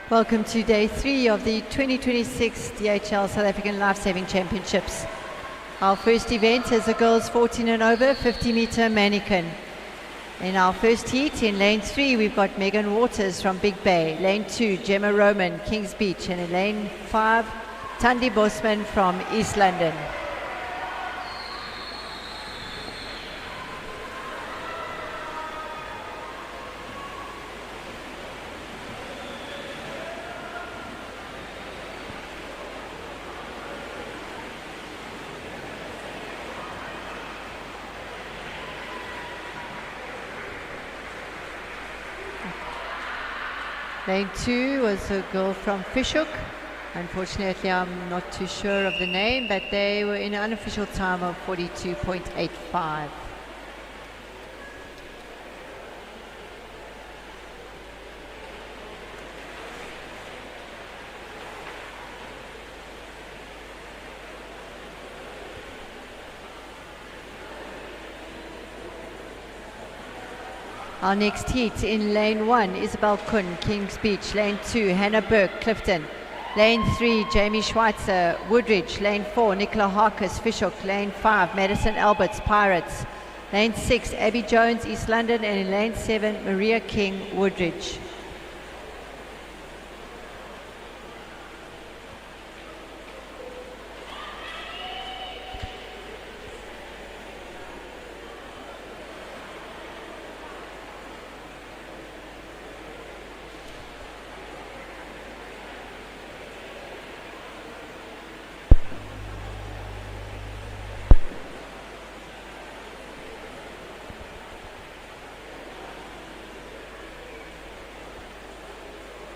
Welcome to day 3 of the 2026 DHL South African Lifesaving Championships. Our first event is the girls 14 and over 50-meter manikin. In our first heat, in lane 3, we've got Megan Waters from Big Bay. Lane 2, Gemma Roman, Kings Beach. And in lane 5, Tandi Bosman from East London. Lane 2 was a girl from Fishhook. Unfortunately, I'm not too sure of the name, but they were in an unofficial time of 42.85. Our next heat in lane 1, Isabel Kuhn, Kings Beach. Lane 2, Hannah Burke, Clifton. Lane 3, Jamie Schweitzer, Woodridge. Lane 4, Nicola Harkis, Fishhook. Lane 5, Madison Alberts, Pirates. Lane 6, Abby Jones, East London. And in lane 7, Maria King, Woodridge.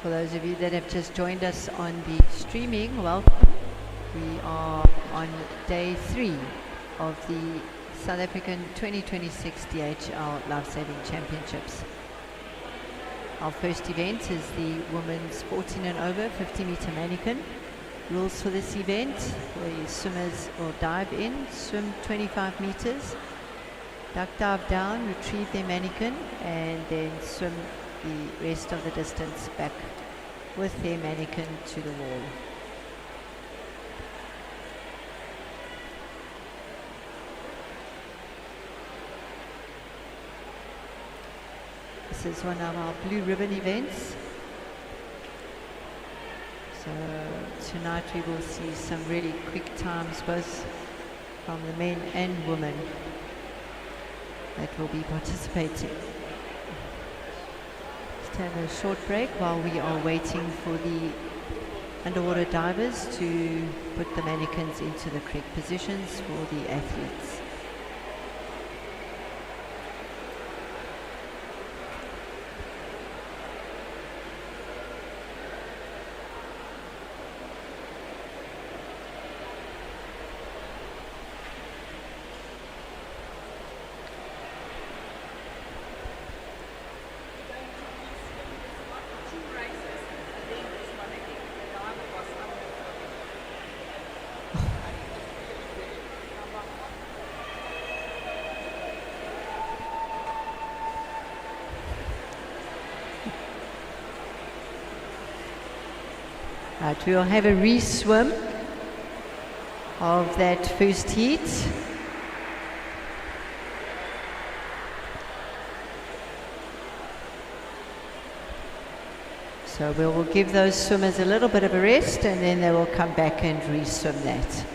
For those of you that have just joined us on the streaming, welcome. We are on day 3 of the South African 2026 DHL Lifesaving Championships. Our first event is the women's 14 and over 50-meter manikin. Rules for this event: the swimmers will dive in, swim 25 meters, duck dive down, retrieve their manikin, and then swim the rest of the distance back with their manikin to the wall. This is one of our blue ribbon events. So tonight we will see some really quick times, both from the men and women that will be participating. Have a short break while we are waiting for the underwater divers to put the mannequins into the correct positions for the athletes. Right, we'll have a re-swim of that first heat. So we will give those swimmers a little bit of a rest, and then they will come back and re-swim that.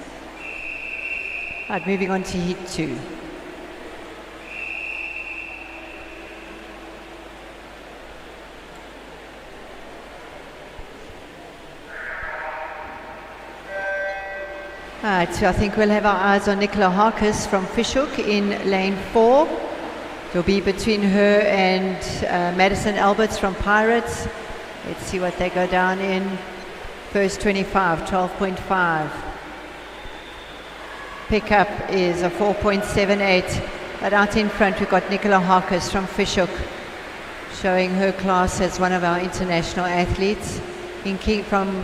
Right, moving on to heat 2. Right, so I think we'll have our eyes on Nicola Harkis from Fishhook in lane 4. It'll be between her and Madison Alberts from Pirates. Let's see what they go down in. First 25, 12.5. Pickup is a 4.78. But out in front we've got Nicola Harkis from Fishhook, showing her class as one of our international athletes. From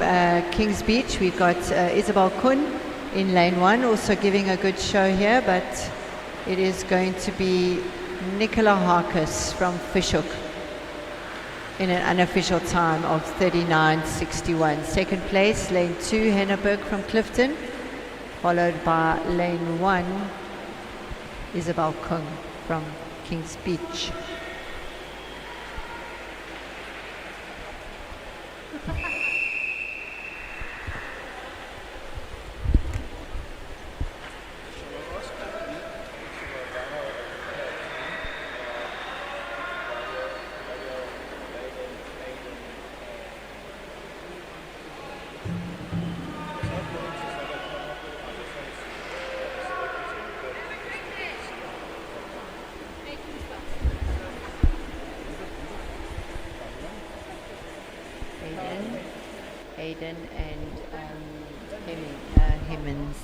Kings Beach we've got Isabel Kuhn in lane 1, also giving a good show here, but it is going to be Nicola Harkis from Fishhook. in an unofficial time of 39.61. Second place, lane 2, Henneberg from Clifton, followed by lane 1, Isabel Kung from Kings Beach. Aiden and Hemmings.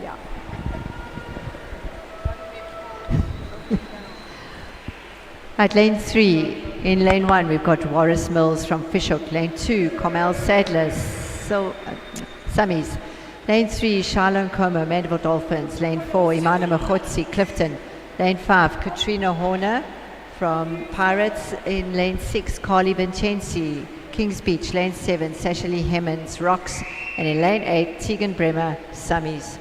Yeah. At lane 3, in lane 1, we've got Warris Mills from Fishhook. Lane 2, Carmel Sadler, Summies. Lane 3, Charlotte Como, Mandela Dolphins. Lane 4, Imana Machotsi, Clifton. Lane 5, Katrina Horner from Pirates. In lane 6, Carly Vincenzi, Kings Beach. Lane 7, Sasha Lee Hemmons, Rocks. And in lane 8, Tegan Bremer, Summies.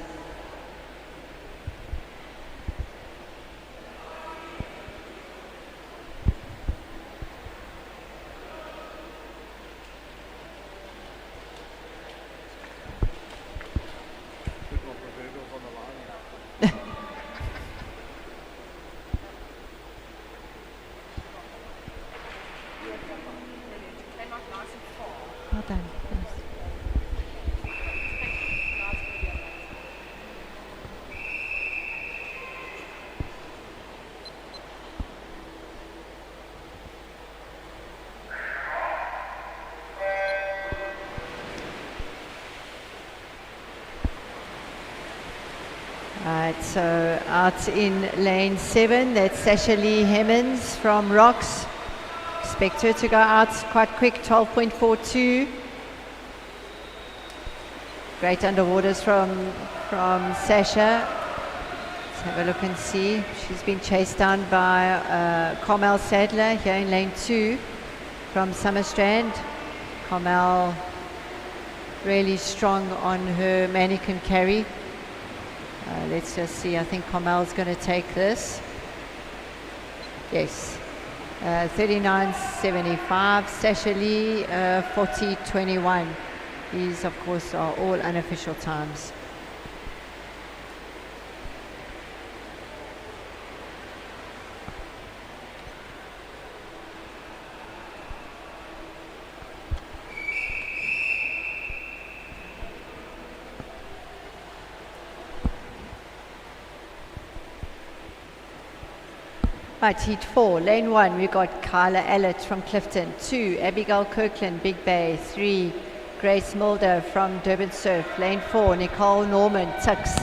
Well done. Right, so out in lane 7, that's Sasha Lee Hemmons from Rocks. Expect her to go out quite quick, 12.42. Great underwaters from Sasha. Let's have a look and see. She's been chased down by Carmel Sadler here in lane 2 from Summerstrand. Carmel really strong on her mannequin carry. Let's just see, I think Carmel's going to take this. Yes. 39.75, Sasha Lee 40.21. These, of course, are all unofficial times. Right, heat 4, lane 1, we've got Kyla Allett from Clifton. 2, Abigail Kirkland, Big Bay. 3, Grace Mulder from Durban Surf. Lane 4, Nicole Norman, Tux.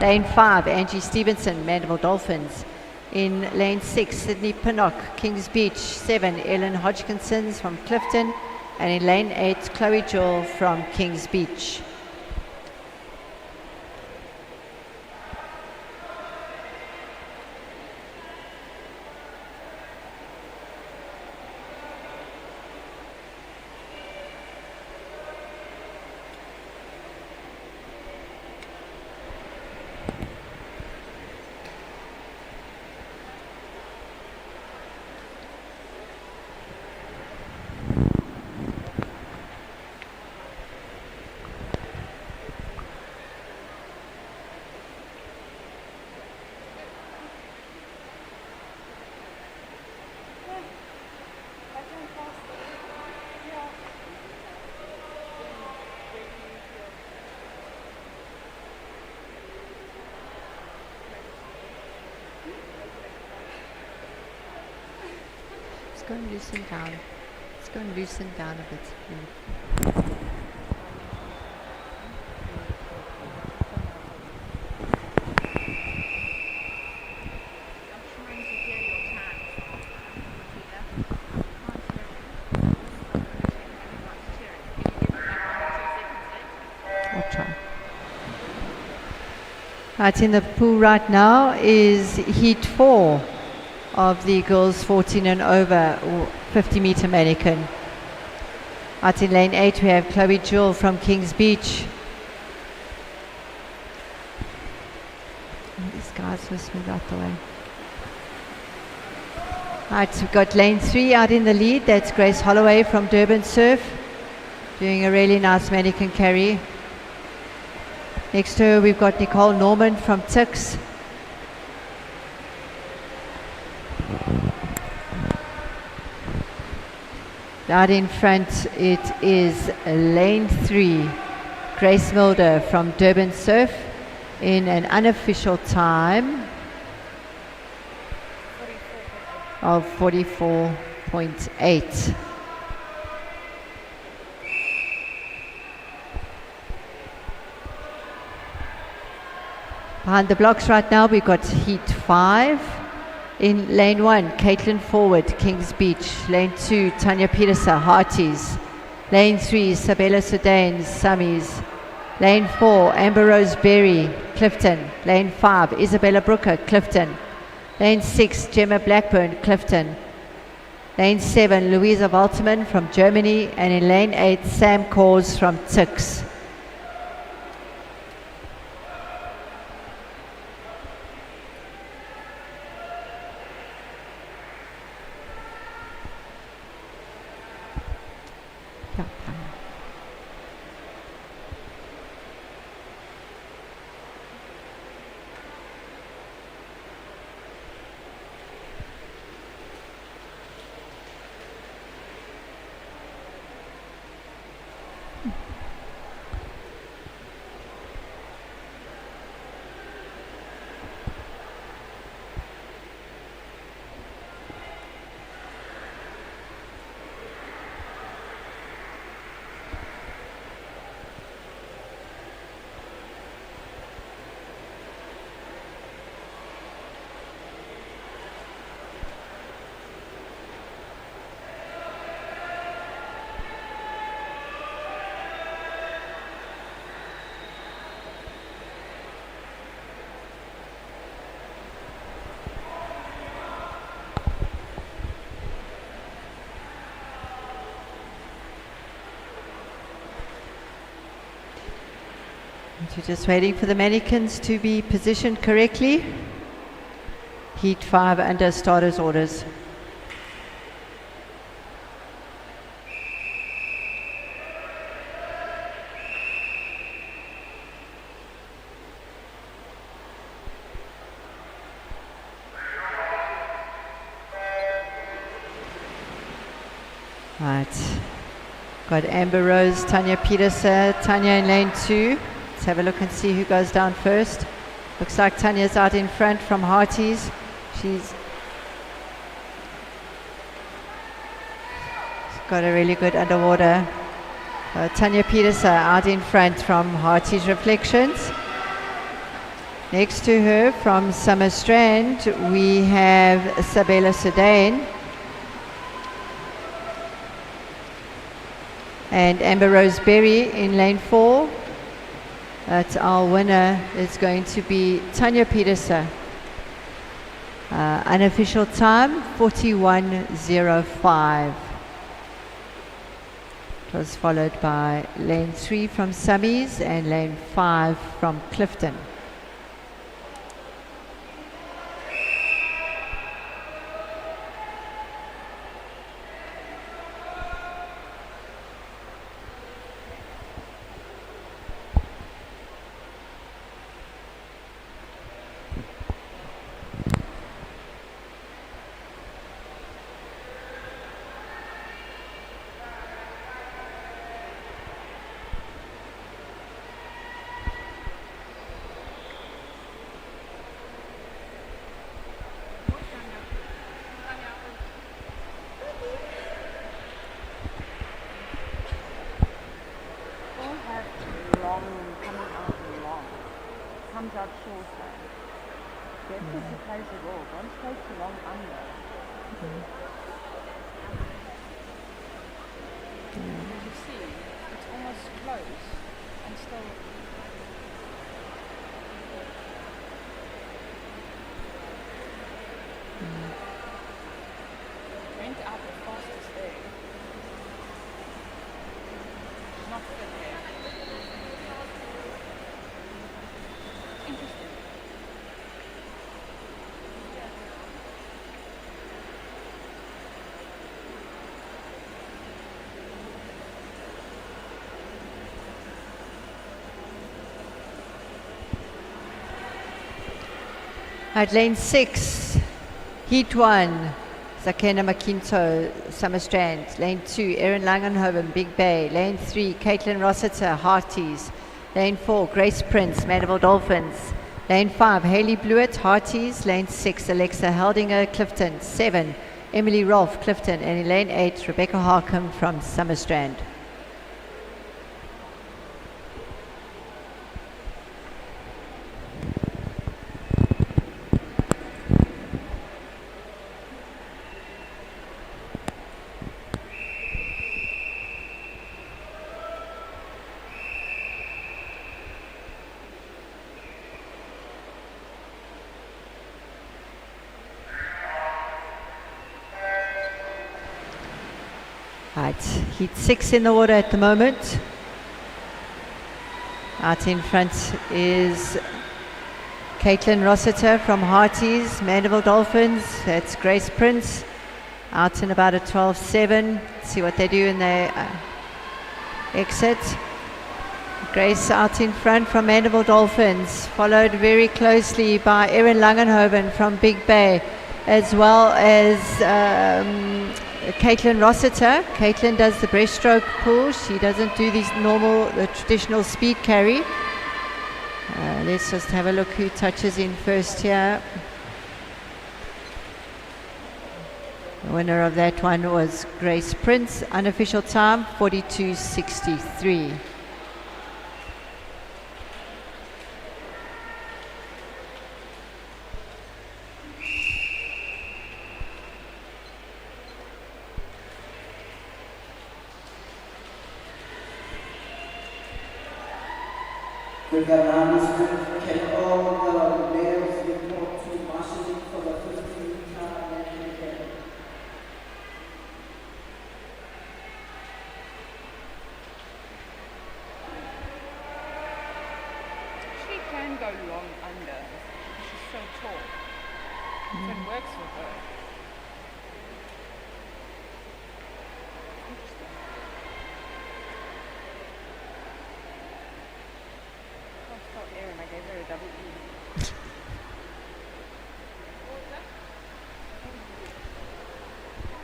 Lane 5, Angie Stevenson, Mandela Dolphins. In lane 6, Sydney Pinnock, Kings Beach. 7, Ellen Hodgkinsons from Clifton. And in lane 8, Chloe Jewell from Kings Beach. It's going to loosen down. It's going to loosen down a bit. Or try. Right, in the pool right now is heat 4 of the girls 14 and over 50-meter manikin. Out in lane 8 we have Chloe Jewell from Kings Beach. These guys must move out the way. Right, we've got lane 3 out in the lead. That's Grace Holloway from Durban Surf, doing a really nice manikin carry. Next to her we've got Nicole Norman from Tix. Out in front it is lane 3, Grace Mulder from Durban Surf in an unofficial time of 44.8. Behind the blocks right now we've got heat 5. In lane 1, Caitlin Forward, Kings Beach. Lane 2, Tanya Peterson, Hearties. Lane 3, Sabella Sudan, Summies. Lane 4, Amber Rose Berry, Clifton. Lane 5, Isabella Brooker, Clifton. Lane 6, Gemma Blackburn, Clifton. Lane 7, Louisa Walterman from Germany. And in lane 8, Sam Cause from Tix. We're just waiting for the mannequins to be positioned correctly. Heat 5 under starters orders. Right. Got Amber Rose, Tanya Peterson, Tanya in lane 2. Let's have a look and see who goes down first. Looks like Tanya's out in front from Hearties. She's got a really good underwater. Tanya Peterson out in front from Hearties Reflections. Next to her from Summer Strand we have Sabella Sudan. And Amber Rose Berry in lane 4. But our winner is going to be Tanya Peterson. Unofficial time 41:05. It was followed by lane 3 from Summies and lane 5 from Clifton. Went out the fastest there. Not fit there. Interesting. At lane 6, heat 1, Zakena Makinto, Summer Strand. Lane 2, Erin Langenhoven, Big Bay. Lane 3, Caitlin Rossiter, Hearties. Lane 4, Grace Prince, Mandeville Dolphins. Lane 5, Hayley Blewett, Hearties. Lane 6, Alexa Heldinger, Clifton. 7, Emily Rolfe, Clifton. And in lane 8, Rebecca Harkham from Summer Strand. Right, heat 6 in the water at the moment. Out in front is Caitlin Rossiter from Hearties, Mandeville Dolphins. That's Grace Prince. Out in about a 12.7. See what they do in their exit. Grace out in front from Mandeville Dolphins, followed very closely by Erin Langenhoven from Big Bay, as well as Caitlin Rossiter. Caitlin does the breaststroke pull. She doesn't do the traditional speed carry. Let's just have a look who touches in first here. The winner of that one was Grace Prince. Unofficial time 42.63. We've got an announcement. Can all the males report to marshalling for the 15-meter manikin? She can go long under. She's so tall. So it works for her. Interesting. Oh, stop Erin. I gave her a double E.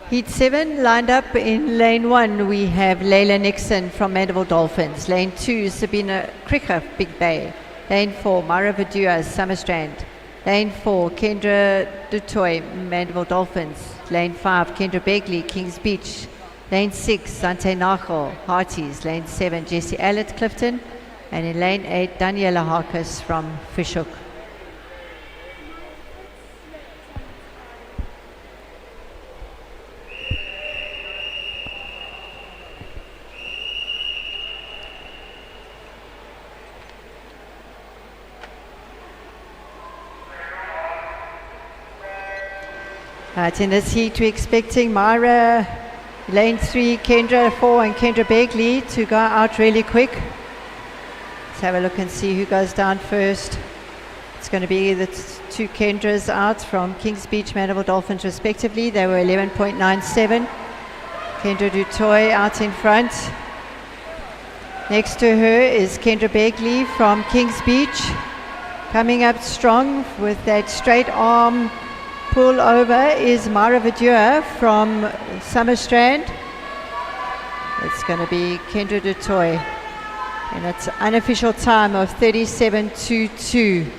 Heat 7 lined up in lane 1. We have Layla Nixon from Mandeville Dolphins. Lane 2, Sabina Kricker, Big Bay. Lane 4, Mara Vidua, Summer Strand. Lane 4, Kendra Dutoy, Mandeville Dolphins. Lane 5, Kendra Begley, Kings Beach. Lane 6, Sante Nachel, Hearties. Lane 7, Jessie Allett, Clifton. And in lane 8, Daniela Harkus from Fishhook. Right, in this heat, we're expecting Myra, lane 3, Kendra 4, and Kendra Begley to go out really quick. Let's have a look and see who goes down first. It's going to be the two Kendras out from Kings Beach, Mandeville Dolphins, respectively. They were 11.97. Kendra Dutoy out in front. Next to her is Kendra Begley from Kings Beach, coming up strong with that straight arm pull over is Mara Vidua from Summer Strand. It's going to be Kendra Dutoy. And it's unofficial time of 37.22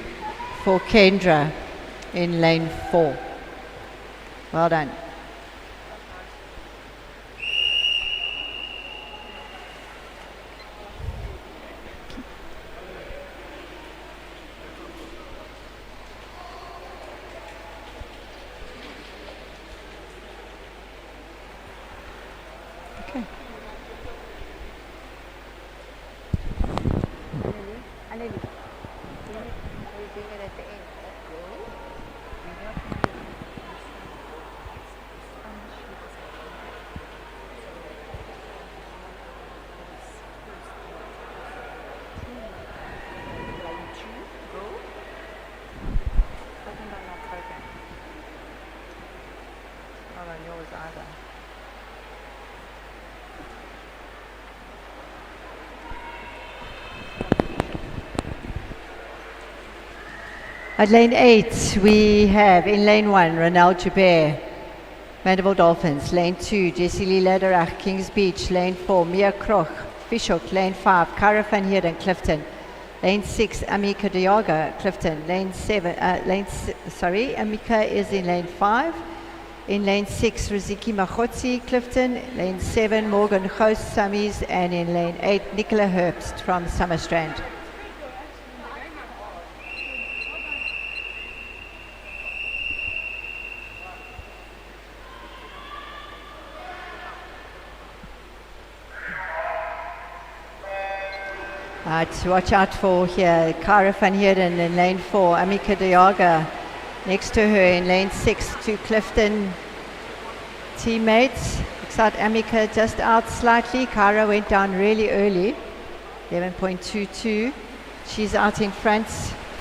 for Kendra in lane 4. Well done. Finally. We're doing it at the end. Not on yours either. At lane 8, we have in lane 1, Ronald Joubert, Mandela Dolphins. Lane 2, Jessie Lee Lederach, Kings Beach. Lane 4, Mia Kroch, Fishhook. Lane 5, Cara van Heerden, Clifton. Lane 6, Amika Diaga, Clifton. Lane 7, Amika is in lane 5. In lane 6, Riziki Machotzi, Clifton. Lane 7, Morgan Ghost, Sammies. And in lane 8, Nicola Herbst from Summerstrand. To watch out for here, Cara van Heerden in lane 4, Amika Diaga next to her in lane 6, 2 Clifton teammates. Looks like Amika just out slightly. Cara went down really early, 11.22. She's out in front,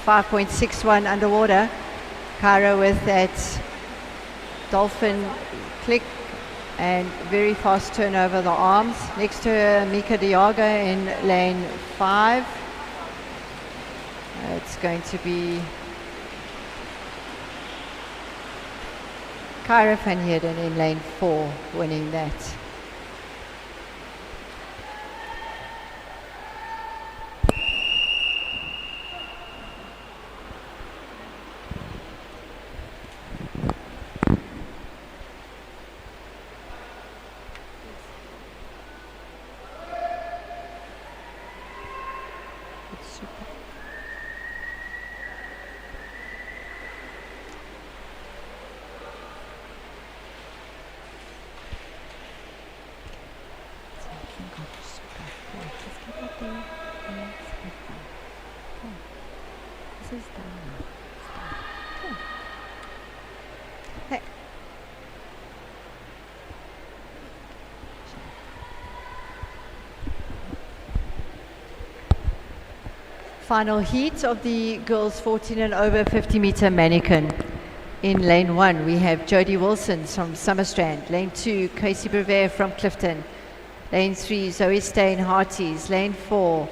5.61 underwater. Cara with that dolphin click and very fast turn over the arms. Next to her, Mika Diaga in lane 5. It's going to be Cara van Heerden in lane 4 winning that. Hey. Final heat of the girls 14 and over 50 meter manikin. In lane 1 we have Jodie Wilson from Summerstrand. Lane 2 Casey Brevet from Clifton. Lane 3 Zoe Stein Harties. Lane 4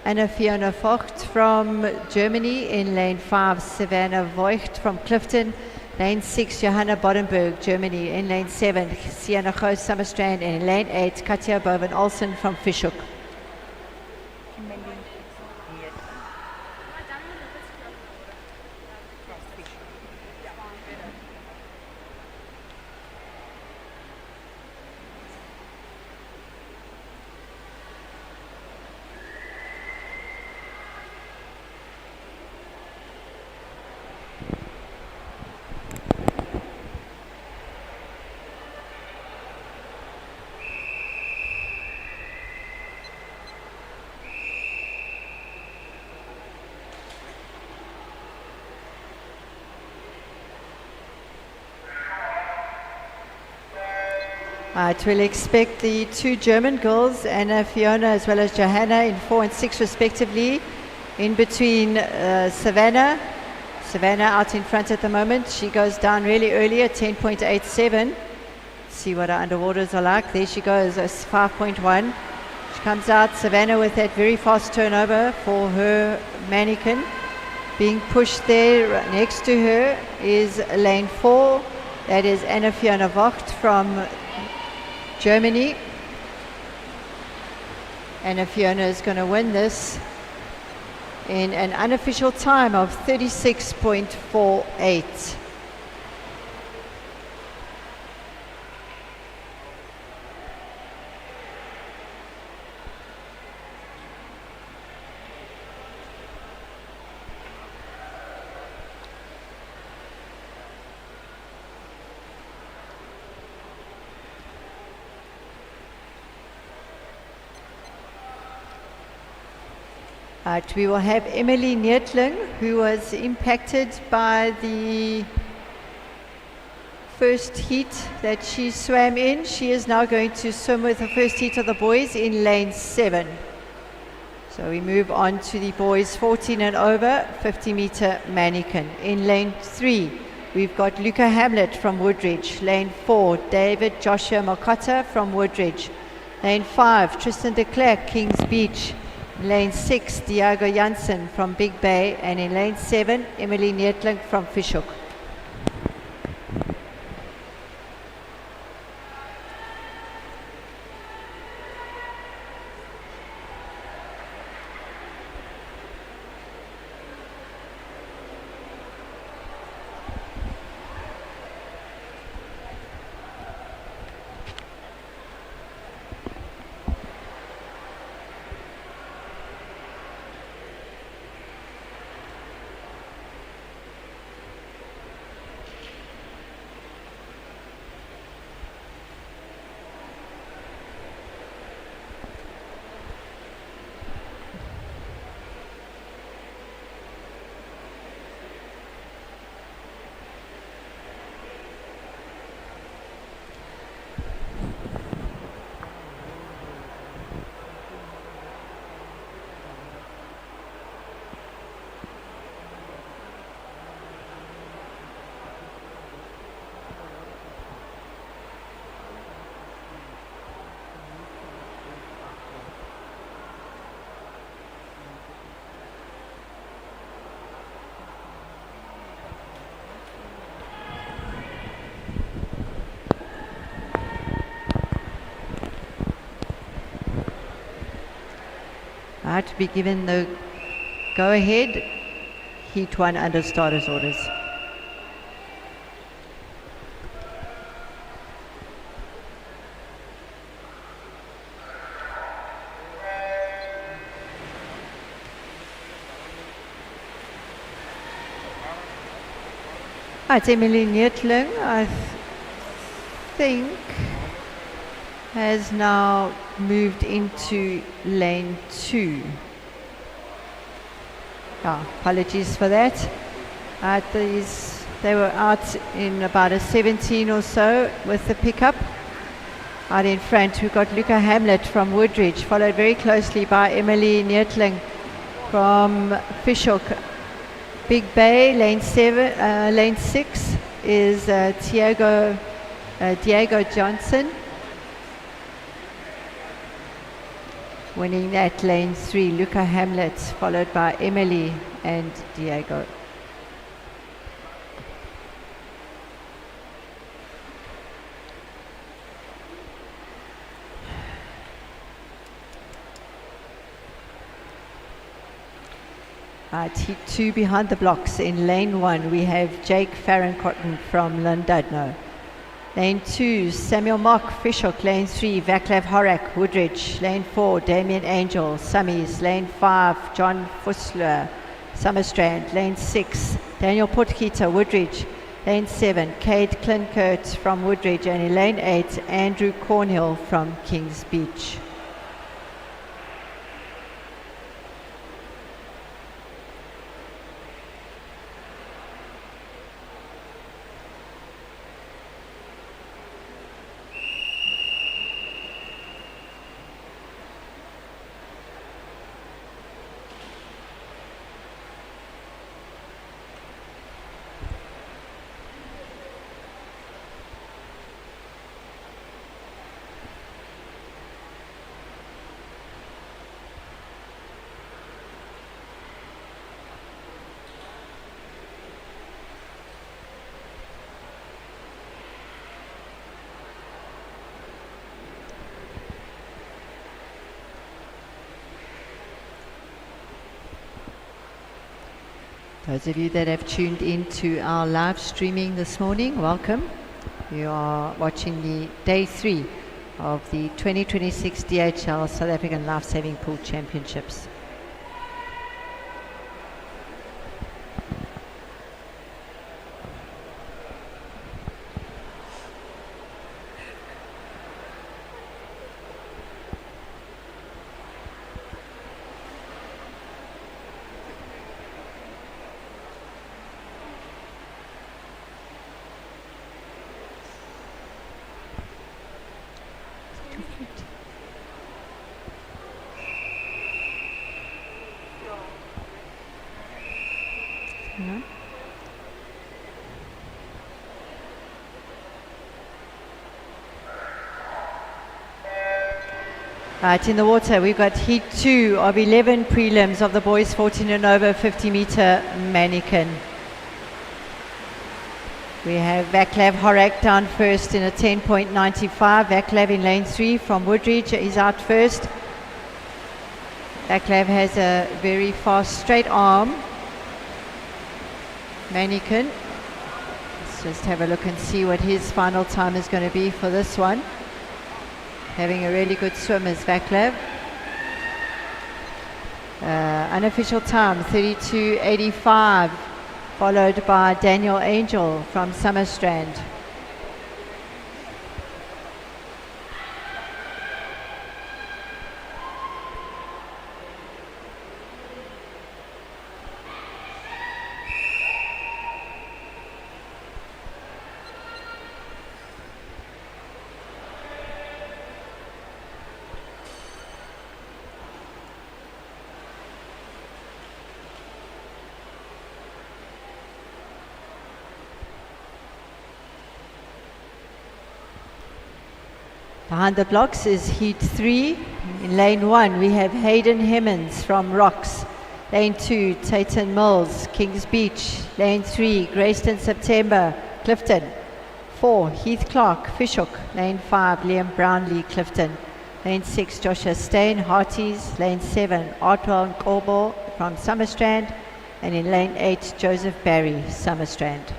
Anna Fiona Vogt from Germany. In lane 5 Savannah Voigt from Clifton. Lane 6 Johanna Bodenberg, Germany. In lane 7 Sienna Goos Summerstrand. And in lane 8 Katja Boven Olsen from Fishhook. We'll expect the 2 German girls, Anna Fiona as well as Johanna, in 4 and 6 respectively. In between Savannah out in front at the moment. She goes down really early at 10.87. See what our underwaters are like. There she goes, 5.1. She comes out, Savannah with that very fast turnover for her manikin. Being pushed there next to her is lane 4. That is Anna Fiona Vogt from Germany. Anna Fiona is going to win this in an unofficial time of 36.48. We will have Emily Neertling, who was impacted by the first heat that she swam in. She is now going to swim with the first heat of the boys in lane 7. So we move on to the boys 14 and over, 50-meter manikin. In lane 3, we've got Luca Hamlet from Woodridge. Lane 4, David Joshua Makota from Woodridge. Lane 5, Tristan de Klerk, Kings Beach. Lane 6, Diego Janssen from Big Bay. And in lane 7, Emily Neertling from Fishhook. To be given the go-ahead, heat 1 under starters orders. It's Emily Neertling, I think, has now moved into lane 2. Apologies for that. They were out in about a 17 or so with the pickup. Out in front, we've got Luca Hamlet from Woodridge, followed very closely by Emily Neertling from Fishhook. Big Bay, lane 6 is Diego Johnson. Winning that lane 3, Luca Hamlet, followed by Emily and Diego. Heat 2 behind the blocks. In lane 1, we have Jake Farron-Cotton from Llandudno. Lane 2, Samuel Mock, Fishhook. Lane 3, Vaclav Horak, Woodridge. Lane 4, Damien Angel, Summies. Lane 5, John Fussler, Summerstrand. Lane 6, Daniel Potgieter, Woodridge. Lane 7, Cade Klinkert from Woodridge. And in lane 8, Andrew Cornhill from Kings Beach. Those of you that have tuned into our live streaming this morning, welcome. You are watching the day 3 of the 2026 DHL South African Lifesaving Pool Championships. Yeah. Right, in the water, we've got heat 2 of 11 prelims of the boys 14 and over 50 meter manikin. We have Vaclav Horak down first in a 10.95. Vaclav in lane 3 from Woodridge is out first. Vaclav has a very fast straight arm manikin. Let's just have a look and see what his final time is going to be for this one. Having a really good swim is Vaclav. Unofficial time 32.85, followed by Daniel Angel from Summerstrand. Behind the blocks is heat 3. In lane 1 we have Hayden Hemmons from Rocks. Lane 2 Tayton Mills, Kings Beach. Lane 3 Grayston September, Clifton. 4 Heath Clark, Fishhook. Lane 5 Liam Brownlee, Clifton. Lane 6 Joshua Stain, Hearties. Lane 7 Artwell Nkobo from Summerstrand. And in lane 8 Joseph Barry, Summerstrand.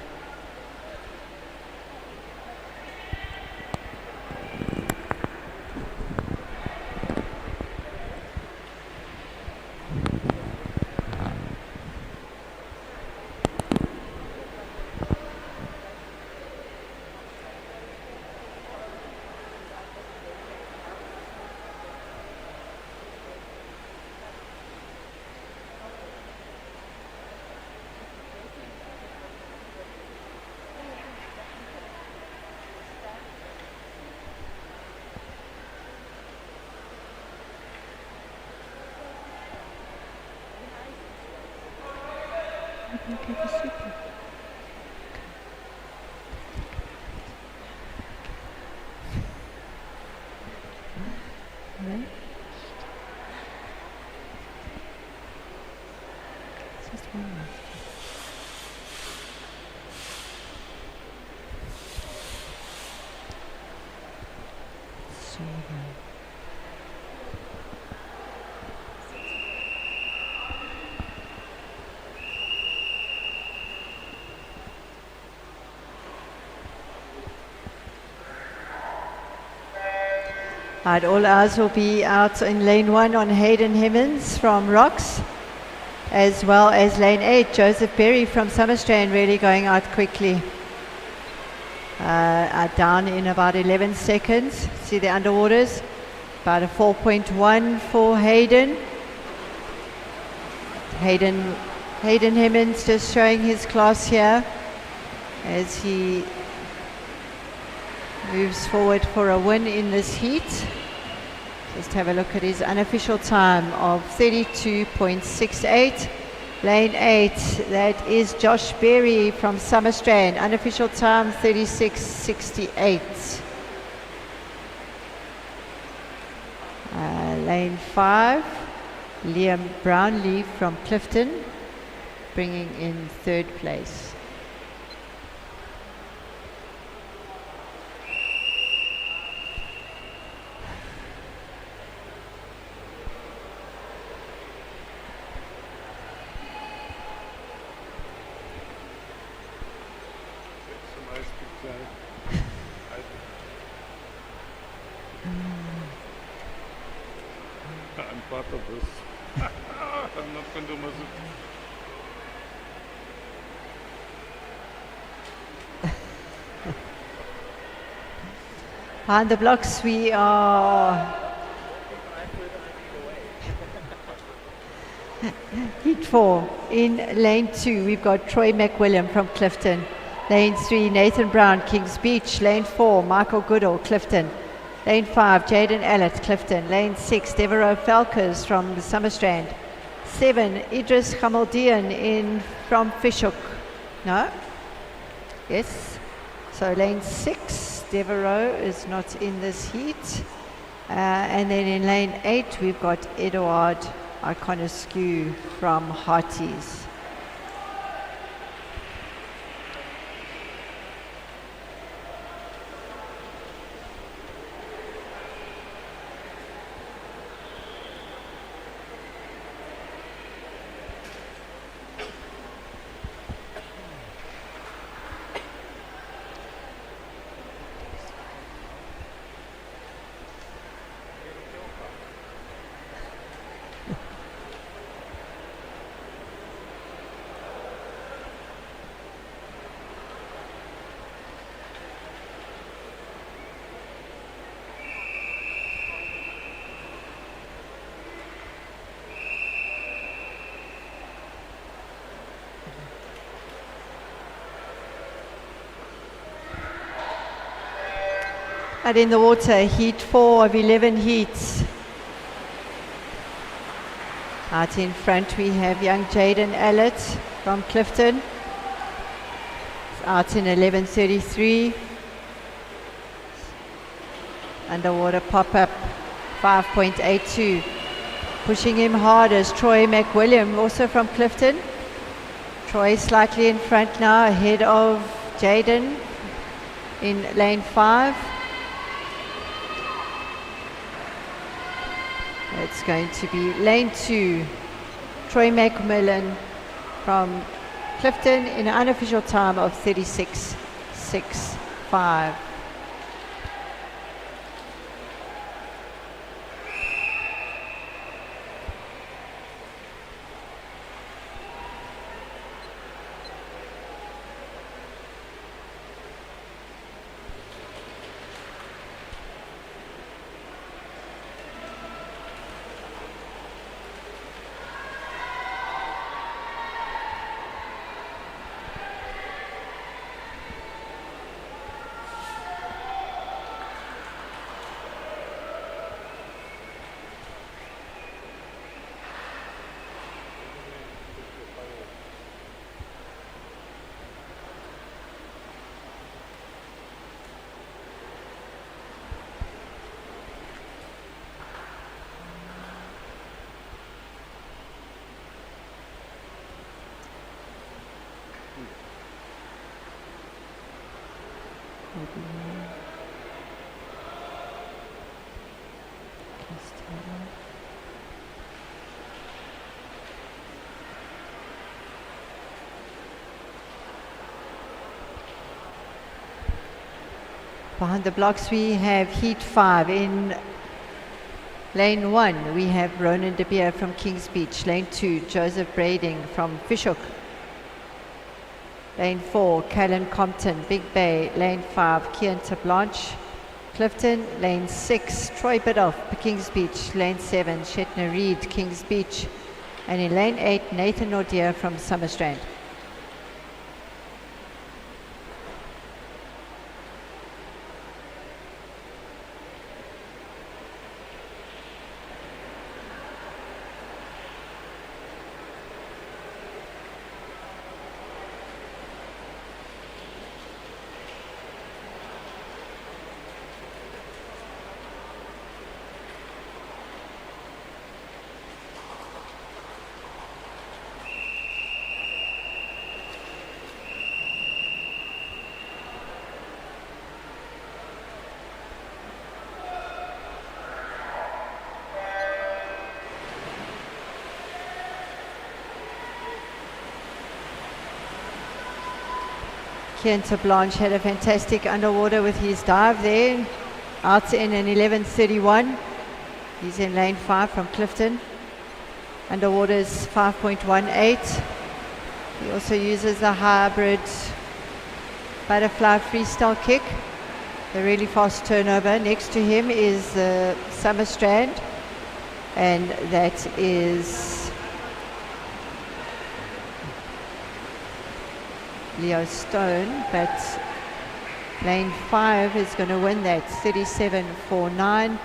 Right, all eyes will be out in lane 1 on Hayden Hemmons from Rocks, as well as lane 8, Joseph Berry from Summerstrand, really going out quickly. Down in about 11 seconds. See the underwaters, about a 4.1 for Hayden. Hayden Hemmons just showing his class here as he moves forward for a win in this heat. Just have a look at his unofficial time of 32.68. Lane 8, that is Josh Berry from Summerstrand. Unofficial time 36.68. Lane 5, Liam Brownlee from Clifton, bringing in 3rd place. I'm part of this. I'm not going to miss it. Behind the blocks we are heat 4. In lane 2 we've got Troy McWilliam from Clifton. Lane 3 Nathan Brown, Kings Beach. Lane 4 Michael Goodall, Clifton. Lane 5 Jaden Allett, Clifton. Lane 6 Devereaux Falkers from Summerstrand. 7, Idris Khamaldian in from Fishhook. No? Yes. So lane 6, Devereaux is not in this heat. And then in lane 8, we've got Edouard Iconescu from Hearties. And in the water, heat 4 of 11 heats. Out in front, we have young Jaden Allett from Clifton. Out in 11:33. Underwater pop-up 5.82. Pushing him hard is Troy McWilliam, also from Clifton. Troy slightly in front now, ahead of Jaden in lane 5. It's going to be lane 2, Troy McMillan from Clifton in an unofficial time of 36.65. Behind the blocks we have heat 5. In lane 1 we have Ronan De Beer from Kings Beach. Lane 2 Joseph Brading from Fishhook. Lane 4 Callan Compton, Big Bay. Lane 5 Kian Blanche, Clifton. Lane 6 Troy Bidoff, Kings Beach. Lane 7 Shetner Reed, Kings Beach. And in lane 8 Nathan Nordier from Summerstrand. Kian Blanche had a fantastic underwater with his dive there. Out in an 11:31. He's in lane 5 from Clifton. Underwater is 5.18. He also uses the hybrid butterfly freestyle kick. A really fast turnover. Next to him is Summerstrand, and that is Leo Stone, but lane 5 is going to win that, 37.49.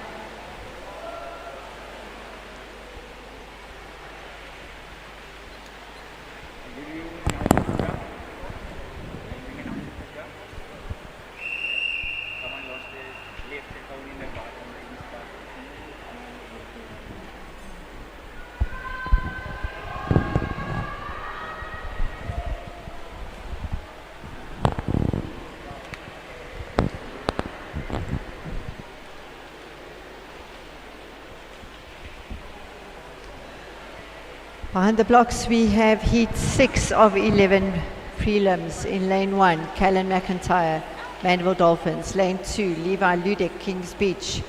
Behind the blocks, we have heat 6 of 11 prelims in lane 1, Callan McIntyre, Mandeville Dolphins. Lane 2, Levi Ludick, Kings Beach.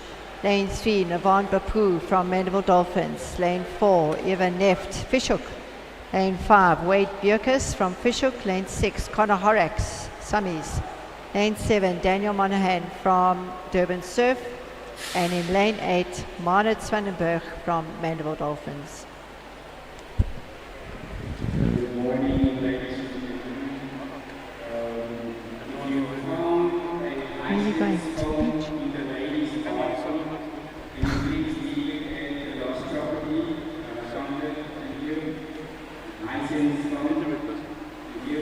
Lane 3, Navan Bapu from Mandeville Dolphins. Lane 4, Eva Neft, Fishhook. Lane 5, Wade Bierkus from Fishhook. Lane 6, Connor Horax, Summies. Lane 7, Daniel Monahan from Durban Surf. And in lane 8, Marnard Swanenberg from Mandeville Dolphins. Good morning, ladies and gentlemen. If you found a Where are you going? license To the phone beach? in the ladies' bathroom, can you please leave it at the lost property? Sandra, thank you. License phone, thank you.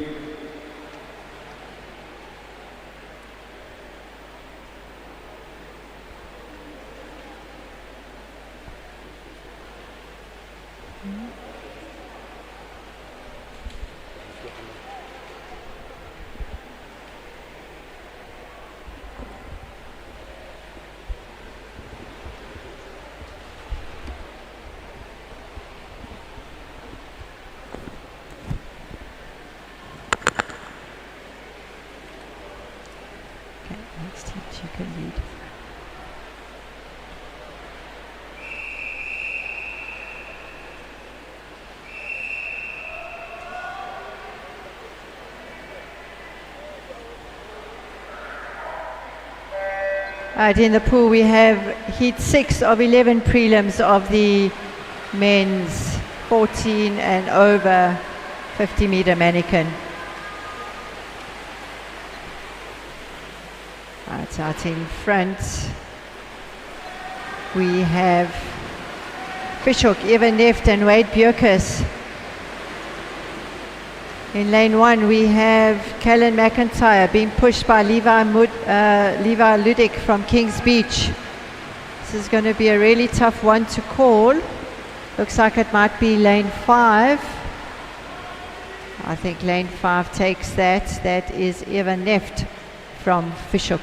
Okay, next heat you can read. Right, in the pool we have heat 6 of 11 prelims of the men's 14 and over 50 meter manikin. Right, out in front we have Fishhook, Evan Neft and Wade Bierkus. In lane 1 we have Callan McIntyre being pushed by Levi Ludick from Kings Beach. This is going to be a really tough one to call. Looks like it might be lane 5. I think lane 5 takes that. That is Evan Neft from Fishhook.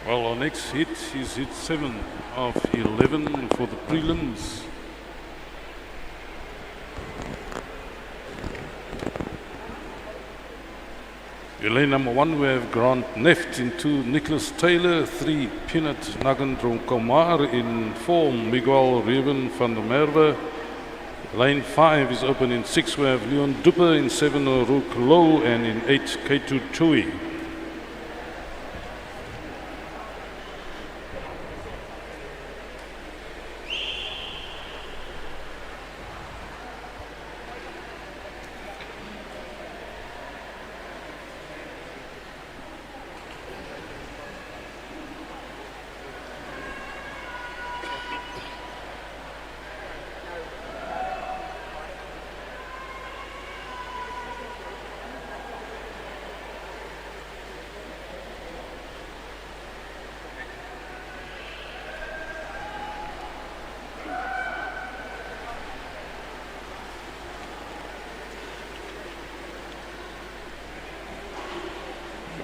Well, our next hit is hit 7 of 11 for the prelims. In lane number 1 we have Grant Neft in 2, Nicholas Taylor, 3, Peanut Nagan Komar, in 4, Miguel Reven van der Merwe. Lane 5 is open in 6, we have Leon Dupper, in 7, Rook Low, and in 8, K2 Chui.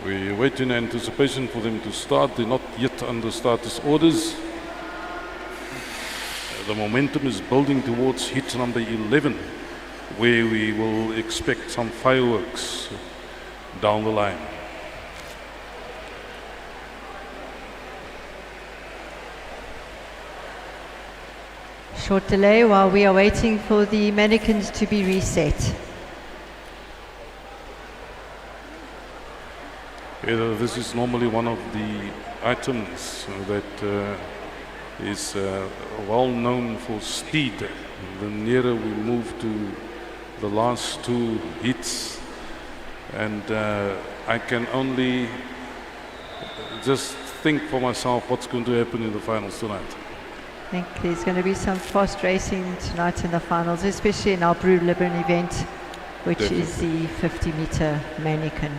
We wait in anticipation for them to start. They're not yet under starters orders. The momentum is building towards hit number 11. where we will expect some fireworks down the line. Short delay while we are waiting for the mannequins to be reset. This is normally one of the items that is well known for speed. The nearer we move to the last two hits, and I can only just think for myself what's going to happen in the finals tonight. I think there's going to be some fast racing tonight in the finals, especially in our Brew Libern event, which is the 50-meter manikin.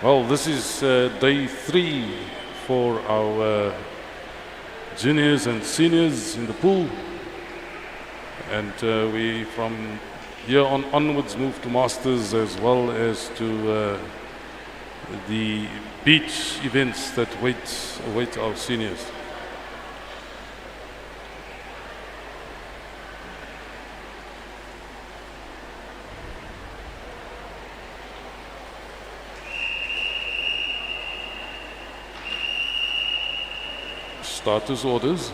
Well, this is day 3 for our juniors and seniors in the pool, and we from here onwards move to masters as well as to the beach events that await our seniors. Starters orders.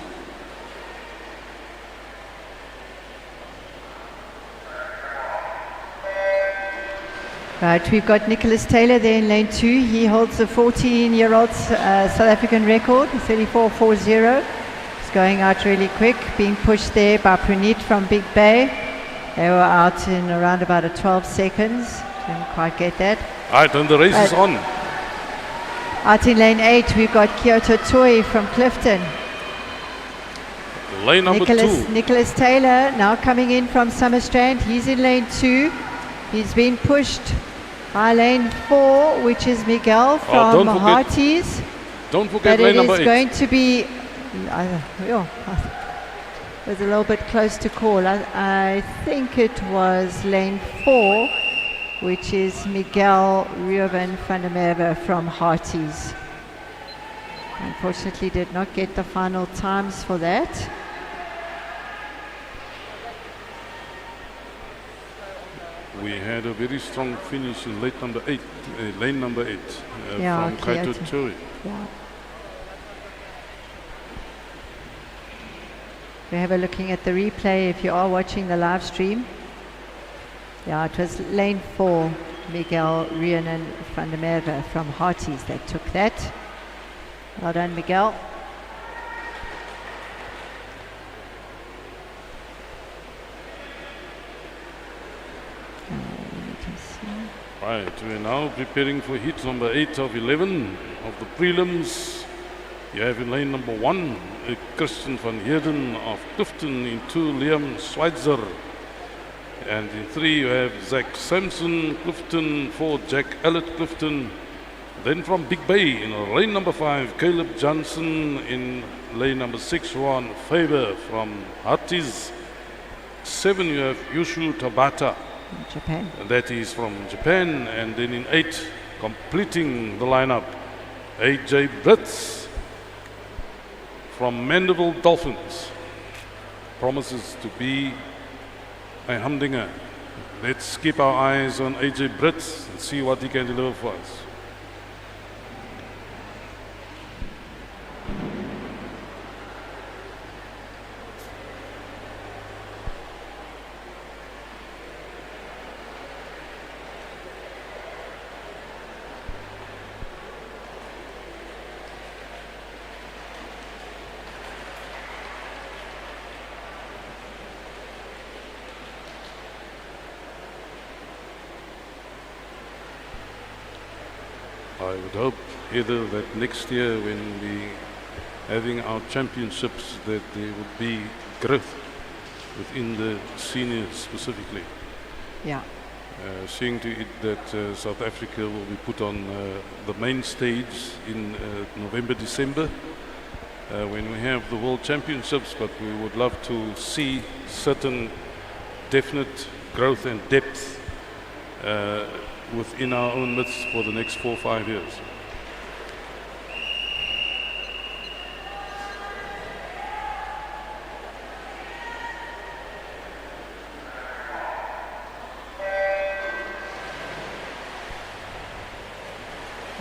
Right, we've got Nicholas Taylor there in lane 2. He holds the 14-year-old South African record, 34.40. He's going out really quick, being pushed there by Praneet from Big Bay. They were out in around about 12 seconds. Didn't quite get that. All right, and the race is on. Out in lane 8, we've got Kyoto Toy from Clifton. Lane number 2. Nicholas Taylor now coming in from Summerstrand. He's in lane 2. He's been pushed by lane 4, which is Miguel from Hearties. Don't forget lane number 8. But it is going to be, was a little bit close to call. I think it was lane 4, which is Miguel Reuben van der Merwe from Hearties. Unfortunately did not get the final times for that. We had a very strong finish in lane number 8, Yeah, from Kaito Choi. Yeah. We have a looking at the replay if you are watching the live stream. Yeah, it was lane 4, Miguel Reuben van der Merwe from Hearties that took that. Well done, Miguel. Right, we're now preparing for heat number 8 of 11 of the prelims. You have in lane number 1, Christian van Heerden of Clifton, in 2, Liam Schweitzer. And in 3, you have Zach Sampson, Clifton, 4, Jack Allett, Clifton. Then from Big Bay, in lane number 5, Caleb Johnson. In lane number 6, Ron Faber from Hearties. 7, you have Yushu Tabata. Japan. That is from Japan. And then in 8, completing the lineup, AJ Brits from Mandela Dolphins. Promises to be a humdinger. Let's keep our eyes on AJ Brits and see what he can deliver for us. I would hope either that next year when we having our championships that there would be growth within the seniors specifically. Yeah. Seeing to it that South Africa will be put on the main stage in November, December when we have the World Championships, but we would love to see certain definite growth and depth within our own midst for the next 4 or 5 years.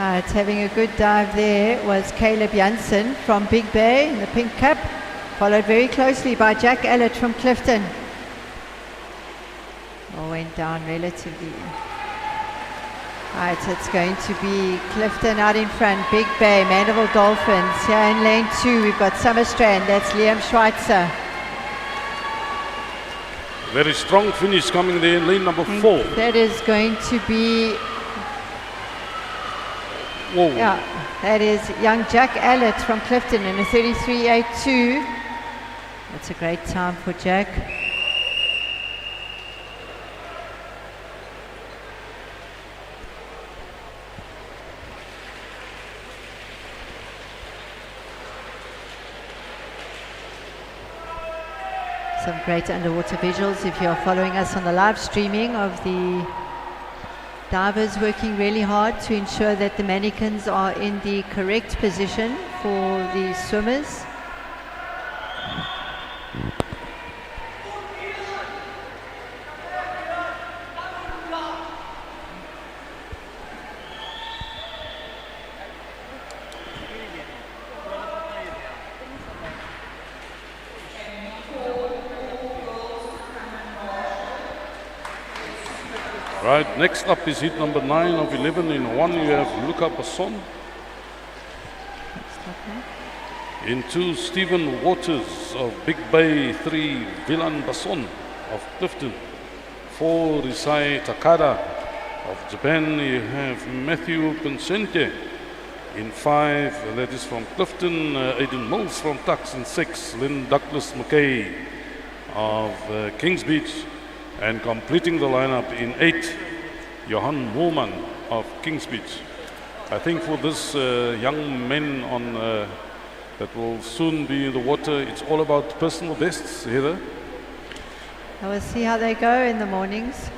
Having a good dive there was Caleb Janssen from Big Bay in the pink cap, followed very closely by Jack Allett from Clifton. All went down relatively. Right, it's going to be Clifton out in front, Big Bay, Mandeville Dolphins. Here in lane 2, we've got Summerstrand, that's Liam Schweitzer. Very strong finish coming there in lane number 4. That is going to be, Whoa. yeah, that is young Jack Allett from Clifton in a 33.82. That's a great time for Jack. Some great underwater visuals if you're following us on the live streaming of the divers working really hard to ensure that the mannequins are in the correct position for the swimmers. Right, next up is heat number 9 of 11. In 1 you have Luca Basson. In 2, Stephen Waters of Big Bay. 3, Vilan Basson of Clifton. 4, Risai Takada of Japan. You have Matthew Pensente. In 5, that is from Clifton, Aidan Mills from Tux. In 6, Lynn Douglas McKay of Kings Beach. And completing the lineup in 8, Johan Moorman of Kings Beach. I think for this young men on that will soon be in the water, it's all about personal bests, Heather. I will see how they go in the mornings.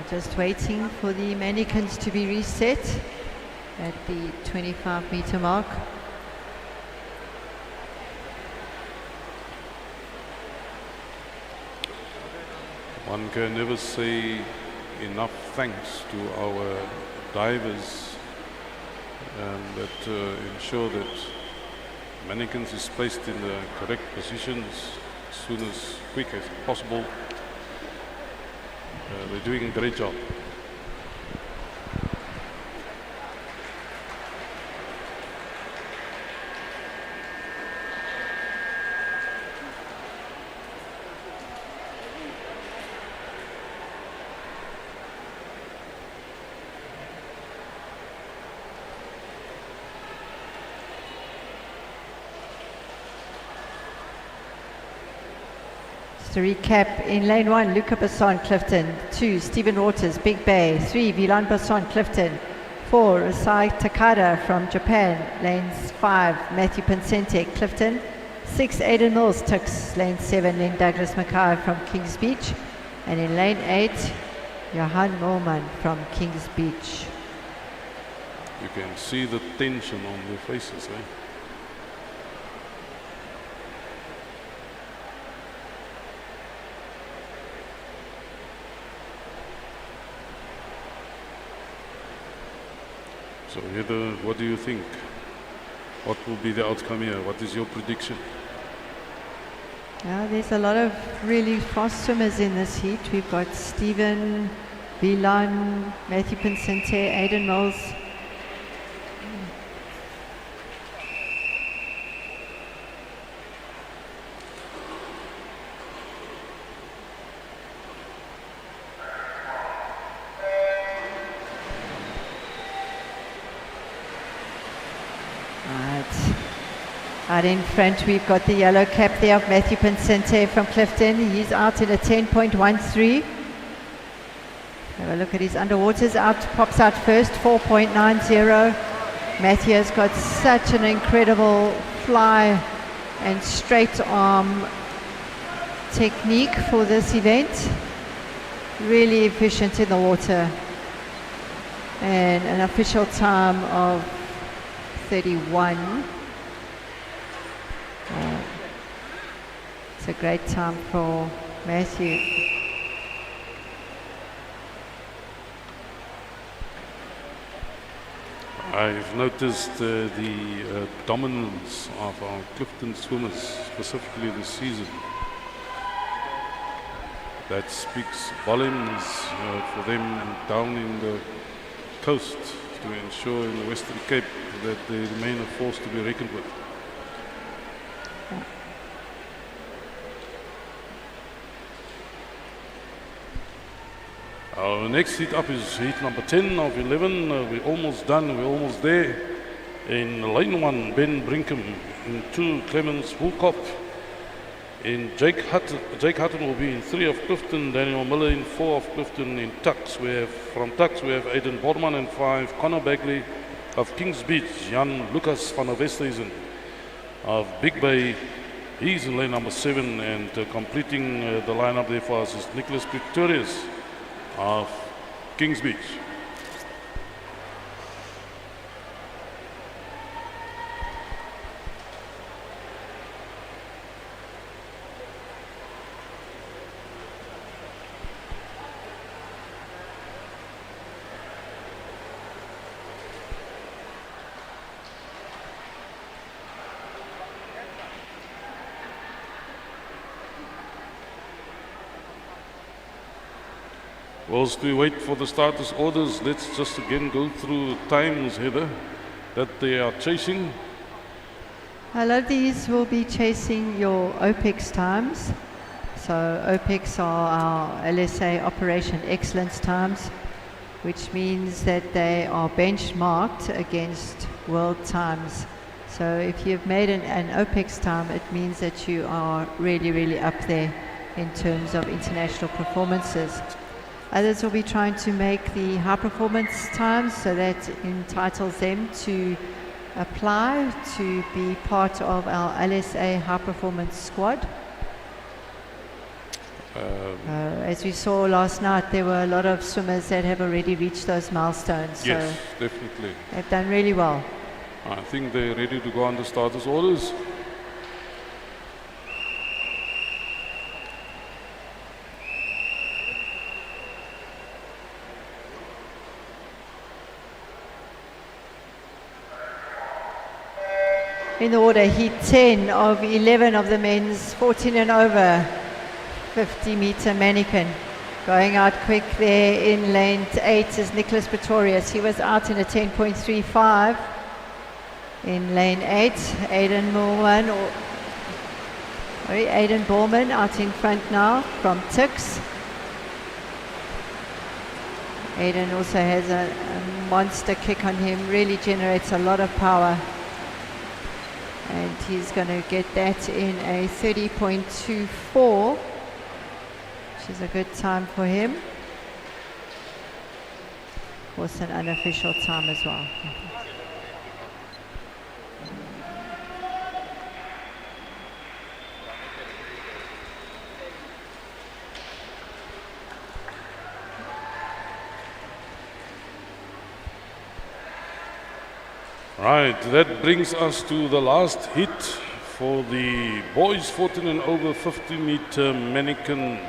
Just waiting for the mannequins to be reset at the 25-meter mark. One can never say enough thanks to our divers that ensure that mannequins is placed in the correct positions as soon as quick as possible. They're doing a great job. To recap, in lane 1, Luca Basson, Clifton. 2, Stephen Waters, Big Bay. 3, Vilan Basson, Clifton. 4, Risai Takada from Japan. Lanes 5, Matthew Pensente, Clifton. 6, Aidan Mills, Tux. Lane 7, Lynn Douglas Mackay from Kings Beach. And in lane 8, Johan Moorman from Kings Beach. You can see the tension on their faces, eh? So Heather, what do you think? What will be the outcome here? What is your prediction? There's a lot of really fast swimmers in this heat. We've got Stephen, Vilan, Matthew Pensente, Aidan Mills. Out in front, we've got the yellow cap there of Matthew Pincente from Clifton. He's out in a 10.13. Have a look at his underwaters. Pops out first, 4.90. Matthew has got such an incredible fly and straight arm technique for this event. Really efficient in the water. And an official time of 31. It's a great time for Matthew. I've noticed the dominance of our Clifton swimmers, specifically this season. That speaks volumes for them down in the coast to ensure in the Western Cape that they remain a force to be reckoned with. Our next heat up is heat number 10 of 11. We're almost done, we're almost there. In lane 1, Ben Brinkham. In 2, Clemens Woolkop. In Jake Hutton will be in 3 of Clifton. Daniel Miller in 4 of Clifton. In Tucks, from Tucks we have Aidan Borman in 5. Connor Bagley of Kings Beach. Jan Lucas van der Westhuizen of Big Bay. He's in lane number 7. And completing the lineup there for us is Nicholas Pretorius of Kings Beach. Whilst we wait for the starters' orders, let's just again go through times, Heather, that they are chasing. A lot of these will be chasing your OPEX times. So OPEX are our LSA Operation Excellence times, which means that they are benchmarked against world times. So if you've made an OPEX time, it means that you are really, really up there in terms of international performances. Others will be trying to make the high performance times, so that entitles them to apply to be part of our LSA high performance squad. As we saw last night, there were a lot of swimmers that have already reached those milestones. Yes, so definitely. they've done really well. I think they're ready to go on the starters' orders. In the order, heat 10 of 11 of the men's 14 and over 50-meter manikin. Going out quick there in lane 8 is Nicholas Pretorius. He was out in a 10.35. In lane 8, Aidan Borman out in front now from Tux. Aidan also has a monster kick on him, really generates a lot of power. And he's going to get that in a 30.24, which is a good time for him. Of course, an unofficial time as well. Right, that brings us to the last hit for the boys 14 and over 50-meter manikin.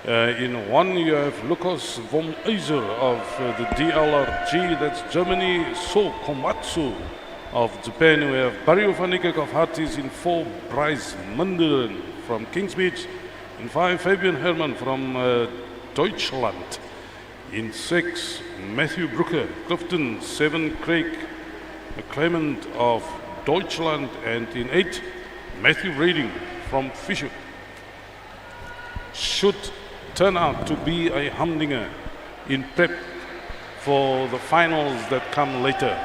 In 1 you have Lukas von Eiser of the DLRG, that's Germany. So Komatsu of Japan. We have Barrio Vanikek of Harties. In 4, Bryce Munderen from Kings Beach. In 5, Fabian Hermann from Deutschland. In 6, Matthew Brooker, Clifton. 7, Craig Clement of Deutschland. And in 8, Matthew Reading from Fisher. Should turn out to be a humdinger in prep for the finals that come later.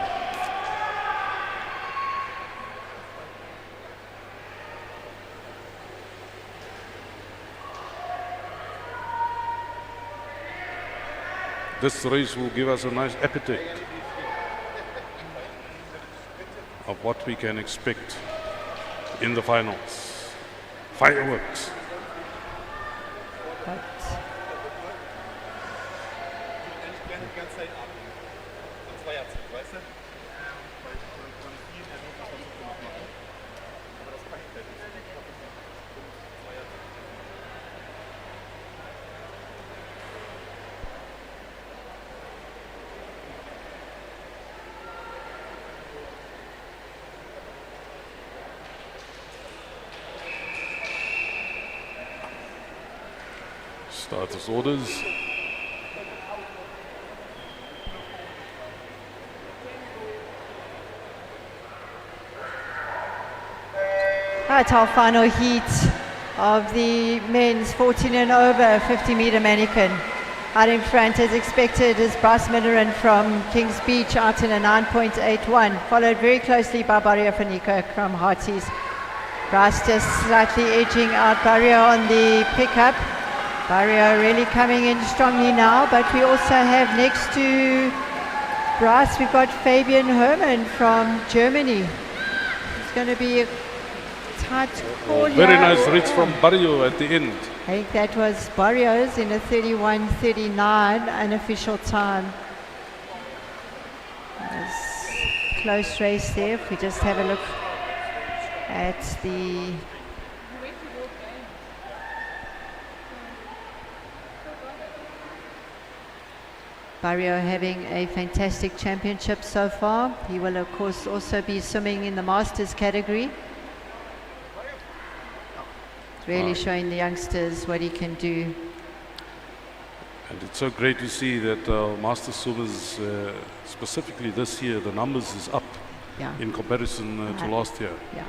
this race will give us a nice appetite of what we can expect in the finals. Fireworks. But Starters orders. That's our final heat of the men's 14 and over 50 meter mannequin. Out in front, as expected, is Bryce Millerin from Kings Beach out in a 9.81, followed very closely by Barrio van Niekerk from Hearties. Bryce just slightly edging out Barrio on the pickup. Barrio really coming in strongly now, but we also have next to Bryce, we've got Fabian Hermann from Germany. It's going to be a tight call here. Very nice reach from Barrio at the end. I think that was Barrios in a 31:39 unofficial time. It's close race there. If we just have a look at the Barrio having a fantastic championship so far. He will of course also be swimming in the Masters category. Really showing the youngsters what he can do. And it's so great to see that Master Swimmers, specifically this year, the numbers is up in comparison to last year. Yeah,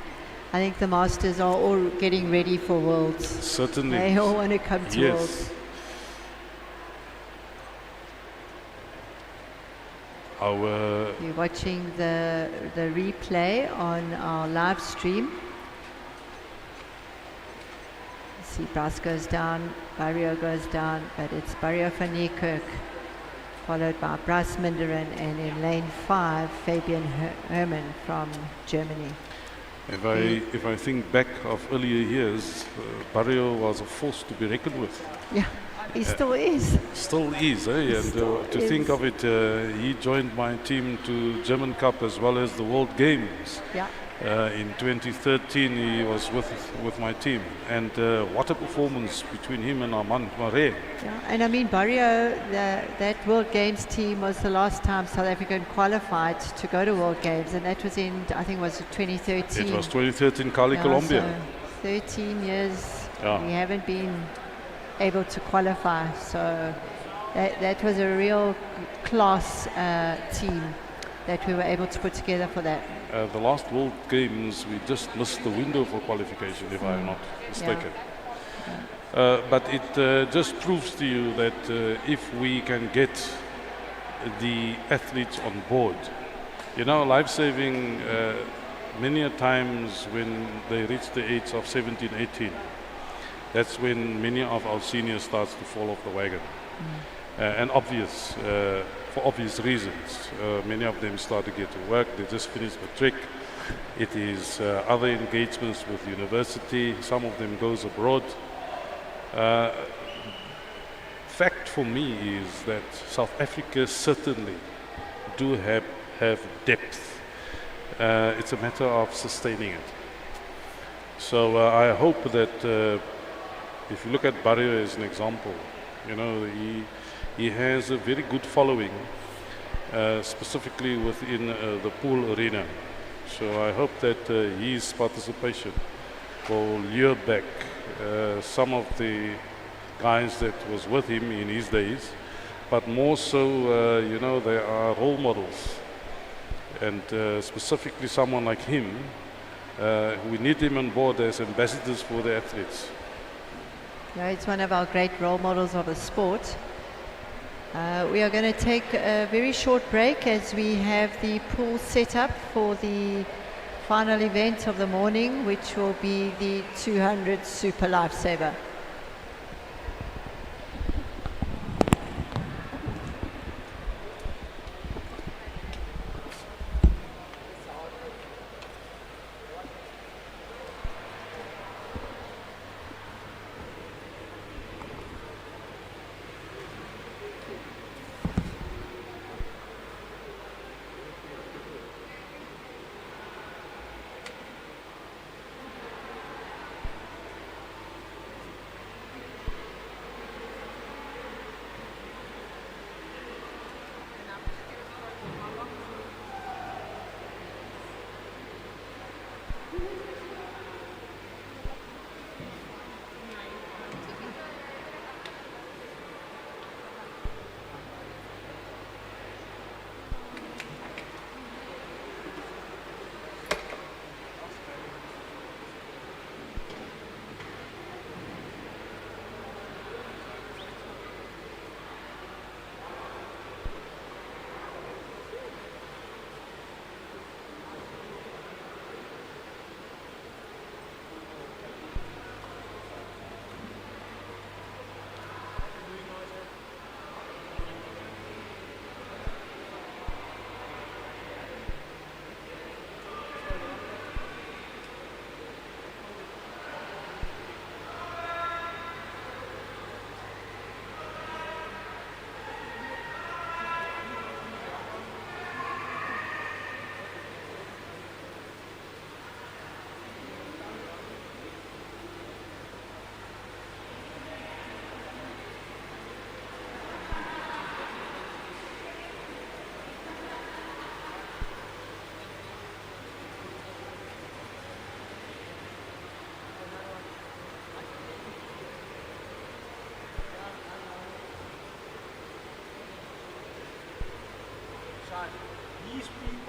I think the Masters are all getting ready for Worlds. Certainly. They all want to come to Yes. Worlds. You're watching the replay on our live stream. See, Bryce goes down, Barrio goes down, but it's Barrio van Niekerk, followed by Bryce Millerin, and in lane 5, Fabian Hermann from Germany. If I think back of earlier years, Barrio was a force to be reckoned with. Yeah, he still is. Still is, eh? And to think of it, he joined my team to German Cup as well as the World Games. Yeah. In 2013, he was with my team, and what a performance between him and Armand Marais. Yeah, and I mean Barrio, that World Games team was the last time South Africa qualified to go to World Games, and that was in, I think, was 2013. It was 2013 Cali, Colombia. So 13 years we haven't been able to qualify, so that was a real class team that we were able to put together for that. The last World Games, we just missed the window for qualification, if I'm not mistaken. But it just proves to you that if we can get the athletes on board, you know, life-saving, many a times when they reach the age of 17, 18, that's when many of our seniors starts to fall off the wagon. And for obvious reasons. Many of them start to get to work, they just finished matric. It is other engagements with university, some of them goes abroad. Fact for me is that South Africa certainly do have depth. It's a matter of sustaining it. So I hope that if you look at Barrio as an example, you know, he has a very good following, specifically within the pool arena. So I hope that his participation will lure back some of the guys that was with him in his days, but more so, you know, they are role models. And specifically someone like him, we need him on board as ambassadors for the athletes. Yeah, it's one of our great role models of the sport. We are going to take a very short break as we have the pool set up for the final event of the morning, which will be the 200 Super Lifesaver.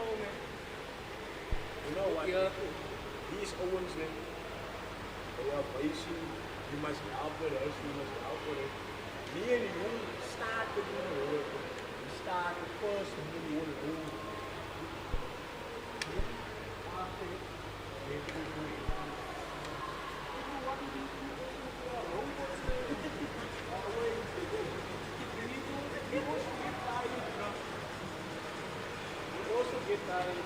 home, man. You know what? Yeah. These Owens, man. They are basic. You must be out for us. You must be out for us. Me and you start to do the work. We start the first and then you want to do. You also get tired.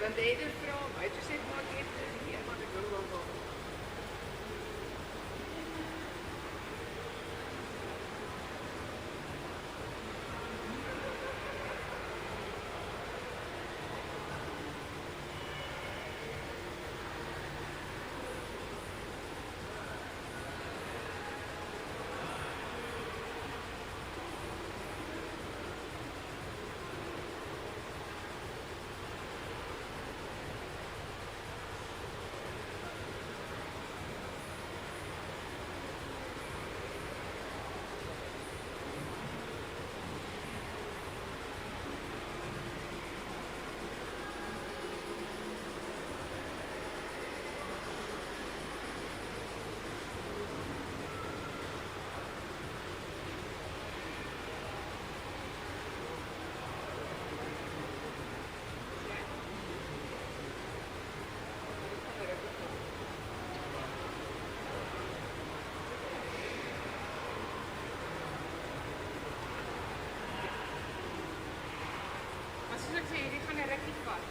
Want jy dit vra hom? Hy het gesê maak net nee, maar ek wil wel. Soos ek sê, hierdie gaan 'n rukkie vat.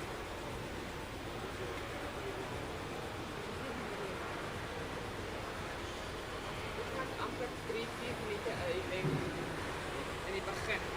Dit gaan amper 3-4 minute uit in die begin.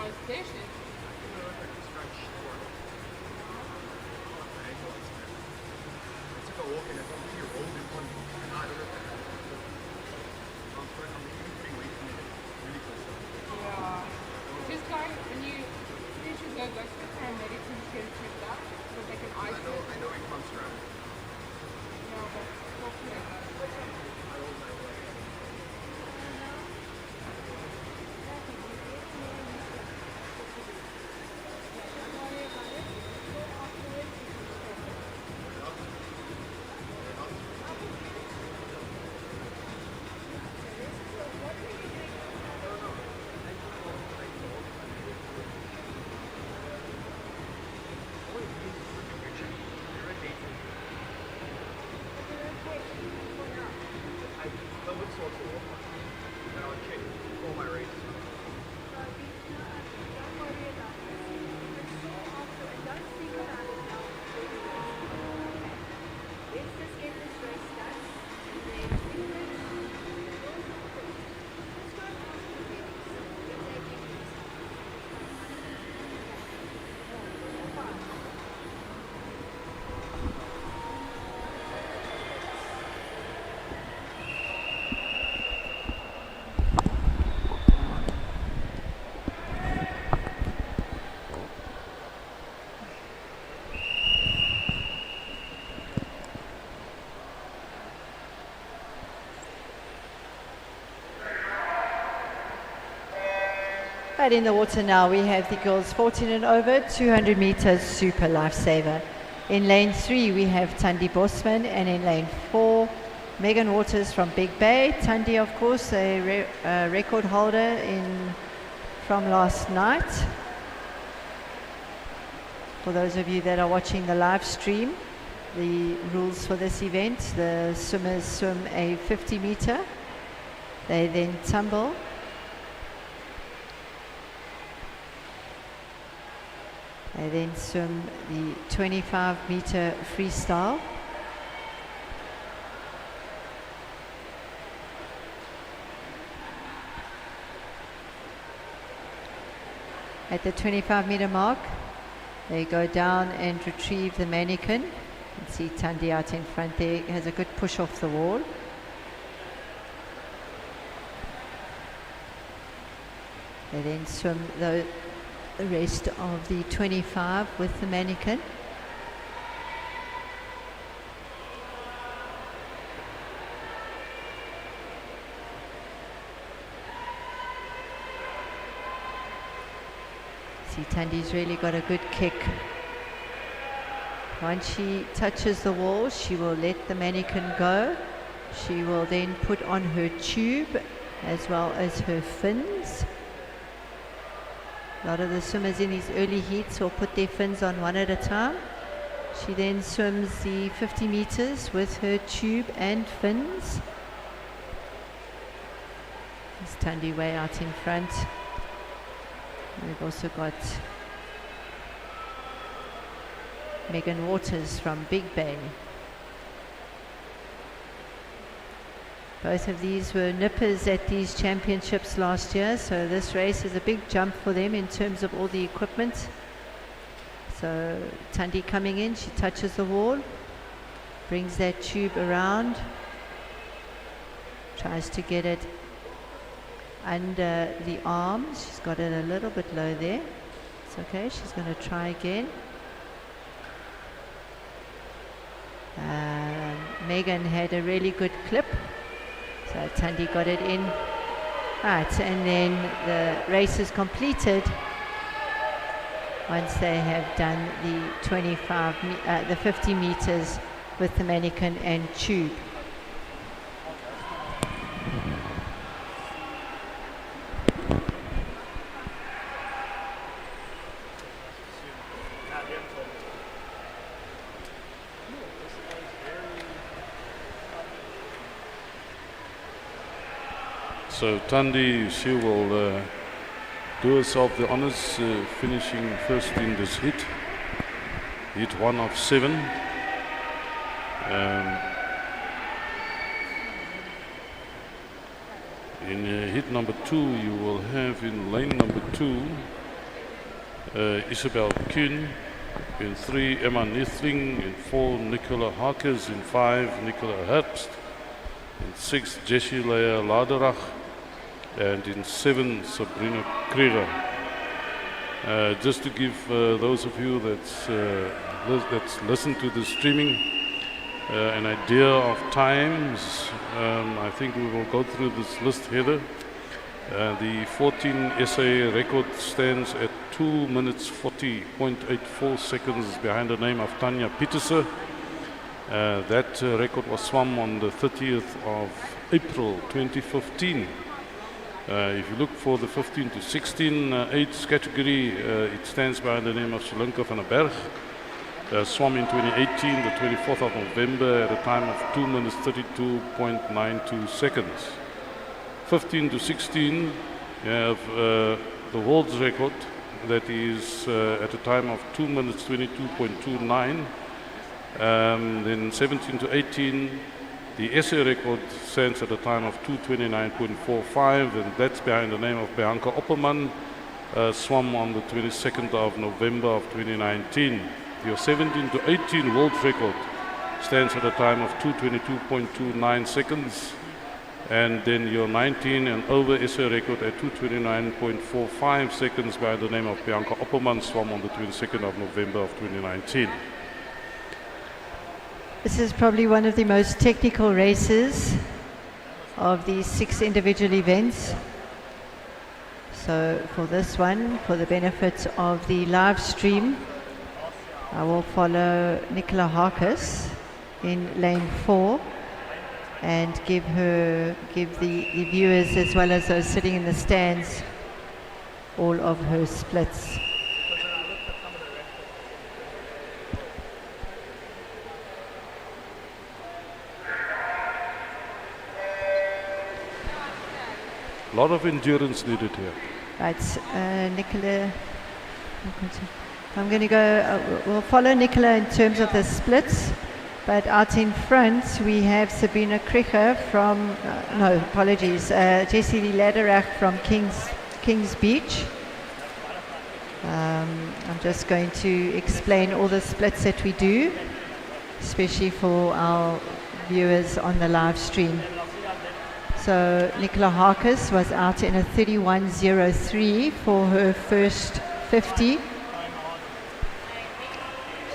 nice dishes. Yeah. Just like when you should go to the paramedics and get checked out so they can ice it. I know it comes around. Yeah, but hopefully. Right in the water now, we have the girls 14 and over, 200 meters super lifesaver. In lane 3, we have Tandi Bosman, and in lane 4, Megan Waters from Big Bay. Tandi, of course, a record holder from last night. For those of you that are watching the live stream, the rules for this event: the swimmers swim a 50 meter, they then tumble. They then swim the 25 meter freestyle. At the 25 meter mark, they go down and retrieve the manikin. You can see Tandi out in front there, has a good push off the wall. They then swim the rest of the 25 with the manikin. See, Tandi's really got a good kick. Once she touches the wall, she will let the mannequin go. She will then put on her tube as well as her fins. A lot of the swimmers in these early heats will put their fins on one at a time. She then swims the 50 meters with her tube and fins. There's Tandi way out in front. We've also got Megan Waters from Big Bay. Both of these were nippers at these championships last year, so this race is a big jump for them in terms of all the equipment. So Tandi coming in, she touches the wall, brings that tube around, tries to get it under the arms. She's got it a little bit low there. It's okay, she's going to try again. Megan had a really good clip, so Tandi got it in. Right, and then the race is completed once they have done the 50 meters with the mannequin and tube. So Tandi, she will do herself the honors, finishing first in this hit 1 of 7. In hit number 2, you will have in lane number 2 Isabel Kuhn. In 3, Emma Nithling. In 4, Nicola Harkes. In 5, Nicola Herbst. In 6, Jessie Leia Laderach. And in 7, Sabrina Krieger. Just to give those of you that's listened to the streaming an idea of times, I think we will go through this list, Heather. The 14 essay record stands at 2 minutes 40.84 seconds behind the name of Tanya Pieterse. That record was swum on the 30th of April 2015. If you look for the 15 to 16 age category, it stands by the name of Shalinka van der Berg. Swam in 2018, the 24th of November, at a time of 2 minutes 32.92 seconds. 15 to 16, you have the world's record, that is at a time of 2 minutes 22.29. Then 17 to 18, the essay record stands at a time of 2:29.45, and that's behind the name of Bianca Opperman, swam on the 22nd of November of 2019. Your 17 to 18 world record stands at a time of 2:22.29 seconds, and then your 19 and over essay record at 2:29.45 seconds by the name of Bianca Opperman, swam on the 22nd of November of 2019. This is probably one of the most technical races of these 6 individual events. So for this one, for the benefit of the live stream, I will follow Nicola Harkes in lane 4 and give the viewers as well as those sitting in the stands all of her splits. A lot of endurance needed here. Right, Nicola, I'm going to go, we'll follow Nicola in terms of the splits, but out in front we have Sabrina Krieger from, Jessie Lee Laderach from Kings Beach. I'm just going to explain all the splits that we do, especially for our viewers on the live stream. So Nicola Harkes was out in a 31.03 for her first 50.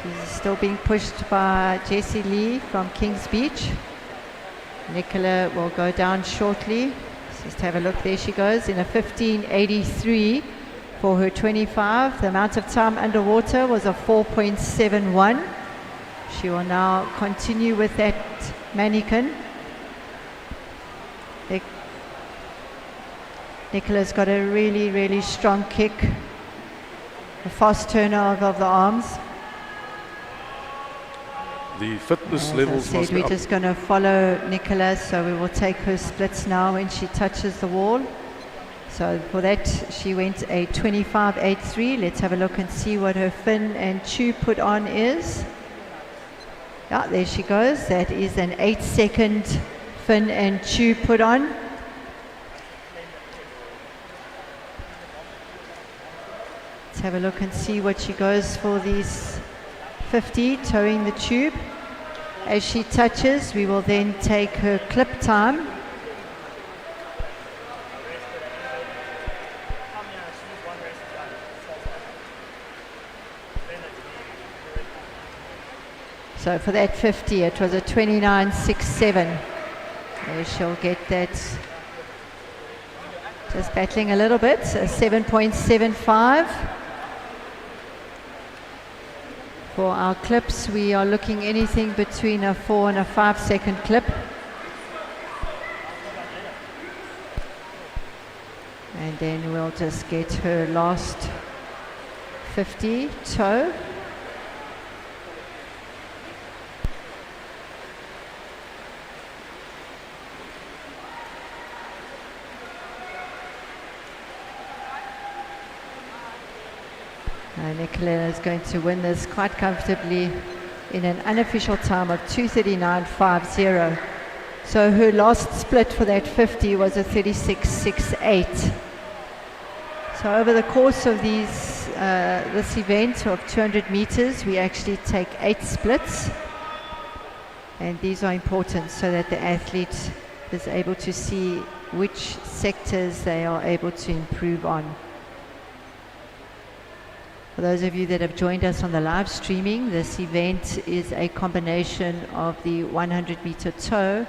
She's still being pushed by Jessie Lee from Kings Beach. Nicola will go down shortly. Just have a look, there she goes in a 15.83 for her 25. The amount of time underwater was a 4.71. She will now continue with that manikin. Nicola's got a really, really strong kick, a fast turner of the arms. The fitness As levels I must said, be we're up. just going to follow Nicola, so we will take her splits now when she touches the wall. So for that, she went a 25.83. Let's have a look and see what her fin and tube put on is. Yeah, there she goes. That is an 8-second fin and tube put on. Let's have a look and see what she goes for these 50, towing the tube. As she touches, we will then take her clip time. So for that 50, it was a 29.67. There she'll get that. Just battling a little bit, a 7.75. For our clips, we are looking anything between a 4 and a 5-second clip. And then we'll just get her last 50 tow. Nicola is going to win this quite comfortably in an unofficial time of 2:39.50. So her last split for that 50 was a 36.68. So over the course of these this event of 200 meters, we actually take 8 splits. And these are important so that the athlete is able to see which sectors they are able to improve on. For those of you that have joined us on the live streaming, this event is a combination of the 100-meter tow.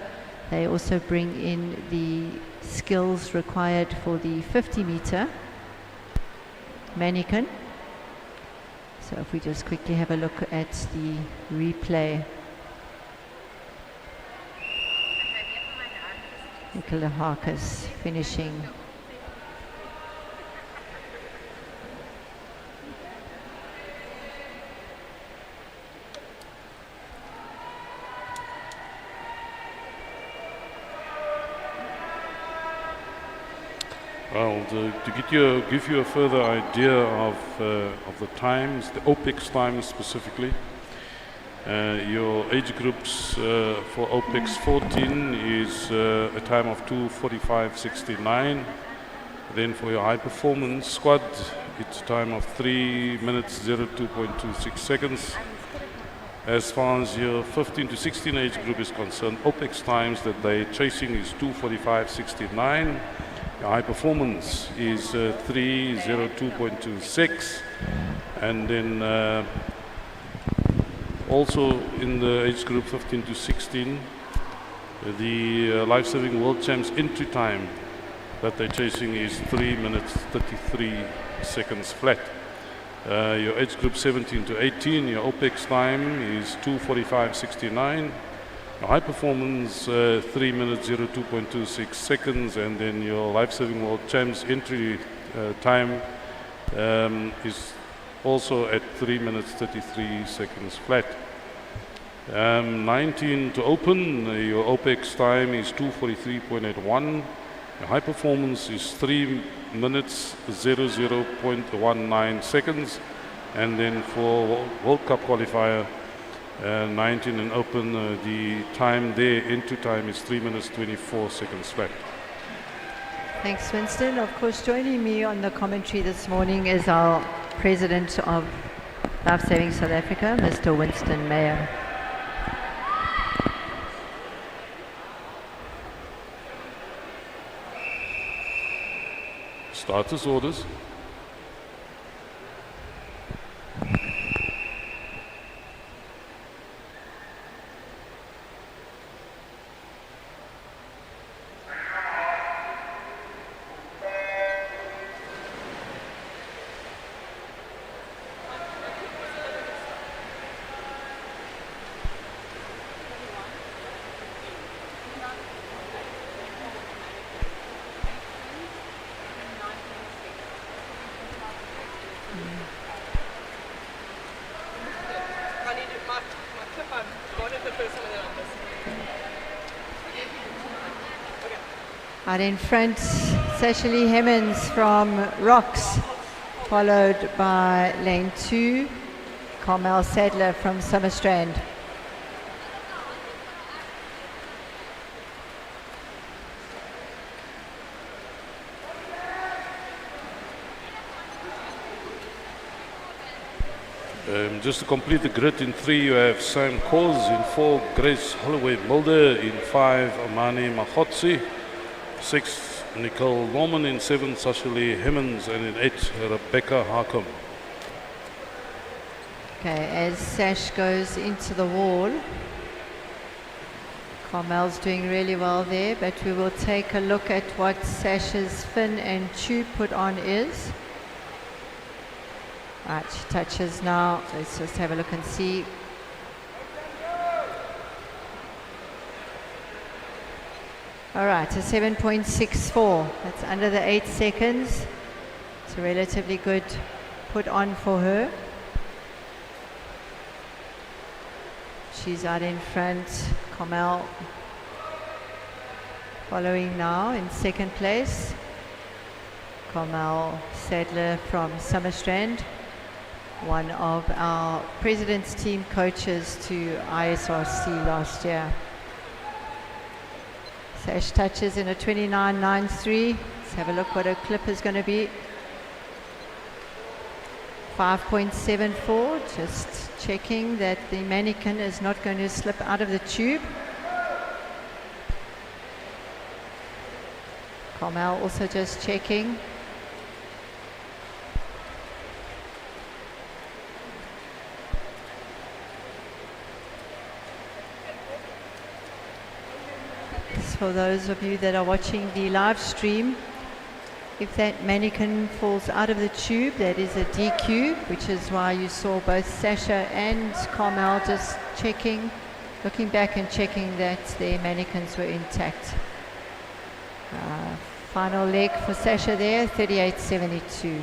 They also bring in the skills required for the 50-meter manikin. So if we just quickly have a look at the replay. Nicola Harkis finishing. Well, to give you a further idea of the times, the OPEX times specifically, your age groups for OPEX 14 is a time of 2:45.69. Then for your high performance squad, it's a time of 3 minutes 02.26 seconds. As far as your 15 to 16 age group is concerned, OPEX times that they're chasing is 2:45.69. Your high performance is 3:02.26, and then also in the age group 15 to 16, the Lifesaving World Champs entry time that they're chasing is 3 minutes 33 seconds flat. Your age group 17 to 18, your OPEX time is 2:45.69. Your high performance 3 minutes 02.26 seconds, and then your Lifesaving World Champs entry time is also at 3 minutes 33 seconds flat. 19 to open, your OPEX time is 2:43.81. Your high performance is 3 minutes 00.19 seconds, and then for World Cup qualifier 19 and open, the time there, entry time is 3 minutes 24 seconds flat. Thanks, Winston. Of course, joining me on the commentary this morning is our President of Lifesaving South Africa, Mr. Winston Meyer. Starters orders. Out in front, Seshali Hemmens from Rocks, followed by lane 2, Carmel Sadler from Summerstrand. Just to complete the grid, in 3 you have Sam Koz, in 4 Grace Holloway Mulder, in 5 Amani Mahotsi, 6 Nicole Norman, in 7 Sashali Hemmens, and in 8 Rebecca Harcum. Okay, as Sash goes into the wall, Carmel's doing really well there, but we will take a look at what Sash's fin and tube put on is. Right, she touches now. Let's just have a look and see. All right, a 7.64. That's under the 8 seconds. It's a relatively good put on for her. She's out in front. Carmel following now in 2nd place. Carmel Sadler from Summerstrand, one of our President's team coaches to ISRC last year. Sash touches in a 29.93. Let's have a look what her clip is going to be. 5.74, just checking that the manikin is not going to slip out of the tube. Carmel also just checking. For those of you that are watching the live stream, if that mannequin falls out of the tube, that is a DQ, which is why you saw both Sasha and Carmel just checking, looking back and checking that their mannequins were intact. Final leg for Sasha there, 38.72.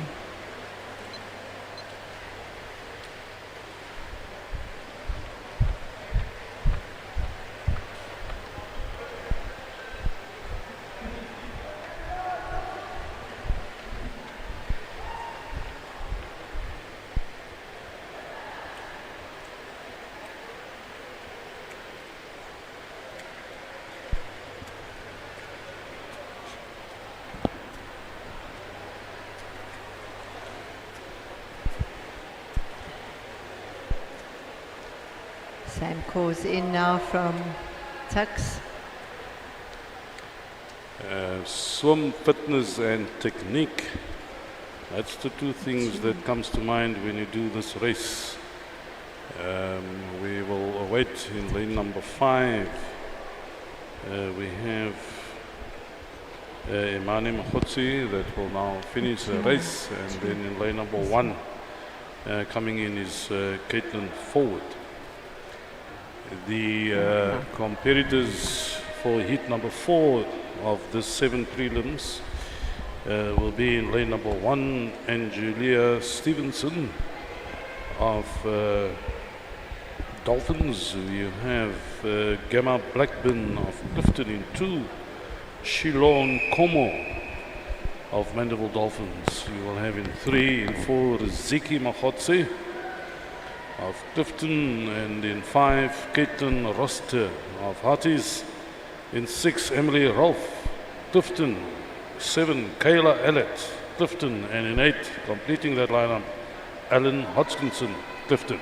Sam calls in now from Tux. Swim fitness and technique. That's the two things that comes to mind when you do this race. We will await in lane number 5. We have Imani Mahotsi that will now finish the race, and then in lane number 1 coming in is Caitlin Forward. The competitors for heat number 4 of the 7 prelims will be in lane number 1, Angelia Stevenson of Dolphins. You have Gemma Blackburn of Clifton in 2, Shilon Como of Mandela Dolphins. You will have in 3, in 4, Ziki Mahotse of Clifton, and in 5, Caitlin Roster of Hearties. In 6, Emily Rolfe, Clifton. 7, Kayla Ellett, Clifton. And in 8, completing that lineup, Alan Hodgkinson, Clifton.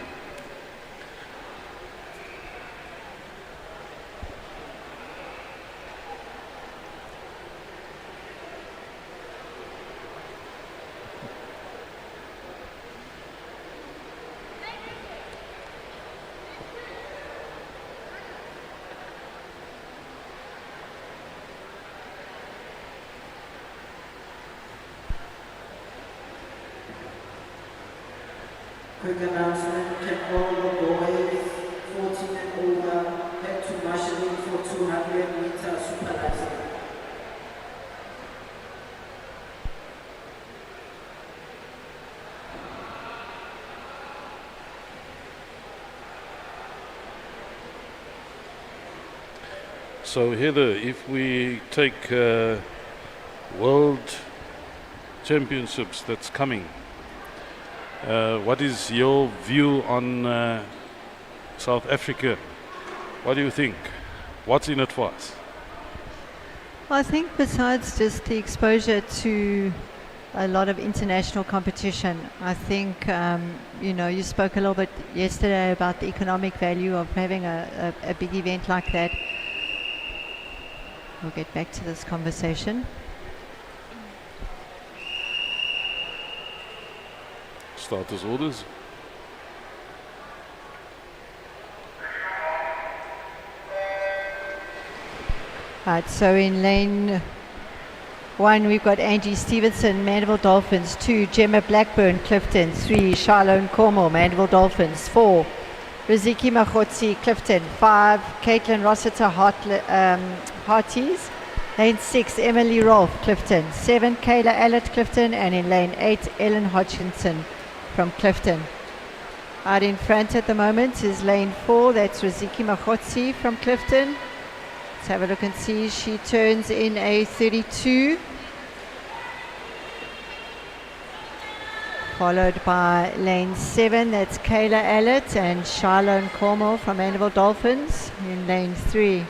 Quick announcement, can all the boys 14 and over head to marshalling for 200 meter supervisor. So Heather, if we take World Championships that's coming, what is your view on South Africa? What do you think? What's in it for us? Well, I think besides just the exposure to a lot of international competition, I think, you spoke a little bit yesterday about the economic value of having a big event like that. We'll get back to this conversation. Starters orders. Right, so in lane 1 we've got Angie Stevenson, Mandeville Dolphins. 2, Gemma Blackburn, Clifton. 3, Charlone Cornwall, Mandeville Dolphins. 4, Riziki Mahotsi, Clifton. 5, Caitlin Rossiter, Hearties. Lane 6, Emily Rolfe, Clifton. 7, Kayla Allett, Clifton. And in lane 8, Ellen Hodgkinson from Clifton. Out in front at the moment is lane 4, that's Riziki Mahotsi from Clifton. Let's have a look and see, she turns in a 32. Followed by lane 7, that's Kayla Allett and Charlone Cornwall from Mandeville Dolphins in lane 3.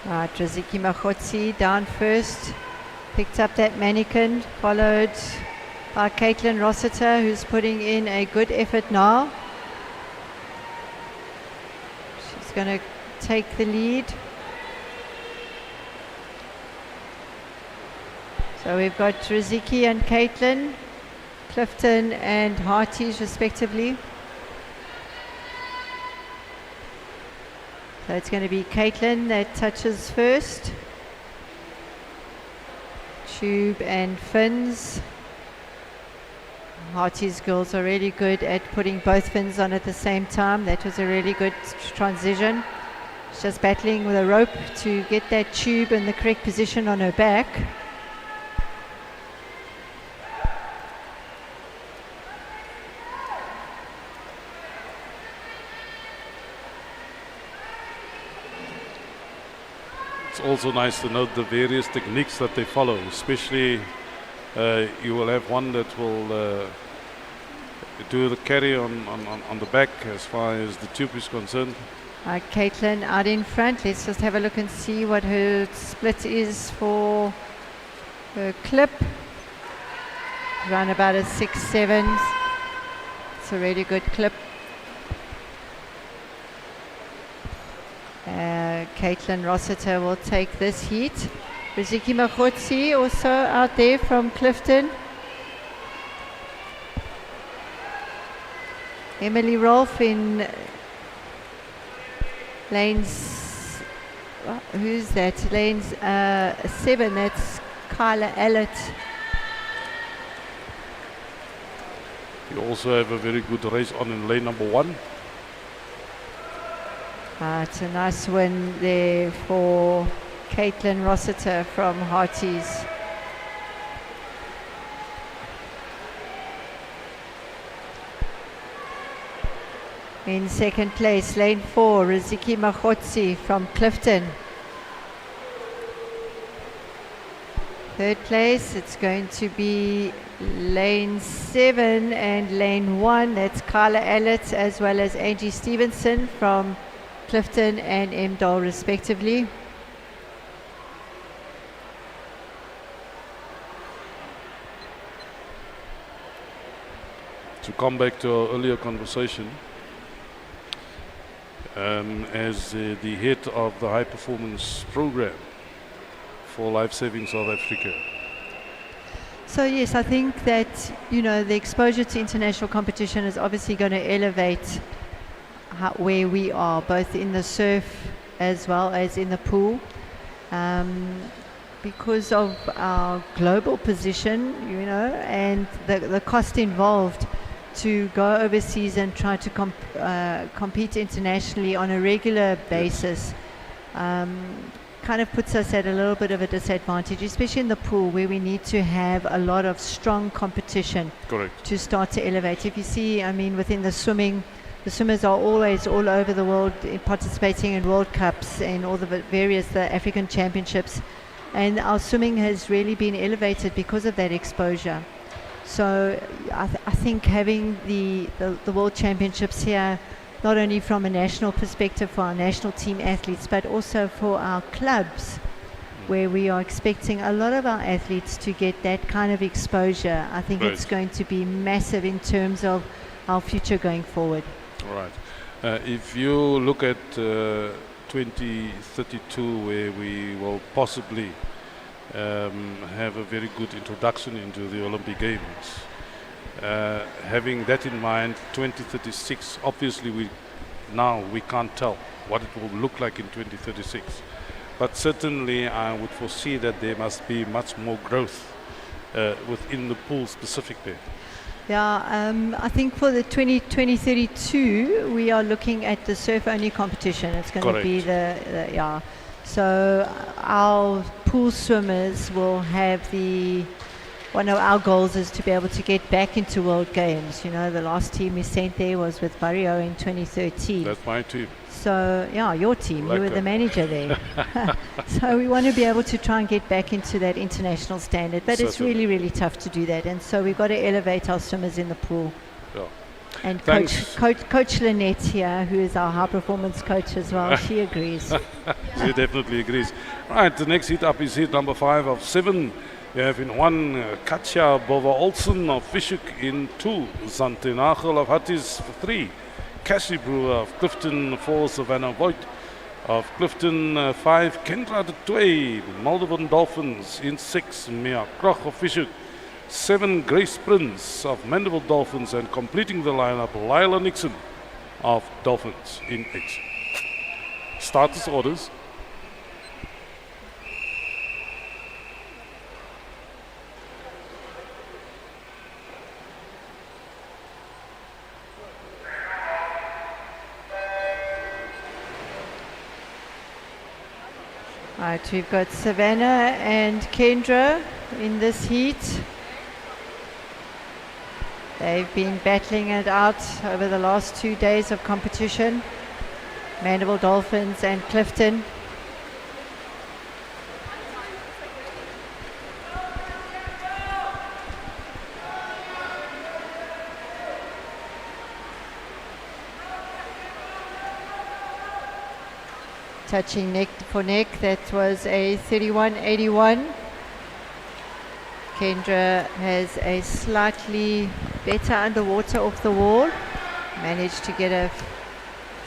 Right, Riziki Machotsi down first. Picked up that manikin, followed by Caitlin Rossiter, who's putting in a good effort now. She's going to take the lead. So we've got Riziki and Caitlin, Clifton and Harties respectively. So it's going to be Caitlin that touches first. Tube and fins. Harties girls are really good at putting both fins on at the same time. That was a really good transition. She's just battling with a rope to get that tube in the correct position on her back. It's also nice to note the various techniques that they follow, especially you will have one that will do the carry on the back as far as the tube is concerned. Caitlin out in front. Let's just have a look and see what her split is for her clip. Around about a 6-7. It's a really good clip. Caitlin Rossiter will take this heat. Riziki Machotsi also out there from Clifton. Emily Rolfe in lanes, who's that? Lanes 7, that's Kyla Allett. You also have a very good race on in lane number 1. It's a nice win there for Caitlin Rossiter from Harties. In second place, lane 4, Riziki Machotsi from Clifton. Third place, it's going to be lane 7 and lane 1. That's Kyla Allett as well as Angie Stevenson from Clifton and Emdal respectively. To come back to our earlier conversation, as the head of the high performance program for Lifesaving South Africa. So yes, I think that, you know, the exposure to international competition is obviously going to elevate where we are, both in the surf as well as in the pool. Because of our global position, you know, and the cost involved to go overseas and try to compete internationally on a regular basis, kind of puts us at a little bit of a disadvantage, especially in the pool where we need to have a lot of strong competition. Correct. To start to elevate. If you see, I mean, within the swimming, the swimmers are always all over the world participating in World Cups and all the the African Championships, and our swimming has really been elevated because of that exposure. So I think having the World Championships here, not only from a national perspective for our national team athletes, but also for our clubs, where we are expecting a lot of our athletes to get that kind of exposure. I think it's going to be massive in terms of our future going forward. All right. If you look at 2032, where we will possibly have a very good introduction into the Olympic Games, having that in mind, 2036, obviously we can't tell what it will look like in 2036, but certainly I would foresee that there must be much more growth within the pool specifically. Yeah, I think for the 2032 we are looking at the surf only competition. It's going to be the so our pool swimmers will have one of our goals is to be able to get back into World Games. You know, the last team we sent there was with Barrio in 2013. That's my team. So, yeah, your team. Like you were the manager there. So we want to be able to try and get back into that international standard. But it's really, really tough to do that. And so we've got to elevate our swimmers in the pool. Yeah. And Thanks. Coach Lynette here, who is our high performance coach as well, she agrees. She definitely agrees. Right, the next heat up is heat number 5 of 7. You have in 1 Katja Bova-Olsen of Fishhoek, in 2 Zante Nagel of Hatties, 3 Cassie Brewer of Clifton, 4 Savannah Voigt of Clifton, 5 Kendra de Twee, Malden Dolphins, in 6 Mia Kroch of Fishhoek, 7 Grace Prince of Mandela Dolphins, and completing the lineup Lila Nixon of Dolphins in 8. Starters orders. Right, we've got Savannah and Kendra in this heat. They've been battling it out over the last 2 days of competition. Mandeville Dolphins and Clifton. Touching neck for neck, that was a 31-81. Kendra has a slightly better underwater off the wall. Managed to get a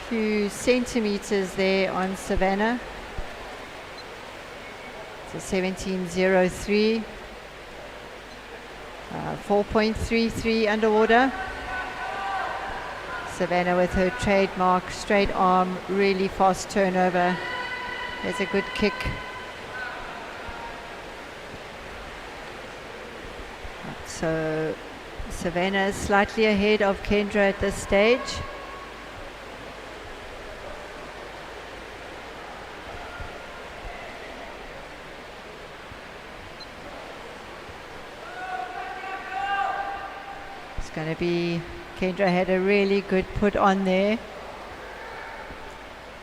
few centimeters there on Savannah. It's a 17.03. 4.33 underwater. Savannah with her trademark straight arm, really fast turnover. There's a good kick. So Savannah is slightly ahead of Kendra at this stage. It's going to be, Kendra had a really good put on there. It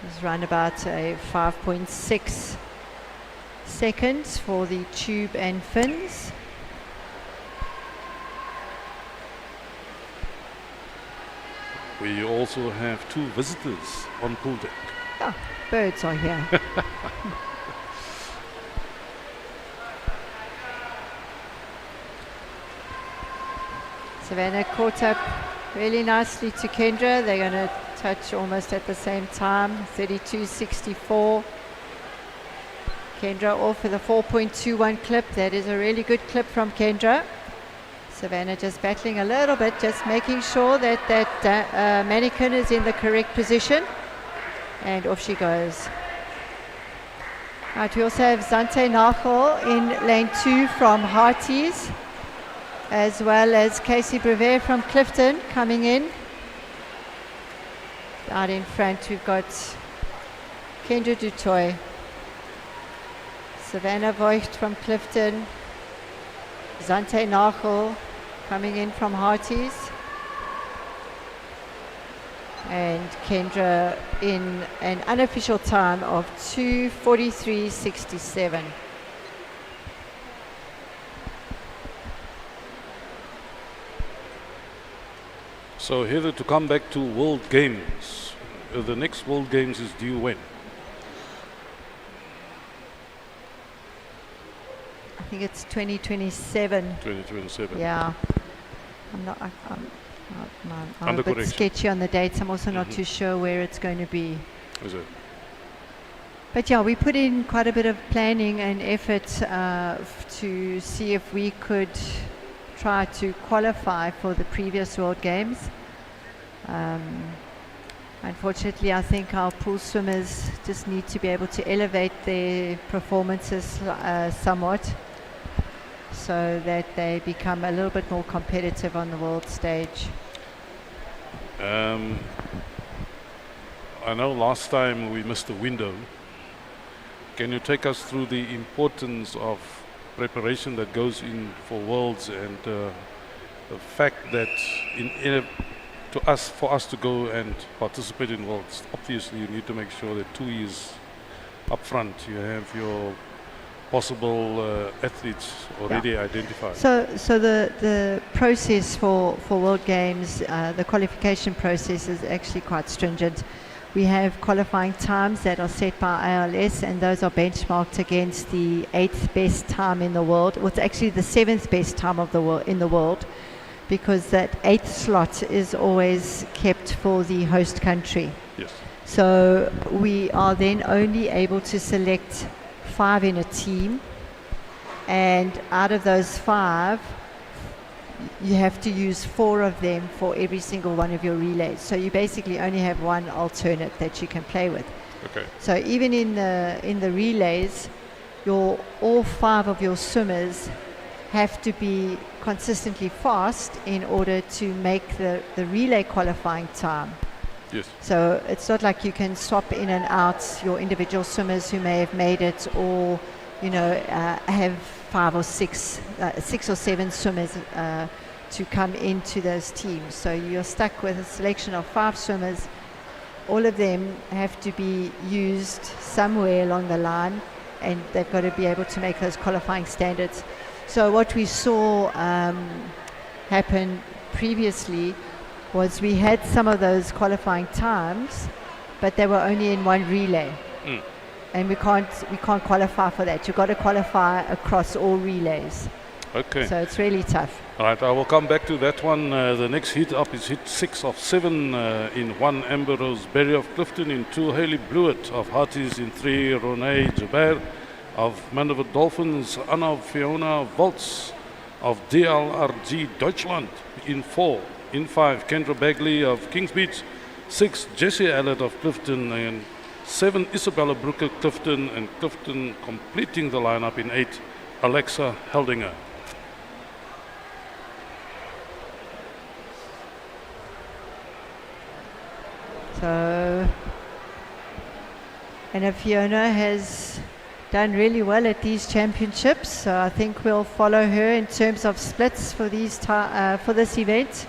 was around about a 5.6 seconds for the tube and fins. We also have 2 visitors on pool deck. Oh, birds are here. Savannah caught up really nicely to Kendra. They're going to touch almost at the same time. 32.64. Kendra off with a 4.21 clip. That is a really good clip from Kendra. Savannah just battling a little bit, just making sure that manikin is in the correct position. And off she goes. Right, we also have Zante Nagel in lane 2 from Hearties, as well as Casey Brevet from Clifton coming in. Out in front we've got Kendra Dutoy, Savannah Voigt from Clifton, Zante Nagel coming in from Hearties, and Kendra in an unofficial time of 2:43.67. So Heather, to come back to World Games, the next World Games is due when? I think it's 2027. 2027. Yeah. I'm a Under bit correction. sketchy on the dates. I'm also not too sure where it's going to be. Is it? But yeah, we put in quite a bit of planning and effort to see if we could try to qualify for the previous World Games. Unfortunately, I think our pool swimmers just need to be able to elevate their performances somewhat, so that they become a little bit more competitive on the world stage. I know last time we missed the window. Can you take us through the importance of preparation that goes in for Worlds, and the fact that for us to go and participate in Worlds, obviously you need to make sure that 2 years up front you have your possible athletes already identified. So the process for World Games, the qualification process is actually quite stringent. We have qualifying times that are set by ILS, and those are benchmarked against the 8th best time in the world. Well, it's actually the 7th best time of in the world, because that 8th slot is always kept for the host country. Yes. So we are then only able to select 5 in a team, and out of those 5, you have to use 4 of them for every single one of your relays. So you basically only have one alternate that you can play with. Okay. So even in the relays, all 5 of your swimmers have to be consistently fast in order to make the relay qualifying time. Yes. So it's not like you can swap in and out your individual swimmers who may have made it, or have 5 or 6 or 7 swimmers to come into those teams. So you're stuck with a selection of 5 swimmers. All of them have to be used somewhere along the line, and they've got to be able to make those qualifying standards. So what we saw happen previously was we had some of those qualifying times, but they were only in one relay. And we can't qualify for that. You've got to qualify across all relays. Okay. So it's really tough. All right, I will come back to that one. The next heat up is heat 6 of 7 in 1 Amber Rose Berry of Clifton, in 2 Haley Blewett of Hearties, in 3 Rene Joubert of Mandela Dolphins, Anna Fiona Volz of DLRG Deutschland, in 4. In 5, Kendra Bagley of Kings Beach, 6 Jessie Allett of Clifton, and 7 Isabella Brooker Clifton, and Clifton completing the lineup in 8, Alexa Heldinger. So Anna Fiona has done really well at these championships, so I think we'll follow her in terms of splits for for this event.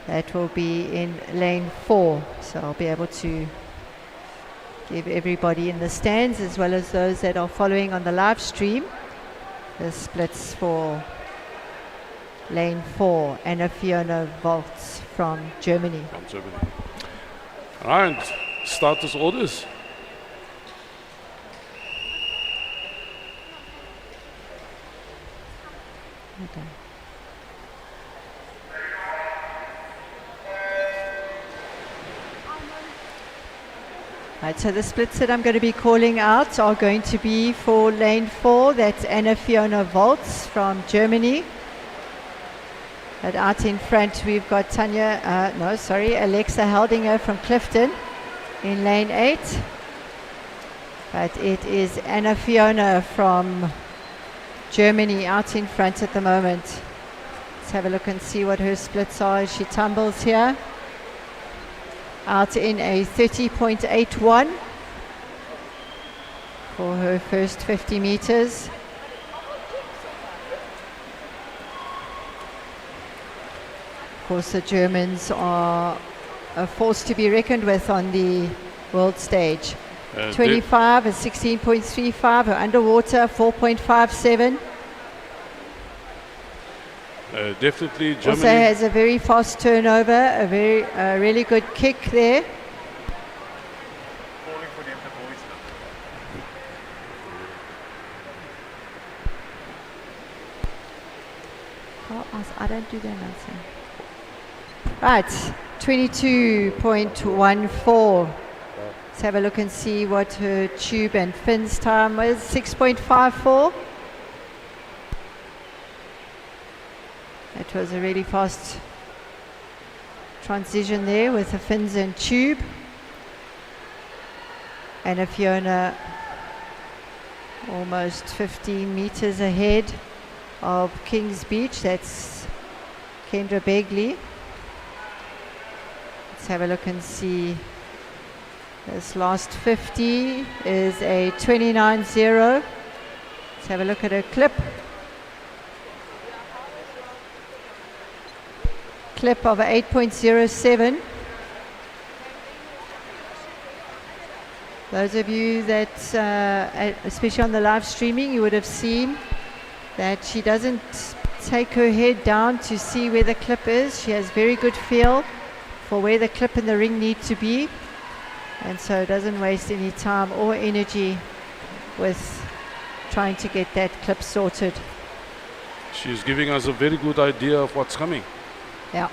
That will be in lane 4, so I'll be able to give everybody in the stands, as well as those that are following on the live stream, the splits for lane 4, Anna Fiona Volz from Germany. All right, starters orders. Okay. Right, so the splits that I'm going to be calling out are going to be for lane 4, that's Anna Fiona Volz from Germany. And out in front we've got Alexa Heldinger from Clifton in lane 8. But it is Anna Fiona from Germany out in front at the moment. Let's have a look and see what her splits are as she tumbles here. Out in a 30.81 for her first 50 meters. Of course, the Germans are a force to be reckoned with on the world stage. 25 is 16.35, her underwater 4.57. Definitely Germany. Also has a very fast turnover, a really good kick there. I don't do that now. Right, 22.14. Let's have a look and see what her tube and fins time was. 6.54. That was a really fast transition there with the fins and tube. And Fiona almost 15 meters ahead of Kings Beach. That's Kendra Begley. Let's have a look and see. This last 50 is a 29.0. Let's have a look at her clip. Clip of 8.07. Those of you that, especially on the live streaming, you would have seen that she doesn't take her head down to see where the clip is. She has very good feel for where the clip and the ring need to be, and so doesn't waste any time or energy with trying to get that clip sorted. She's giving us a very good idea of what's coming. Yeah.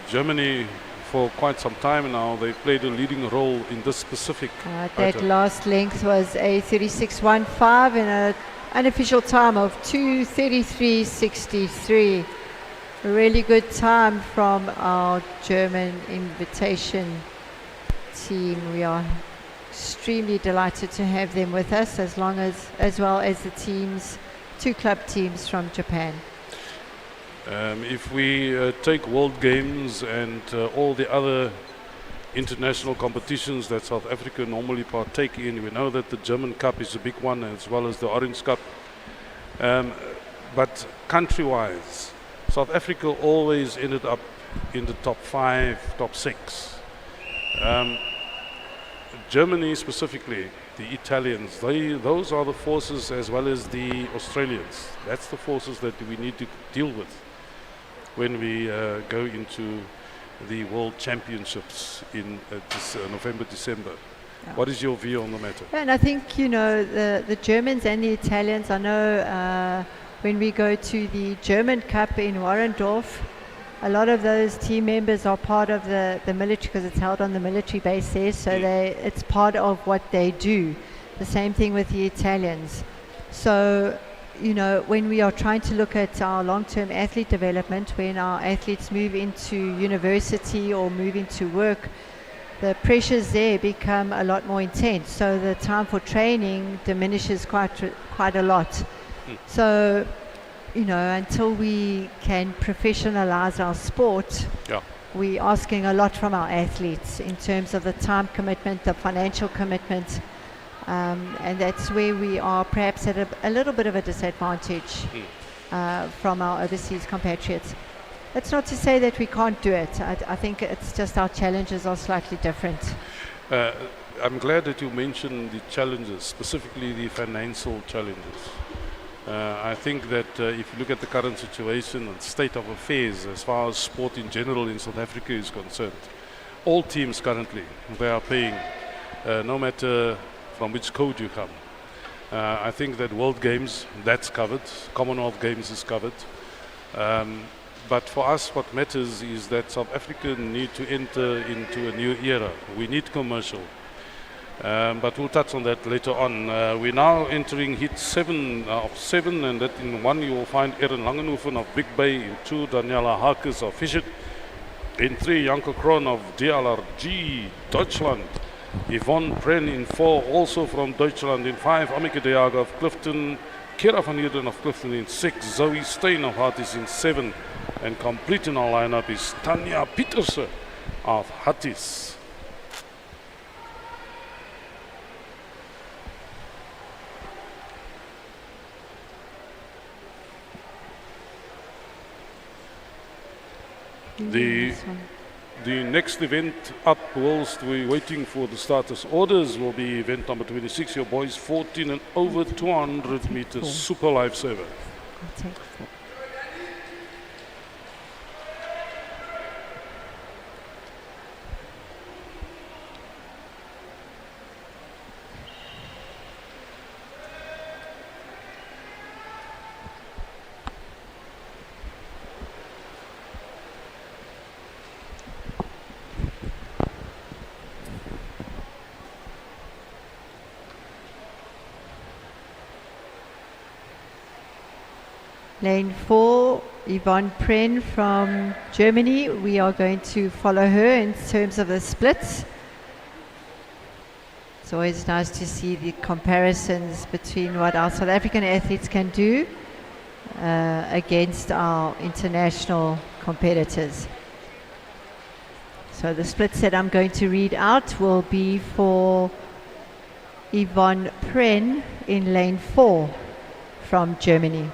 Germany, for quite some time now, they played a leading role in this specific That item. last length was a 36.15 and an unofficial time of 2:33.63. A really good time from our German invitation team. We are extremely delighted to have them with us, as well as the teams, 2 club teams from Japan. If we take World Games and all the other international competitions that South Africa normally partake in, we know that the German Cup is a big one, as well as the Orange Cup. But country-wise, South Africa always ended up in the top 5, top 6. Germany specifically, the Italians, those are the forces, as well as the Australians. That's the forces that we need to deal with when we go into the World Championships in November, December. Yeah. What is your view on the matter? And I think, the Germans and the Italians, I know when we go to the German Cup in Warendorf, a lot of those team members are part of the military, because it's held on the military base there, so it's part of what they do. The same thing with the Italians. So, when we are trying to look at our long-term athlete development, when our athletes move into university or move into work, the pressures there become a lot more intense. So the time for training diminishes quite a lot. So, until we can professionalize our sport, we're asking a lot from our athletes in terms of the time commitment, the financial commitment. And that's where we are perhaps at a little bit of a disadvantage from our overseas compatriots. That's not to say that we can't do it. I think it's just our challenges are slightly different. I'm glad that you mentioned the challenges, specifically the financial challenges. I think that if you look at the current situation and state of affairs as far as sport in general in South Africa is concerned, all teams currently, they are paying, no matter from which code you come. I think that World Games, that's covered. Commonwealth Games is covered. But for us, what matters is that South Africa need to enter into a new era. We need commercial. But we'll touch on that later on. We're now entering hit 7 of 7, and that in 1 you will find Erin Langenhoven of Big Bay, in 2 Daniela Harkes of Fischer, in 3 Janko Kroon of DLRG, Deutschland, Yvonne Pren in 4, also from Deutschland, in 5 Amike de Jager of Clifton, Kira van Heerden of Clifton in 6, Zoe Stein of Hatties in 7, and complete in our lineup is Tanya Pieterse of Hatties. The next event up, whilst we're waiting for the starters' orders, will be event number 26, your boys 14 and over 200 meters, Super Lifesaver. I'll take 4. Lane 4, Yvonne Pren from Germany. We are going to follow her in terms of the splits. It's always nice to see the comparisons between what our South African athletes can do against our international competitors. So the splits that I'm going to read out will be for Yvonne Pren in lane 4 from Germany.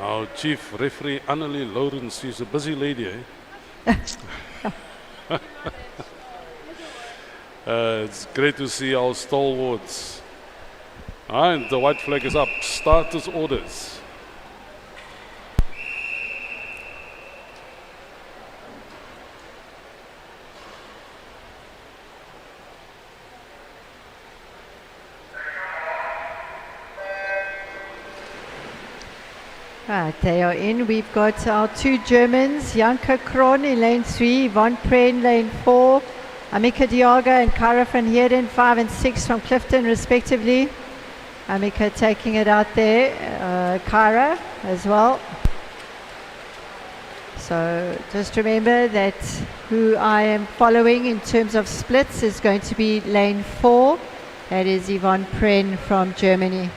Our chief referee, Annelie Lawrence, is a busy lady, eh? It's great to see our stalwarts. And the white flag is up. Starters orders. Right, they are in. We've got our two Germans, Janka Kron in lane 3, Von Pren lane 4, Amika Diaga and Kara van Heerden 5 and 6 from Clifton respectively. Amika taking it out there, Kara as well. So just remember that who I am following in terms of splits is going to be lane 4. That is Yvonne Pren from Germany.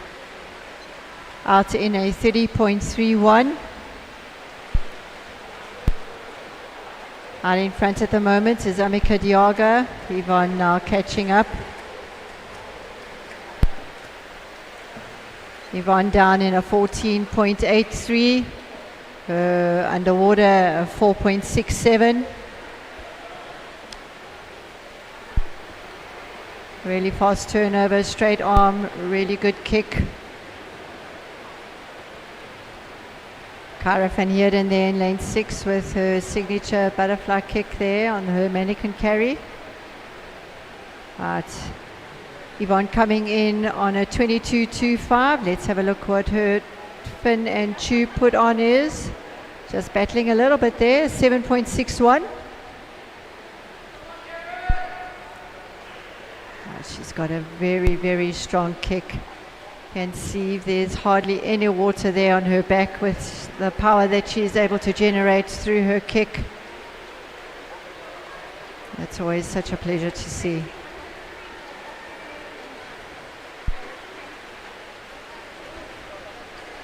Out in a 30.31. Out in front at the moment is Amika Diaga. Yvonne now catching up. Yvonne down in a 14.83. Underwater a 4.67. Really fast turnover, straight arm, really good kick. Kara van Heerden there in lane 6 with her signature butterfly kick there on her manikin carry. Right. Yvonne coming in on a 22.25. Let's have a look what her fin and tube put on is. Just battling a little bit there, 7.61. She's got a very, very strong kick. Can see there's hardly any water there on her back with the power that she's able to generate through her kick. That's always such a pleasure to see.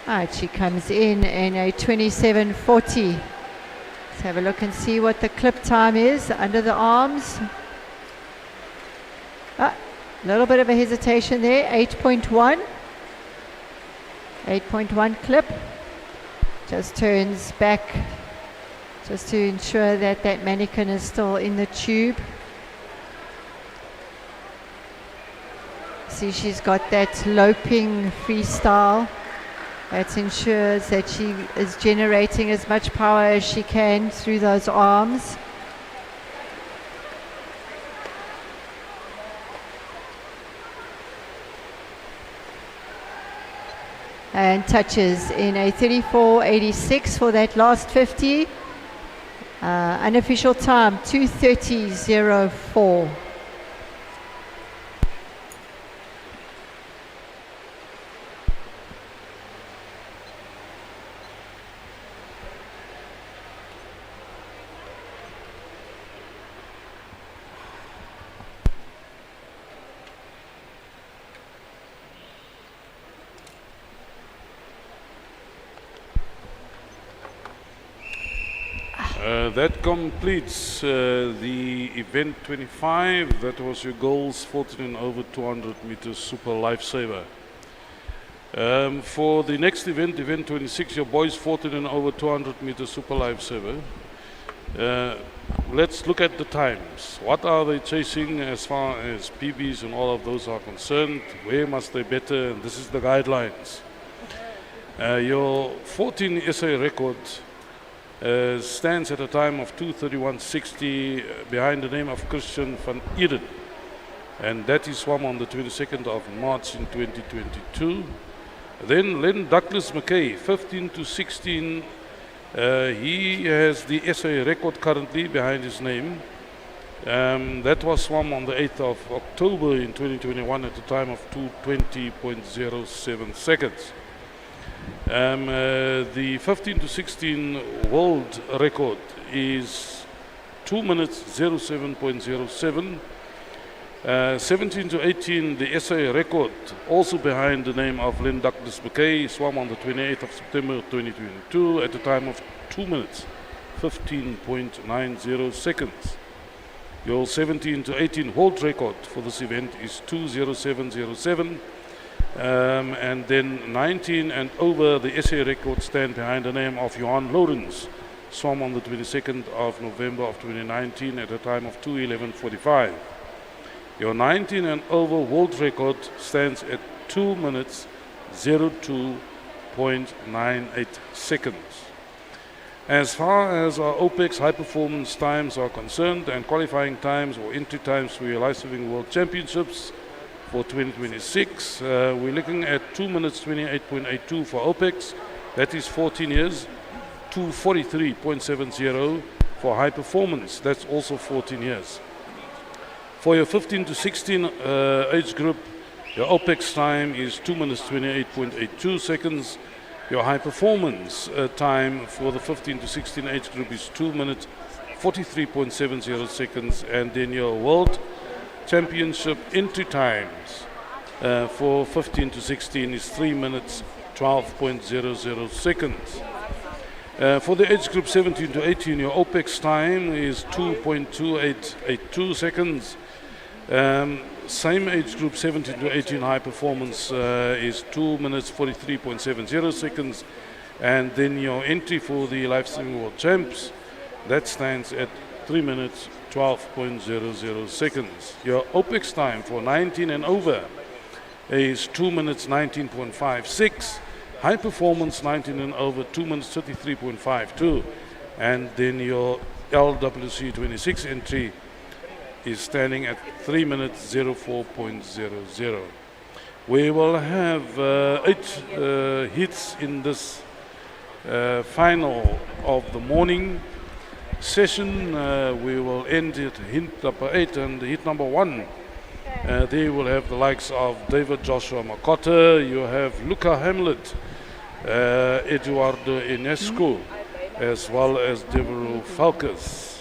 Alright, she comes in a 27.40. Let's have a look and see what the clip time is under the arms. A little bit of a hesitation there, 8.1. 8.1 clip. Just turns back just to ensure that that manikin is still in the tube. See, she's got that loping freestyle. That ensures that she is generating as much power as she can through those arms. And touches in a 34.86 for that last 50. Unofficial time 2:30.04. That completes the event 25. That was your goals 14 and over 200 meters super lifesaver. For the next event, event 26, your boys 14 and over 200 meters super lifesaver. Let's look at the times. What are they chasing as far as PBs and all of those are concerned? Where must they better? And this is the guidelines. Your 14 SA record stands at a time of 2:31.60 behind the name of Christian van Eden, and that is swum on the 22nd of March in 2022. Then Len Douglas McKay, 15:16. He has the SA record currently behind his name. That was swum on the 8th of October in 2021 at a time of 2:20.07 seconds. The 15:16 world record is 2 minutes 07.07. 17:18, the SA record, also behind the name of Len Douglas McKay, swam on the 28th of September 2022 at a time of 2 minutes 15.90 seconds. Your 17:18 world record for this event is 2:07.07. And then 19 and over, the SA records stand behind the name of Johan Lorenz, swam on the 22nd of November of 2019 at a time of 2:11:45. Your 19 and over world record stands at 2 minutes 02.98 seconds. As far as our OPEX high performance times are concerned and qualifying times or entry times for your Lifesaving World Championships for 2026, we're looking at 2 minutes 28.82 for OPEX, that is 14 years, 2:43.70 for high performance, that's also 14 years. For your 15 to 16 age group, your OPEX time is 2 minutes 28.82 seconds. Your high performance time for the 15 to 16 age group is 2 minutes 43.70 seconds. And then your world championship entry times for 15 to 16 is 3 minutes 12.00 seconds. For the age group 17 to 18, your OPEX time is 2.2882 seconds. Same age group 17 to 18 high performance is 2 minutes 43.70 seconds. And then your entry for the Lifesaving World Champs, that stands at 3 minutes 12.00 seconds. Your OPEX time for 19 and over is 2 minutes 19.56. High performance 19 and over 2 minutes 33.52. And then your LWC 26 entry is standing at 3 minutes 04.00. We will have 8 hits in this final of the morning session. We will end at hit number 8 and hit number 1. There will have the likes of David Joshua Makota, you have Luca Hamlet, Eduardo Enescu, as well as Devereux Falkes.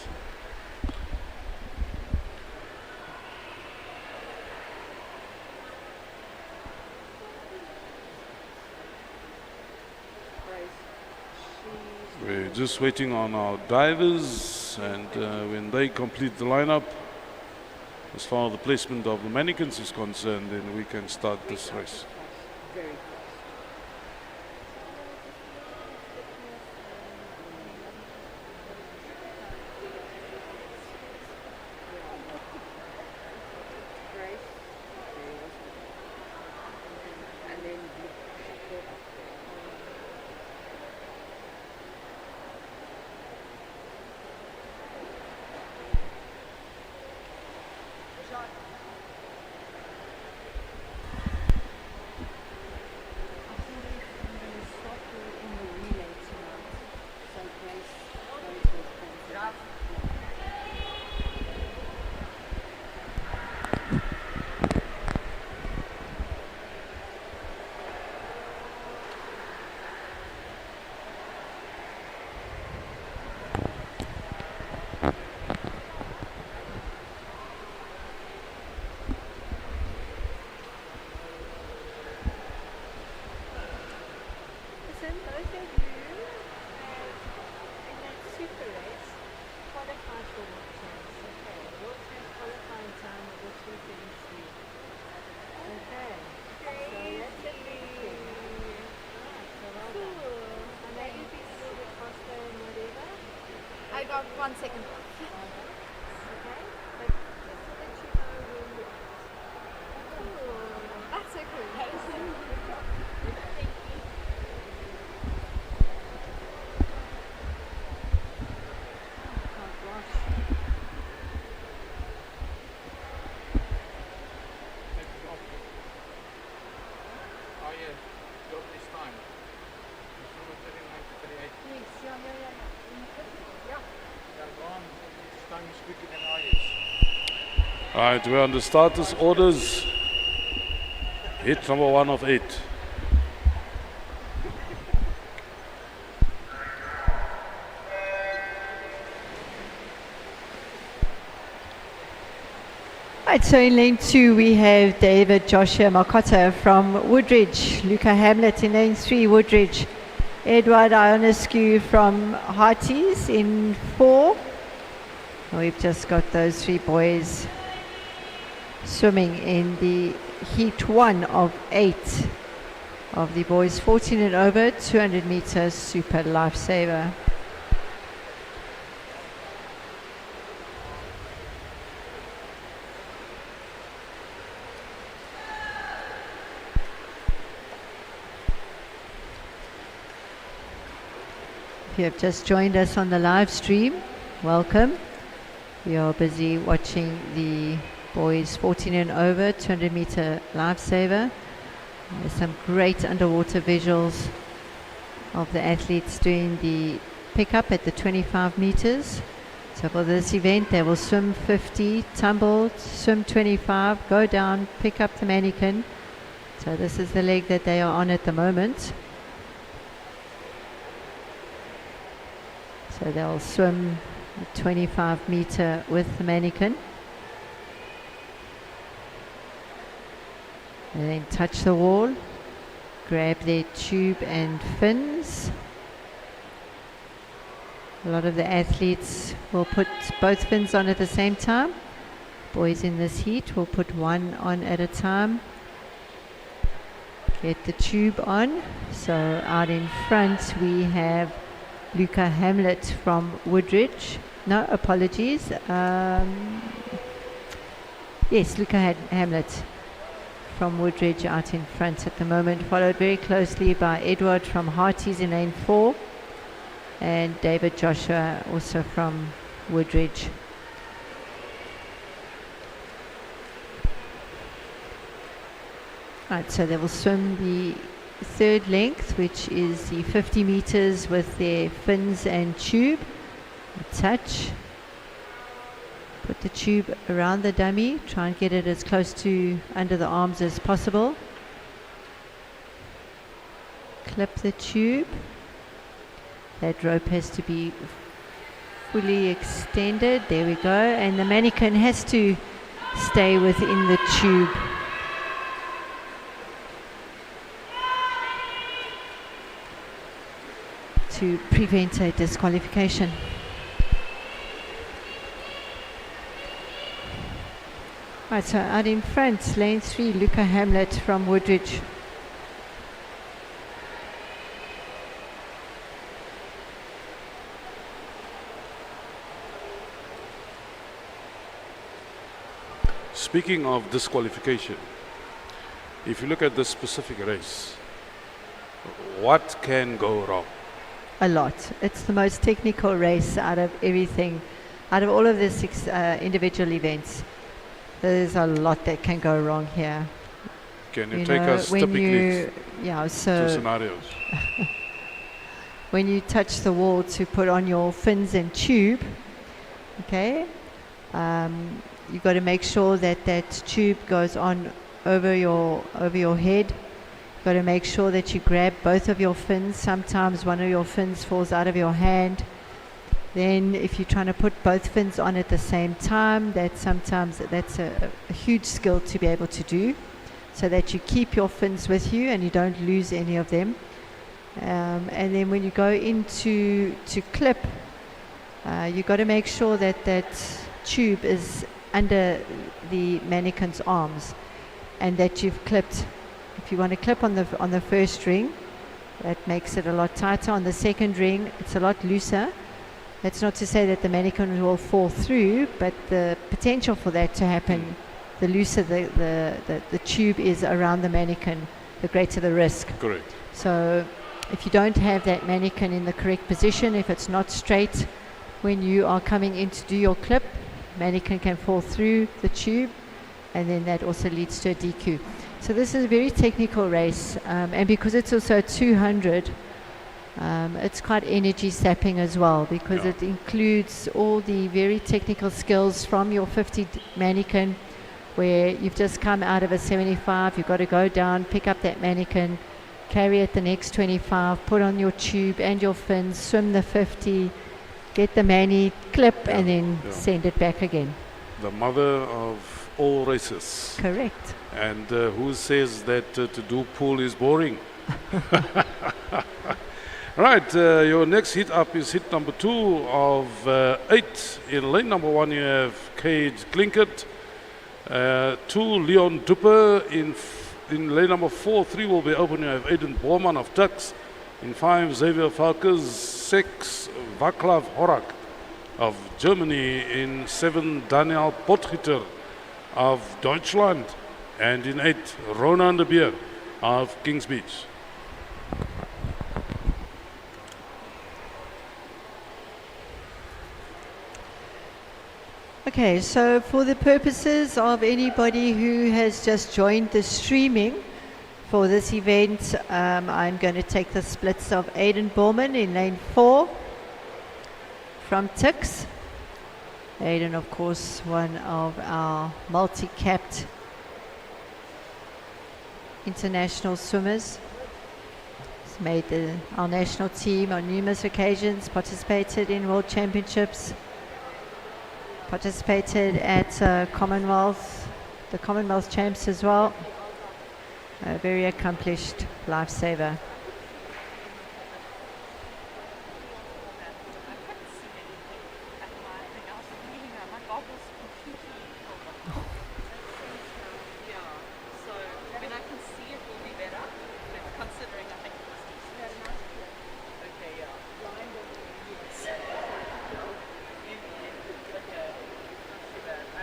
We're just waiting on our divers, and when they complete the lineup, as far as the placement of the mannequins is concerned, then we can start this race. I got 1 second. That's so cool. Oh yeah, got this time. Time is quicker than I is. All right, we're on the starters orders. Hit number 1 of 8. Right, so in lane 2 we have David Joshua Makota from Woodridge, Luca Hamlet in lane 3, Woodridge, Edward Ionescu from Hearties in 4. We've just got those 3 boys swimming in the heat 1 of 8 of the boys 14 and over 200 meters super lifesaver. If you have just joined us on the live stream, welcome. We are busy watching the boys 14 and over 200 meter lifesaver. There's some great underwater visuals of the athletes doing the pickup at the 25 meters. So for this event, they will swim 50, tumble, swim 25, go down, pick up the manikin. So this is the leg that they are on at the moment. So they'll swim the 25 meter with the manikin. And then touch the wall, grab their tube and fins. A lot of the athletes will put both fins on at the same time. Boys in this heat will put one on at a time. Get the tube on. So out in front we have Luca Hamlet from Woodridge. No, apologies. Yes, Luca Hamlet from Woodridge out in front at the moment, followed very closely by Edward from Harties in lane 4 and David Joshua also from Woodridge. Right, so they will swim the third length, which is the 50 meters with their fins and tube. A touch. Put the tube around the dummy, try and get it as close to under the arms as possible. Clip the tube. That rope has to be fully extended. There we go. And the manikin has to stay within the tube. To prevent a disqualification. Right, so out in front, lane 3, Luca Hamlet from Woodridge. Speaking of disqualification, if you look at this specific race, what can go wrong? A lot. It's the most technical race out of everything, out of all of the 6 individual events. There's a lot that can go wrong here. Can you take us typically to scenarios? When you touch the wall to put on your fins and tube, okay, you've got to make sure that that tube goes on over your head. You've got to make sure that you grab both of your fins. Sometimes one of your fins falls out of your hand. Then if you're trying to put both fins on at the same time, that's a huge skill to be able to do, so that you keep your fins with you and you don't lose any of them. And then when you go into clip, you've got to make sure that that tube is under the manikin's arms and that you've clipped. If you want to clip on the first ring, that makes it a lot tighter. On the second ring, it's a lot looser. That's not to say that the manikin will fall through, but the potential for that to happen, the looser the tube is around the manikin, the greater the risk. Correct. So if you don't have that manikin in the correct position, if it's not straight when you are coming in to do your clip, manikin can fall through the tube, and then that also leads to a DQ. So this is a very technical race, and because it's also 200, it's quite energy sapping as well, because it includes all the very technical skills from your 50 manikin, where you've just come out of a 75, you've got to go down, pick up that manikin, carry it the next 25, put on your tube and your fins, swim the 50, get the mani, clip, and then send it back again. The mother of all races. Correct. And who says that to do pool is boring? Right, your next hit up is hit number 2 of 8. In lane number 1 you have Cage Klinkert 2, Leon Dupper in lane number 4. 3 will be open. You have Aiden Borman of Tux. In 5, Xavier Falkers. 6, Vaclav Horak of Germany. In 7, Daniel Potgieter of Deutschland. And in 8, Ronan de Beer of Kings Beach. Okay, so for the purposes of anybody who has just joined the streaming for this event, I'm going to take the splits of Aiden Borman in lane 4 from Tix. Aiden, of course, one of our multi-capped international swimmers. He's made our national team on numerous occasions, participated in World Championships, participated at the Commonwealth Champs as well. A very accomplished lifesaver.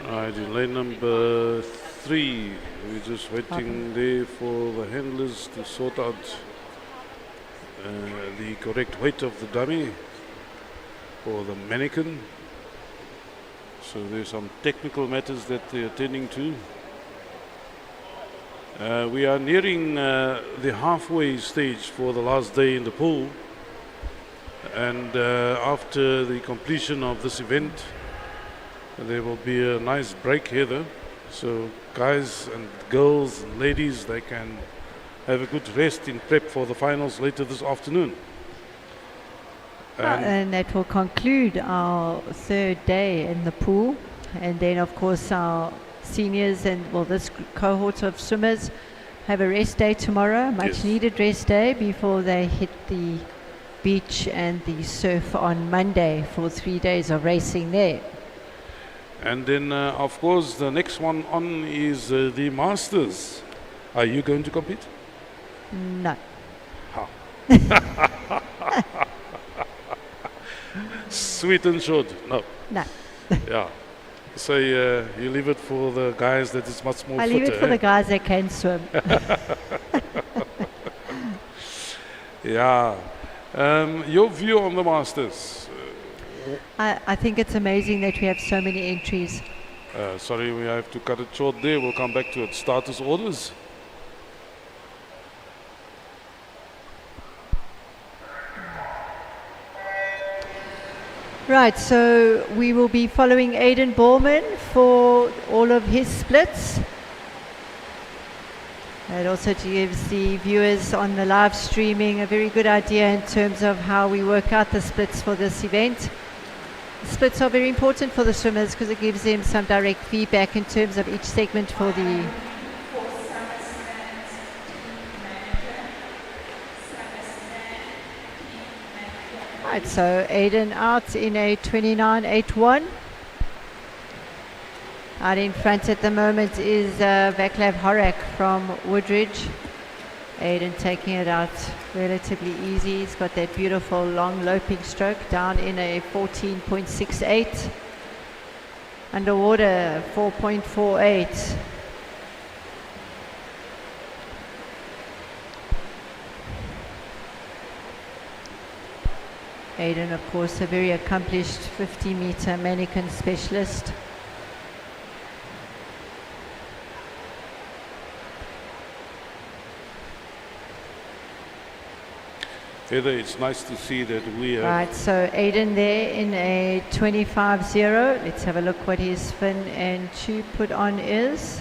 Right, in lane number 3, we're just waiting there for the handlers to sort out the correct weight of the dummy or the manikin. So there's some technical matters that they're attending to. We are nearing the halfway stage for the last day in the pool. And after the completion of this event, there will be a nice break here though. So guys and girls and ladies, they can have a good rest in prep for the finals later this afternoon. And that will conclude our third day in the pool. And then of course our seniors and this cohort of swimmers have a rest day tomorrow, much needed rest day before they hit the beach and the surf on Monday for 3 days of racing there. And then, of course, the next one on is the Masters. Are you going to compete? No. How? Sweet and short. No. No. Yeah. So you leave it for the guys that is much more I fitter. leave it for the guys that can swim. Yeah. Your view on the Masters? I think it's amazing that we have so many entries. Sorry, we have to cut it short there. We'll come back to it. Status orders. Right, so we will be following Aiden Borman for all of his splits. It also gives the viewers on the live streaming a very good idea in terms of how we work out the splits for this event. Splits are very important for the swimmers because it gives them some direct feedback in terms of each segment for the... Right, so Aiden out in a 29.81. Out in front at the moment is Vaclav Horak from Woodridge. Aiden taking it out relatively easy. He's got that beautiful long loping stroke down in a 14.68. Underwater 4.48. Aiden, of course, a very accomplished 50-meter manikin specialist. Heather, it's nice to see that we have... Right, so Aiden there in a 25.0. Let's have a look what his fin and tube put on is.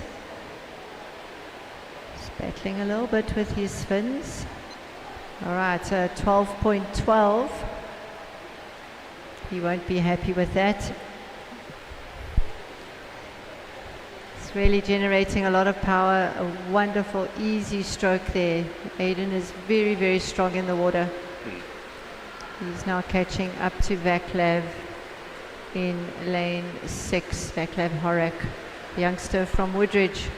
He's battling a little bit with his fins. All right, so 12.12. He won't be happy with that. It's really generating a lot of power. A wonderful, easy stroke there. Aiden is very, very strong in the water. He's now catching up to Vaclav in lane 6, Vaclav Horak. youngster from Woodridge.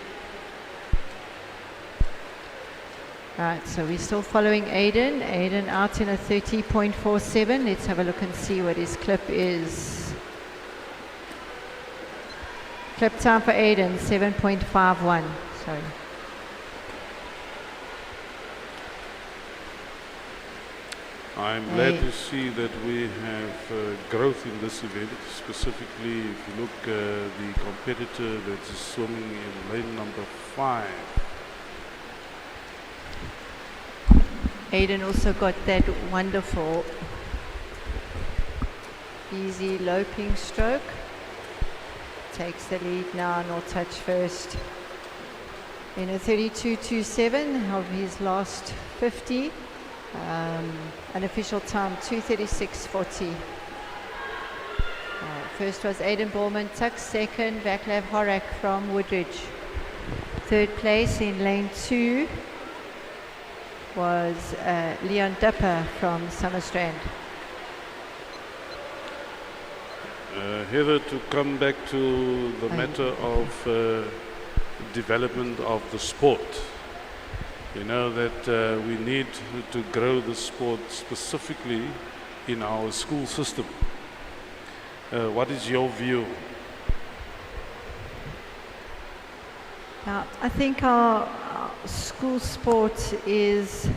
Right, so we're still following Aiden. Aiden out in a 30.47. Let's have a look and see what his clip is. Clip time for Aiden, 7.51. Sorry. I'm glad to see that we have growth in this event, specifically if you look the competitor that is swimming in lane number 5. Aiden also got that wonderful easy loping stroke. Takes the lead now, no touch first. In a 32.27 of his last 50. An official time 2:36.40. First was Aiden Borman Tuck, second Vaclav Horak from Woodridge. Third place in lane 2 was Leon Dipper from Summerstrand. Heather, to come back to the matter of development of the sport. You know that we need to grow the sport specifically in our school system. What is your view? Now, I think our school sport is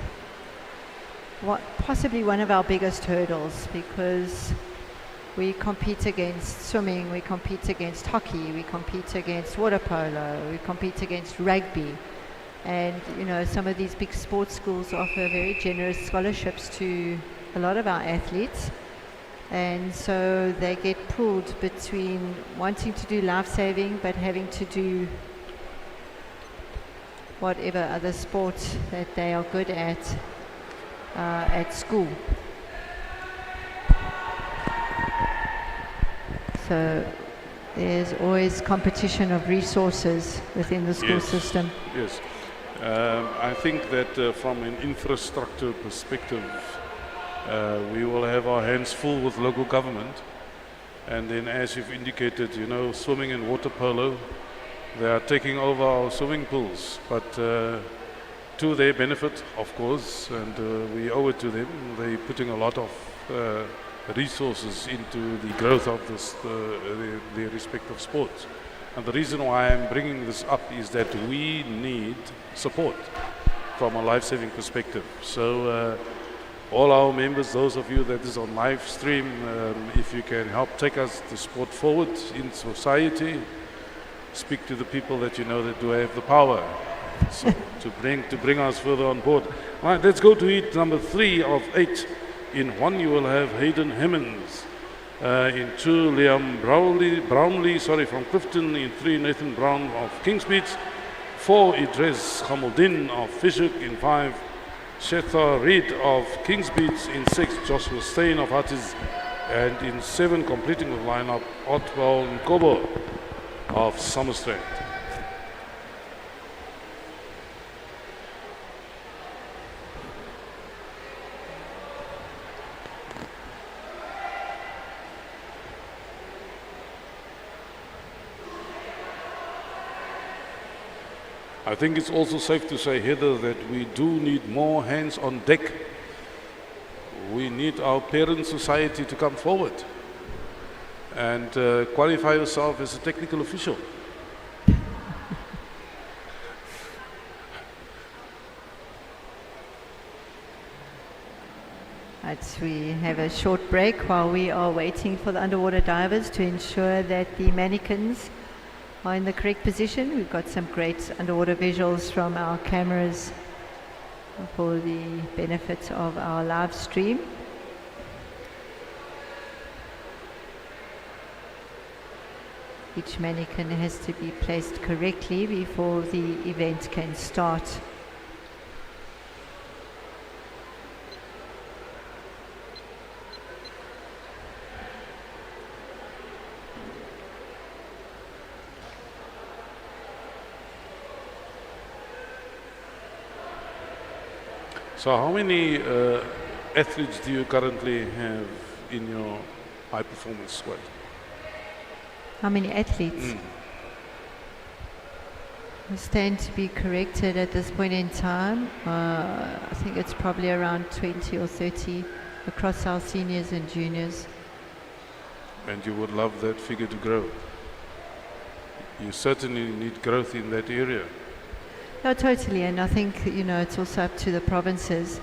possibly one of our biggest hurdles, because we compete against swimming, we compete against hockey, we compete against water polo, we compete against rugby. And, you know, some of these big sports schools offer very generous scholarships to a lot of our athletes. And so they get pulled between wanting to do lifesaving but having to do whatever other sport that they are good at school. So there's always competition of resources within the school system. Yes. I think that from an infrastructure perspective, we will have our hands full with local government. And then, as you've indicated, you know, swimming and water polo, they are taking over our swimming pools. But to their benefit, of course, and we owe it to them. They're putting a lot of resources into the growth of their respective sports. And the reason why I'm bringing this up is that we need support from a life-saving perspective. So all our members, those of you that is on live stream, if you can help take us the sport forward in society, speak to the people that you know that do have the power, so to bring us further on board. All right, let's go to heat number 3 of 8. In 1 you will have Hayden Hemmings. In 2, Liam Brownlee from Clifton. In 3, Nathan Brown of Kings Beach. 4, Idris Hamildin of Fishhook. In 5, Shetha Reid of Kings Beach. In 6, Joshua Stein of Hatties. And in 7, completing the lineup, Otwell Nkobo of Summerstrand. I think it's also safe to say, Heather, that we do need more hands on deck. We need our parent society to come forward and qualify yourself as a technical official. Right, we have a short break while we are waiting for the underwater divers to ensure that the mannequins are in the correct position. We've got some great underwater visuals from our cameras for the benefit of our live stream. Each mannequin has to be placed correctly before the event can start. So how many athletes do you currently have in your high performance squad? How many athletes? stand to be corrected at this point in time. I think it's probably around 20 or 30 across our seniors and juniors. And you would love that figure to grow. You certainly need growth in that area. No, totally, and I think, you know, it's also up to the provinces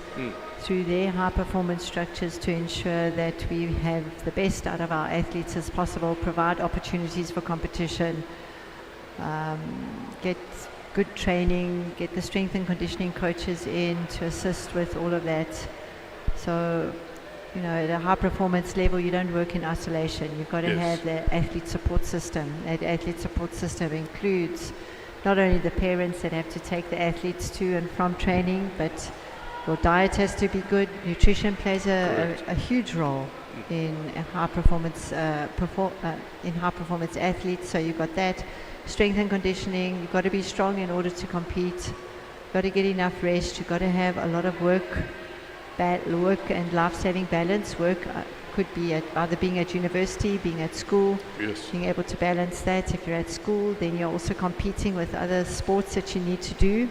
through their high performance structures to ensure that we have the best out of our athletes as possible, provide opportunities for competition, get good training, get the strength and conditioning coaches in to assist with all of that. So, you know, at a high performance level, you don't work in isolation. You've got to Yes. have the athlete support system. That athlete support system includes not only the parents that have to take the athletes to and from training, but your diet has to be good. Nutrition plays a huge role in a high performance athletes. So you've got that. Strength and conditioning. You've got to be strong in order to compete. You've got to get enough rest. You've got to have a lot of work and life-saving balance. Work could be either being at university, being at school, Yes. being able to balance that. If you're at school, then you're also competing with other sports that you need to do.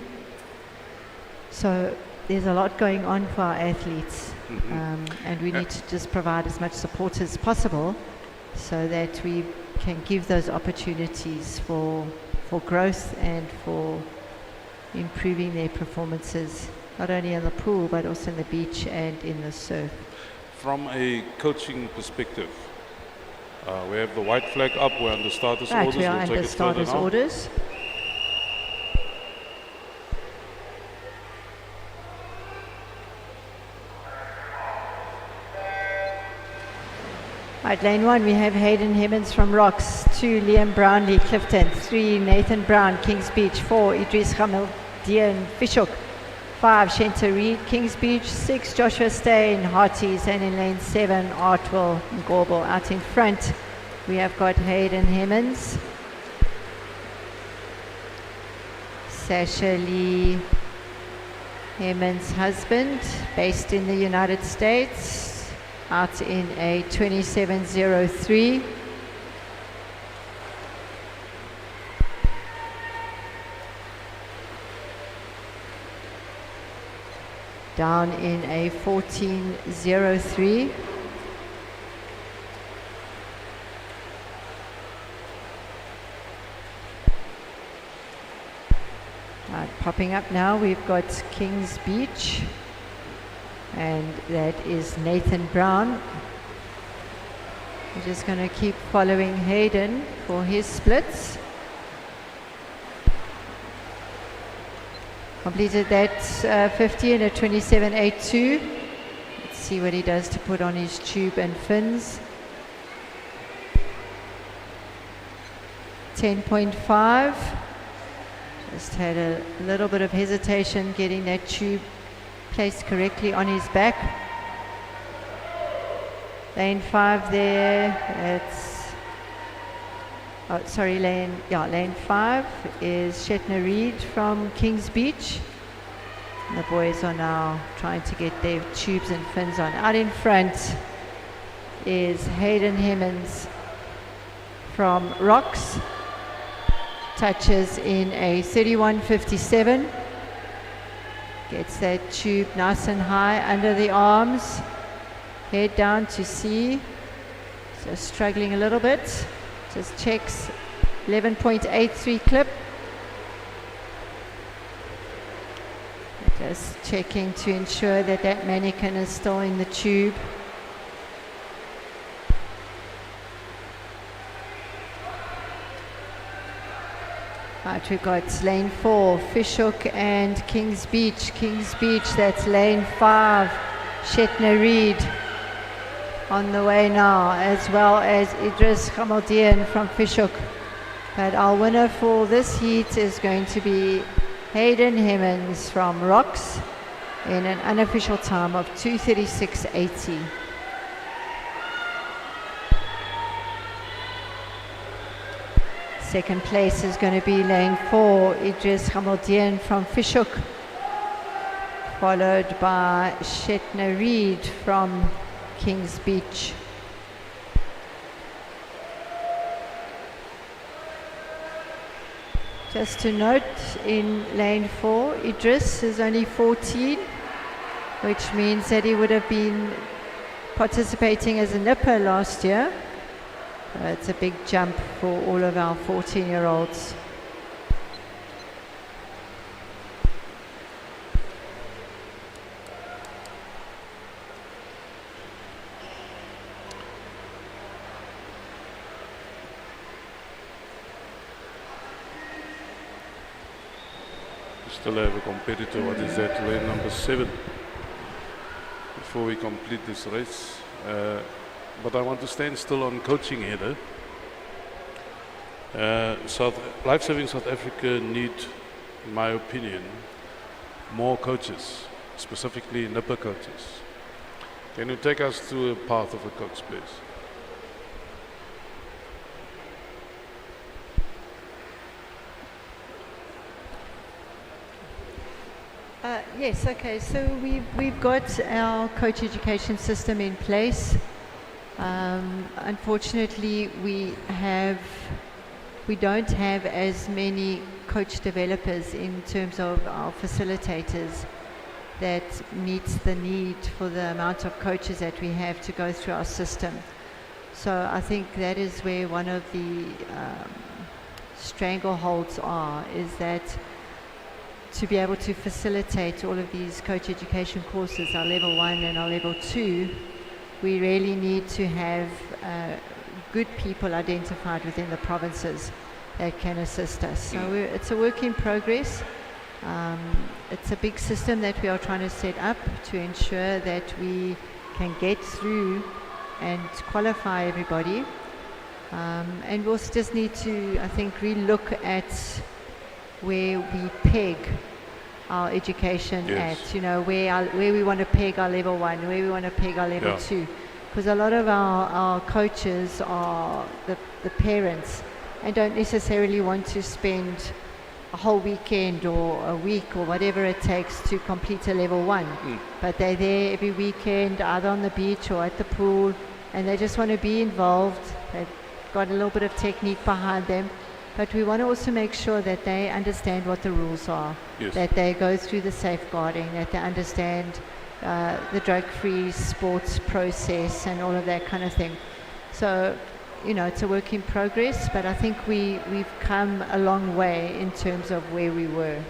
So there's a lot going on for our athletes, and we need to just provide as much support as possible so that we can give those opportunities for growth and for improving their performances, not only in the pool but also in the beach and in the surf. From a coaching perspective, we have the white flag up. We're under starters Right, orders. we are We'll take under it further starters now. orders. Right, lane 1, we have Hayden Hemmons from Rocks, 2, Liam Brownlee, Clifton, 3, Nathan Brown, Kings Beach, 4, Idris Hamildian, Fishhook, 5, Shenta Reed, Kings Beach, 6, Joshua Stain, Hearties, and in lane 7, Artwell and Gorbel. Out in front, we have got Hayden Hemmons, Sasha Lee Hemmons' husband, based in the United States, out in a 27.03. Down in a 14.03. Right, popping up now, we've got Kings Beach, and that is Nathan Brown. We're just going to keep following Hayden for his splits. Completed that 50 in a 27.82. Let's see what he does to put on his tube and fins. 10.5. Just had a little bit of hesitation getting that tube placed correctly on his back. Lane 5 there, lane 5 is Shetner Reed from Kings Beach. And the boys are now trying to get their tubes and fins on. Out in front is Hayden Hemmons from Rocks. Touches in a 31.57. Gets that tube nice and high under the arms. Head down to sea. So struggling a little bit. Just checks 11.83 clip. Just checking to ensure that that manikin is still in the tube. Right, we've got lane 4, Fishhook and Kings Beach. Kings Beach, that's lane 5, Shetner Reed on the way now, as well as Idris Hamildian from Fishhook. But our winner for this heat is going to be Hayden Hemmons from Rocks in an unofficial time of 2:36.80. Second place is going to be lane 4, Idris Hamildian from Fishhook, followed by Shetner Reed from Kings Beach. Just to note, in lane 4, Idris is only 14, which means that he would have been participating as a nipper last year. It's a big jump for all of our 14-year-olds. Still have a competitor, what is that, lane number 7, before we complete this race. But I want to stand still on coaching here. Lifesaving South Africa need, in my opinion, more coaches, specifically nipper coaches. Can you take us through a path of a coach, please? Yes, okay, so we've got our coach education system in place. Unfortunately, we don't have as many coach developers in terms of our facilitators that meets the need for the amount of coaches that we have to go through our system. So I think that is where one of the strangleholds are, is that to be able to facilitate all of these coach education courses, our level 1 and our level 2, we really need to have good people identified within the provinces that can assist us. So it's a work in progress. It's a big system that we are trying to set up to ensure that we can get through and qualify everybody. And we'll just need to, I think, re-look at where we peg our education at, you know, where we want to peg our level 1, where we want to peg our level 2. Because a lot of our coaches are the parents and don't necessarily want to spend a whole weekend or a week or whatever it takes to complete a level 1. But they're there every weekend, either on the beach or at the pool, and they just want to be involved. They've got a little bit of technique behind them. But we want to also make sure that they understand what the rules are, that they go through the safeguarding, that they understand the drug-free sports process and all of that kind of thing. So, you know, it's a work in progress, but I think we've come a long way in terms of where we were.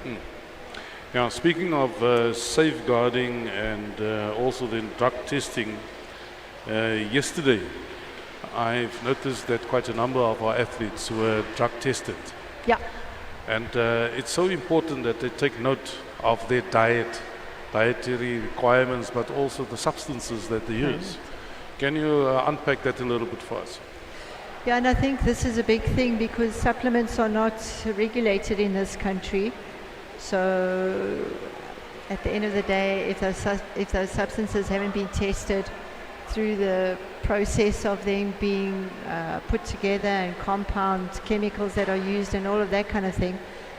Now, speaking of safeguarding and also then drug testing, yesterday I've noticed that quite a number of our athletes were drug tested. Yeah. And it's so important that they take note of their dietary requirements, but also the substances that they use. Can you unpack that a little bit for us? Yeah, and I think this is a big thing because supplements are not regulated in this country. So at the end of the day, if those substances haven't been tested through the process of them being put together and compound chemicals that are used and all of that kind of thing,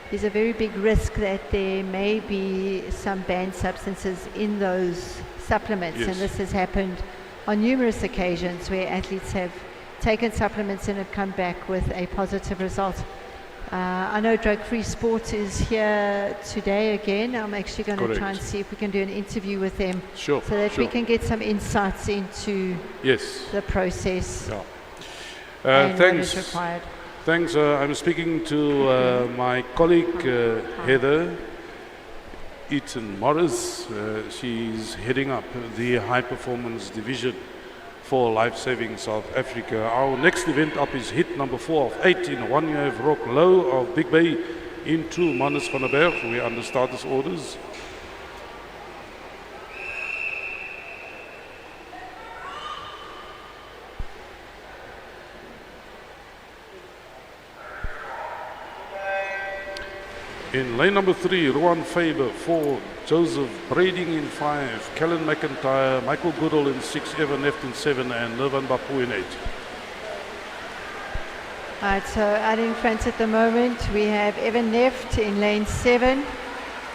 there's a very big risk that there may be some banned substances in those supplements. And this has happened on numerous occasions where athletes have taken supplements and have come back with a positive result. I know Drug-Free Sport is here today again. I'm actually going to try and see if we can do an interview with them so that we can get some insights into the process and what is required. Thanks. I'm speaking to my colleague Heather Eaton Morris. She's heading up the high performance division for Lifesaving South Africa. Our next event up is hit number 4 of 8 in 1 year of Rock Low of Big Bay into Manus van der Berg. We're under starters orders. In lane number 3, Rowan Faber, 4, Joseph Brading in 5, Kellen McIntyre, Michael Goodall in 6, Evan Neft in 7, and Nirvan Bapu in 8. Right, so out in front at the moment, we have Evan Neft in lane 7,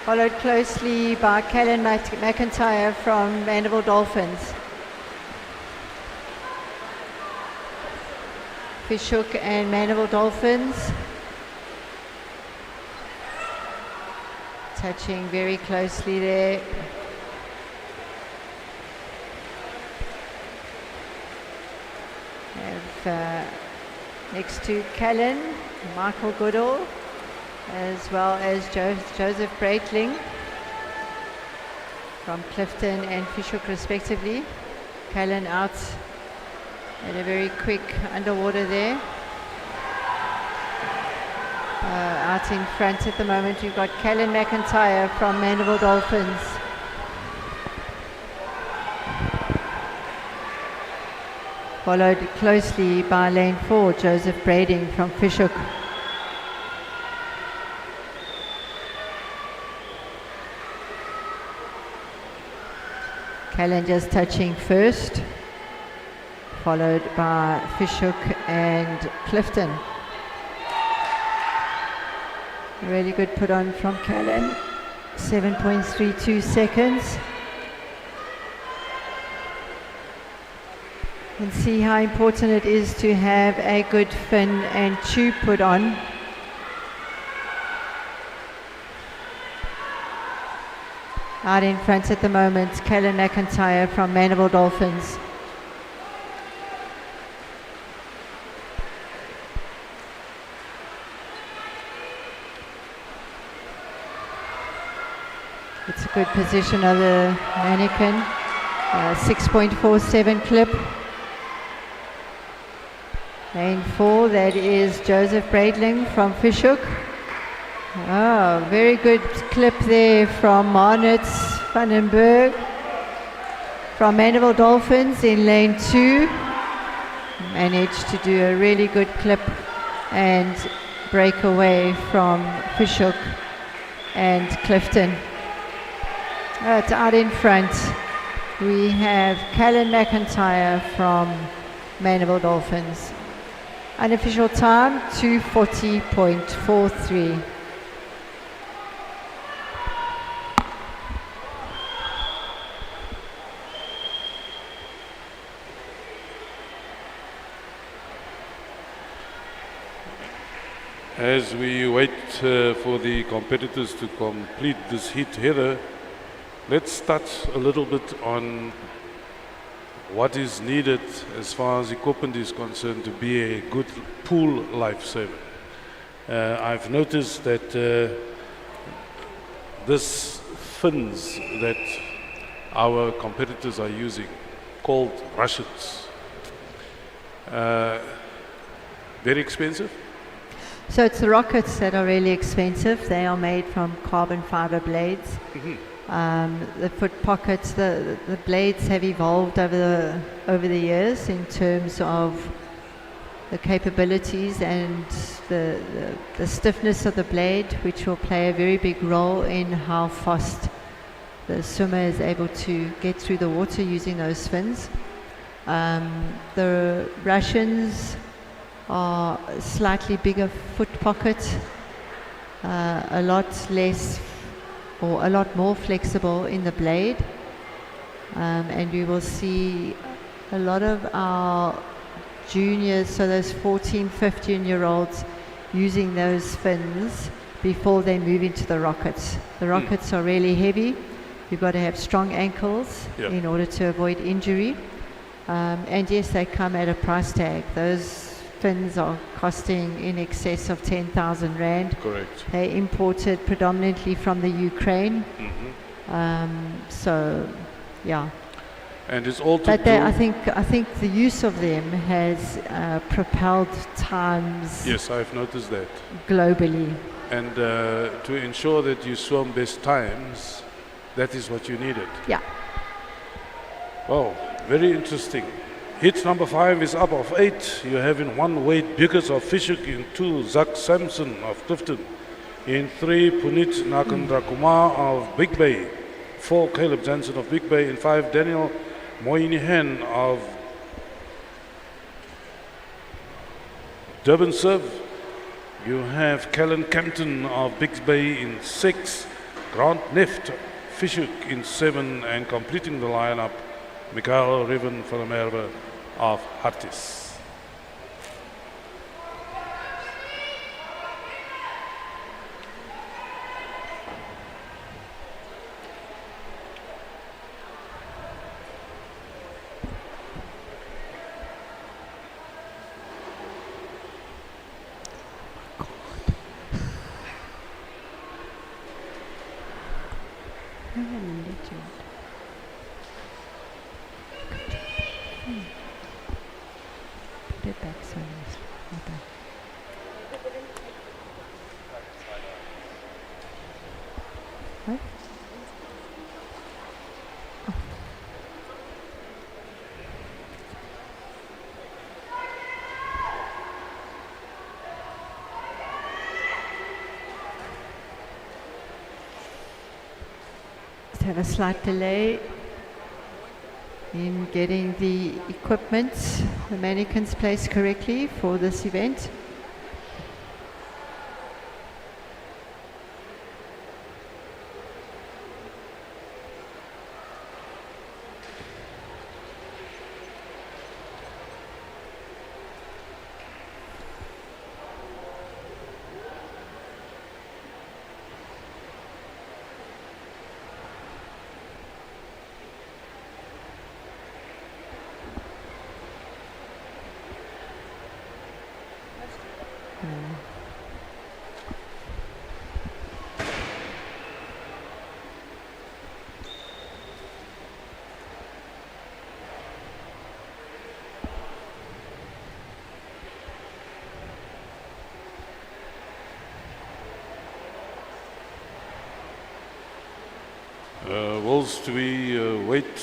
followed closely by Kellen McIntyre from Mandela Dolphins. Fishhook and Mandela Dolphins. touching very closely there. Have next to Callan, Michael Goodall, as well as Joseph Breitling from Clifton and Fishhook respectively. Callan out at a very quick underwater there. Out in front at the moment you've got Callan McIntyre from Mandela Dolphins. Followed closely by lane 4, Joseph Breitling from Fishhook. Callan just touching first, followed by Fishhook and Clifton. Really good put on from Callan, 7.32 seconds. And see how important it is to have a good fin and tube put on. Out in front at the moment, Callan McIntyre from Mandela Dolphins. It's a good position of the manikin. 6.47 clip. Lane 4, that is Joseph Breitling from Fishhook. Oh, very good clip there from Marnitz Vandenberg from Mandela Dolphins in lane 2. Managed to do a really good clip and break away from Fishhook and Clifton. It's out in front. We have Callan McIntyre from Mandela Dolphins. Unofficial time 2:40.43. As we wait for the competitors to complete this heat, Heather, let's touch a little bit on what is needed as far as equipment is concerned to be a good pool lifesaver. I've noticed that this fins that our competitors are using, called Russians, very expensive. So it's the rockets that are really expensive. They are made from carbon fiber blades. The foot pockets, the blades have evolved over the years in terms of the capabilities and the stiffness of the blade, which will play a very big role in how fast the swimmer is able to get through the water using those fins. The Russians are slightly bigger foot pocket, a lot less or a lot more flexible in the blade, and we will see a lot of our juniors, so those 14, 15-year-olds using those fins before they move into the rockets. The rockets are really heavy. You've got to have strong ankles in order to avoid injury, and yes, they come at a price tag. Those fins are costing in excess of 10,000 Rand. Correct. They imported predominantly from the Ukraine. So, yeah. And it's all to But do. I think the use of them has propelled times Yes, I've noticed that. globally. And to ensure that you swim best times, that is what you needed. Yeah. Wow, very interesting. Hit number 5 is up of 8. You have in 1 Wade Buckets of Fishhook, in 2 Zach Sampson of Clifton, in 3 Punit Nakandrakumar of Big Bay, 4 Caleb Jansen of Big Bay, in 5 Daniel Moynihan of Durban Serve. You have Callan Campton of Big Bay in 6, Grant Neft Fishhook in 7, and completing the lineup, Mikael Riven van der Merwe of Hartis. back, sorry. My back. What? Just have a slight delay in getting the equipment, the mannequins placed correctly for this event. Whilst we wait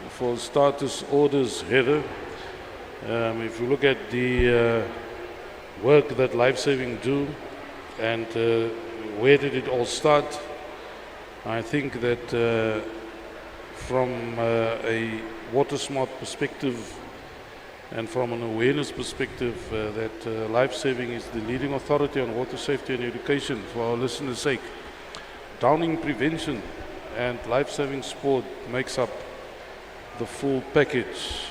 for status orders, Heather, if you look at the work that Lifesaving do and where did it all start, I think that from a water smart perspective and from an awareness perspective that Lifesaving is the leading authority on water safety and education for our listeners' sake. Drowning prevention and life-saving sport makes up the full package.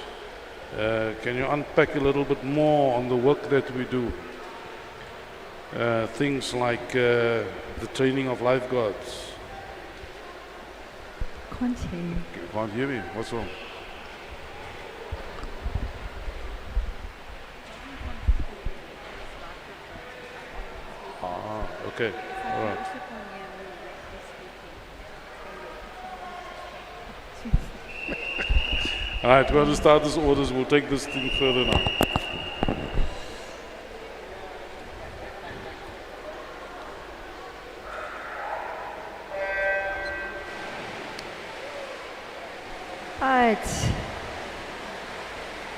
Can you unpack a little bit more on the work that we do? Things like the training of lifeguards. Can't hear you. Can't hear me? What's wrong? Ah, okay. All right. All right, we're going to start this orders. We'll take this thing further now. Right.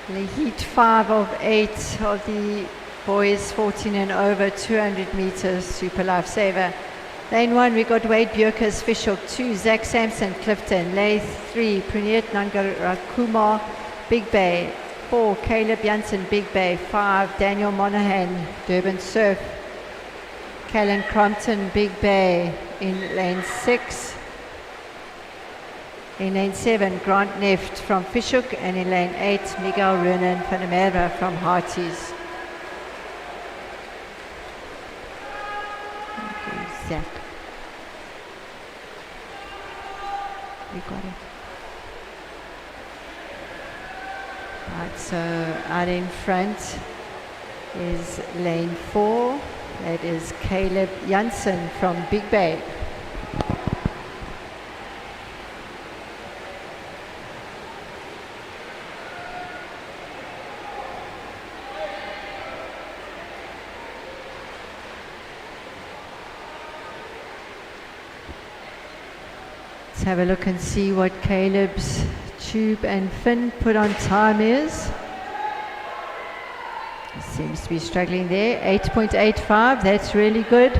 The heat 5 of 8 of the boys 14 and over 200 meters super lifesaver. Lane 1, we got Wade Björkers, Fishhook. 2, Zach Sampson, Clifton. Lane 3, Praneet Nangarakumar, Big Bay. 4, Caleb Janssen, Big Bay. 5, Daniel Monahan, Durban Surf. Callan Crompton, Big Bay in lane 6. In lane 7, Grant Neft from Fishhook. And in lane 8, Miguel Runen van der Merwe from Hearties. Zach. We got it. Right, so out in front is lane 4. That is Caleb Janssen from Big Bay. Let's have a look and see what Caleb's tube and fin put on time is. Seems to be struggling there. 8.85, that's really good.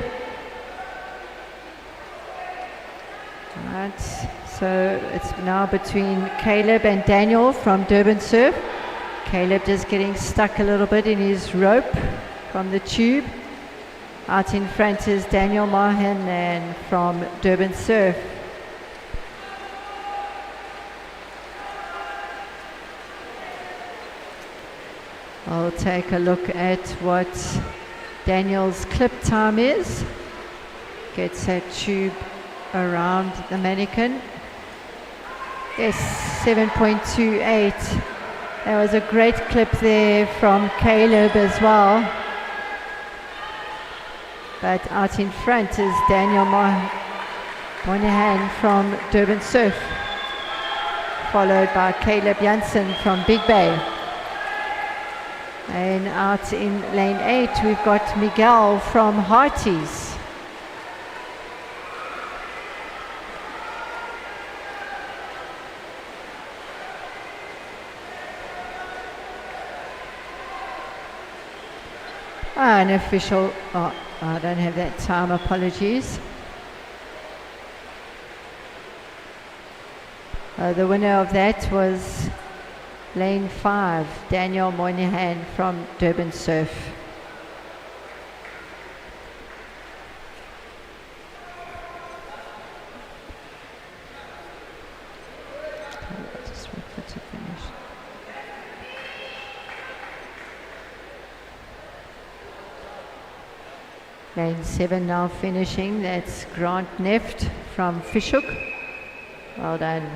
Right, so it's now between Caleb and Daniel from Durban Surf. Caleb just getting stuck a little bit in his rope from the tube. Out in front is Daniel Monahan from Durban Surf. I'll take a look at what Daniel's clip time is. Gets that tube around the mannequin. Yes, 7.28. That was a great clip there from Caleb as well. But out in front is Daniel Monahan from Durban Surf, followed by Caleb Janssen from Big Bay. And out in lane 8, we've got Miguel from Hearties. An official, oh, I don't have that time, apologies. The winner of that was lane 5, Daniel Moynihan from Durban Surf. Just wait for it to finish. Lane 7 now finishing, that's Grant Neft from Fishhook. Well done.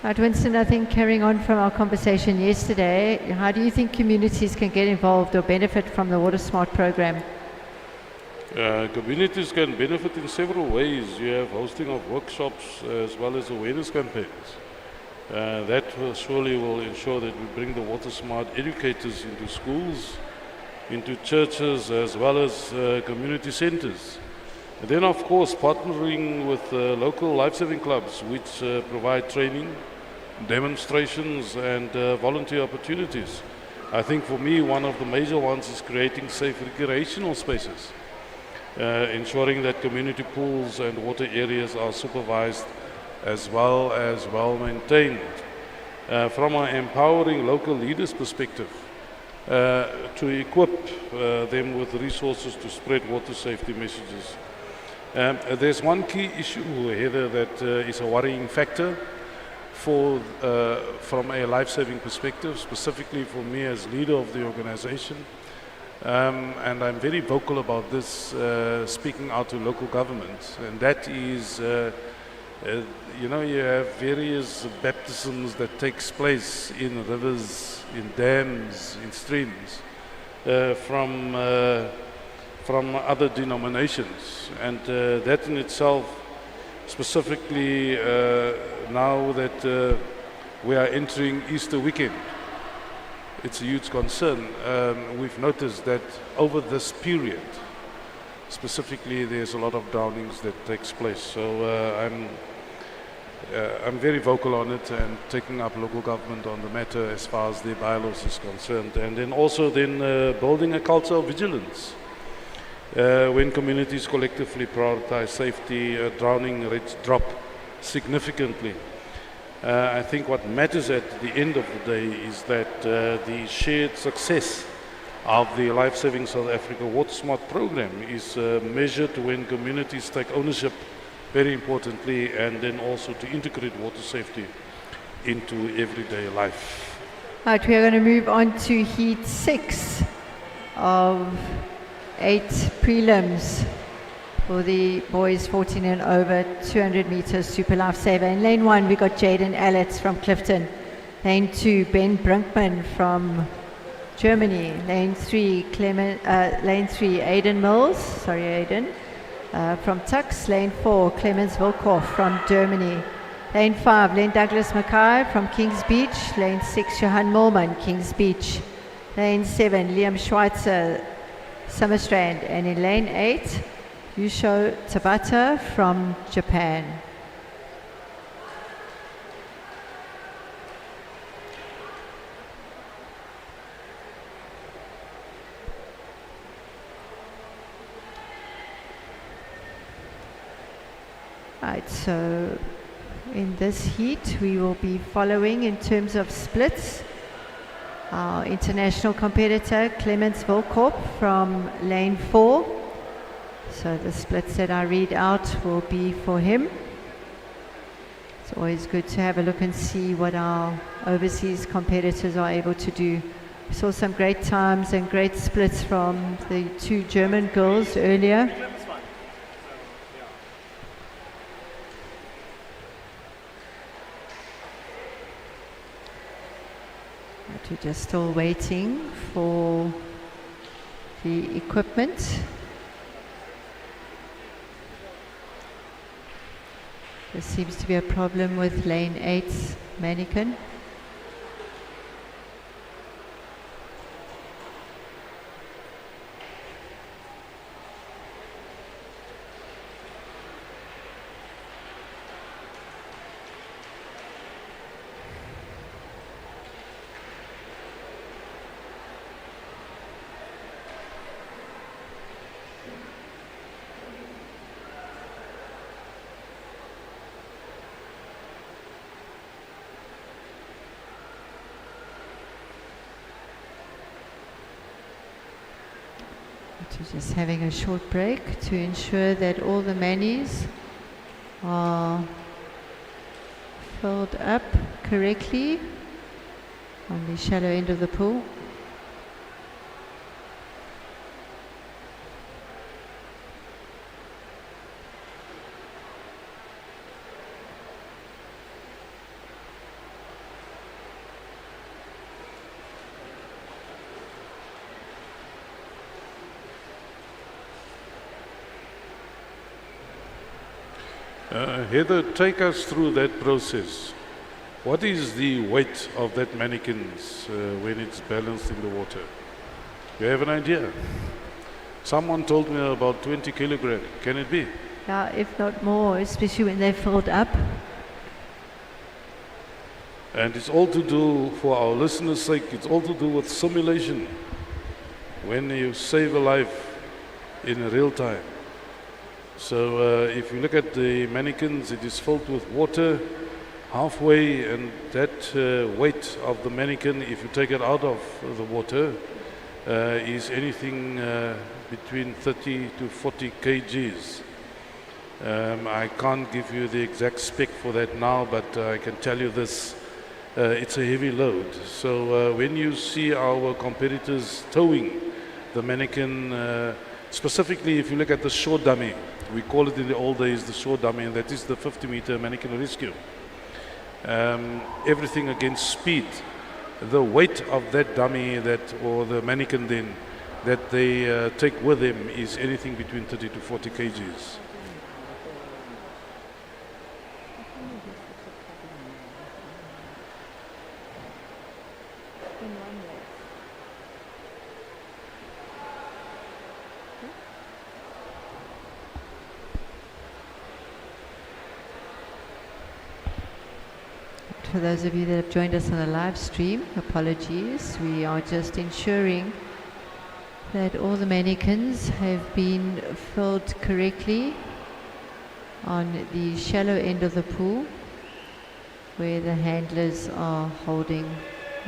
Right, Winston, I think carrying on from our conversation yesterday, how do you think communities can get involved or benefit from the Water Smart program? Communities can benefit in several ways. You have hosting of workshops as well as awareness campaigns. That surely will ensure that we bring the Water Smart educators into schools, into churches as well as community centers. And then of course partnering with local lifesaving clubs which provide training, demonstrations and volunteer opportunities. I think for me one of the major ones is creating safe recreational spaces, ensuring that community pools and water areas are supervised as well maintained. From an empowering local leaders perspective, to equip them with resources to spread water safety messages. There's one key issue, Heather, that is a worrying factor from a life-saving perspective, specifically for me as leader of the organization. And I'm very vocal about this, speaking out to local governments, and that is, you know, you have various baptisms that takes place in rivers, in dams, in streams, from other denominations, and that in itself, specifically now that we are entering Easter weekend, it's a huge concern. We've noticed that over this period, specifically, there's a lot of drownings that takes place. So I'm very vocal on it and taking up local government on the matter as far as the bylaws is concerned, and then also building a culture of vigilance. When communities collectively prioritize safety, drowning rates drop significantly. I think what matters at the end of the day is that the shared success of the Lifesaving South Africa Water Smart program is measured when communities take ownership, very importantly, and then also to integrate water safety into everyday life. Right, we are going to move on to heat 6 of 8 prelims for the boys 14 and over, 200 meters super lifesaver. In lane 1, we got Jaden Allett from Clifton. Lane 2, Ben Brinkman from Germany. Lane 3, Aidan Mills, sorry Aidan, from Tux. Lane 4, Clemens Wilkoff from Germany. Lane 5, Len Douglas Mackay from Kings Beach. Lane 6, Johan Mulman, Kings Beach. Lane 7, Liam Schweitzer, Summerstrand. And in lane 8, Yusho Tabata from Japan. Right, so in this heat we will be following in terms of splits our international competitor Clemens Wilkorp from lane 4. So the splits that I read out will be for him. It's always good to have a look and see what our overseas competitors are able to do. We saw some great times and great splits from the 2 German girls earlier. But we're just still waiting for the equipment. There seems to be a problem with lane 8's manikin. So just having a short break to ensure that all the manis are filled up correctly on the shallow end of the pool. Heather, take us through that process. What is the weight of that mannequins when it's balanced in the water? You have an idea? Someone told me about 20 kilograms. Can it be? Yeah, if not more, especially when they're filled up. And it's all to do, for our listeners' sake, it's all to do with simulation. When you save a life in real time. So if you look at the mannequins, it is filled with water halfway, and that weight of the mannequin, if you take it out of the water, is anything between 30 to 40 kgs. I can't give you the exact spec for that now, but I can tell you this, it's a heavy load. So when you see our competitors towing the mannequin, specifically if you look at the shore dummy, we call it in the old days the shore dummy, and that is the 50-meter mannequin rescue. Everything against speed. The weight of that dummy or the mannequin then that they take with them is anything between 30 to 40 kgs. For those of you that have joined us on the live stream, apologies. We are just ensuring that all the mannequins have been filled correctly on the shallow end of the pool, where the handlers are holding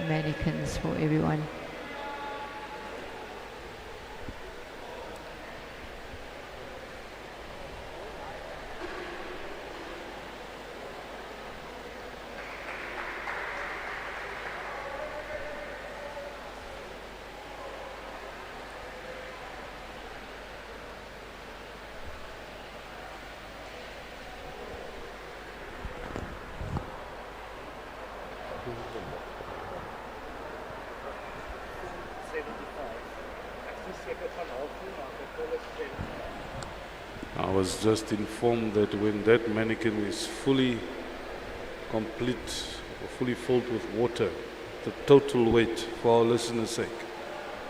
mannequins for everyone. I was just informed that when that mannequin is fully complete or fully filled with water, the total weight, for our listeners' sake,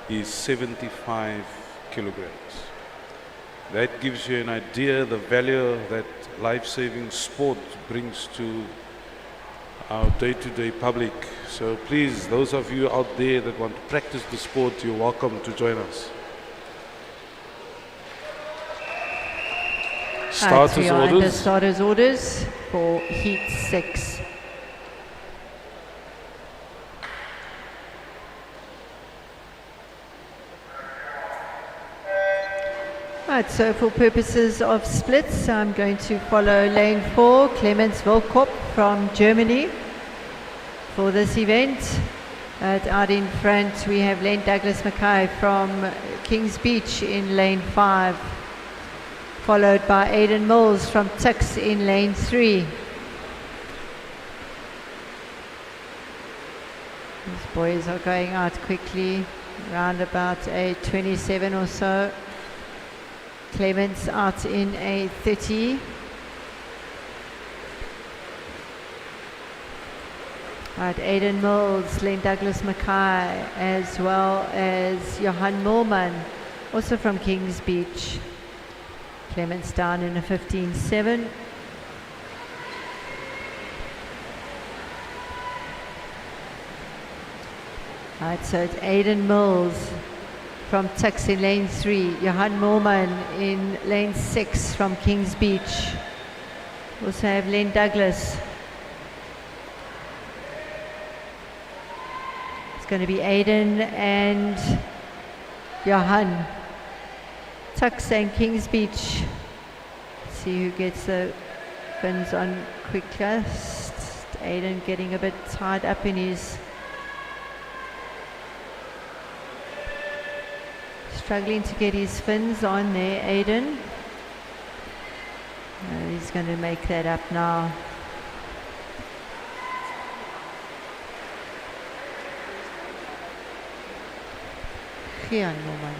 is 75 kilograms. That gives you an idea the value that life-saving sport brings to our day-to-day public. So please, those of you out there that want to practice the sport, you're welcome to join us. Right, we Starters are under orders. starters orders for heat 6. Right, so for purposes of splits, I'm going to follow lane 4, Clemens Wilkop from Germany for this event. Out in front, we have Len Douglas Mackay from Kings Beach in lane 5. Followed by Aidan Mills from Tux in lane 3. These boys are going out quickly, around about a 27 or so. Clements out in a 30. Right, Aidan Mills, Len Douglas Mackay, as well as Johan Moorman, also from Kings Beach. Clements down in a 15.7. Right, so it's Aidan Mills from Tux in lane 3, Johan Moorman in lane 6 from Kings Beach. Also have Len Douglas. It's going to be Aidan and Johan. Tucks and Kings Beach. See who gets the fins on quickest. Aiden getting a bit tied up in his... Struggling to get his fins on there, Aiden. He's going to make that up now. Gian Norman.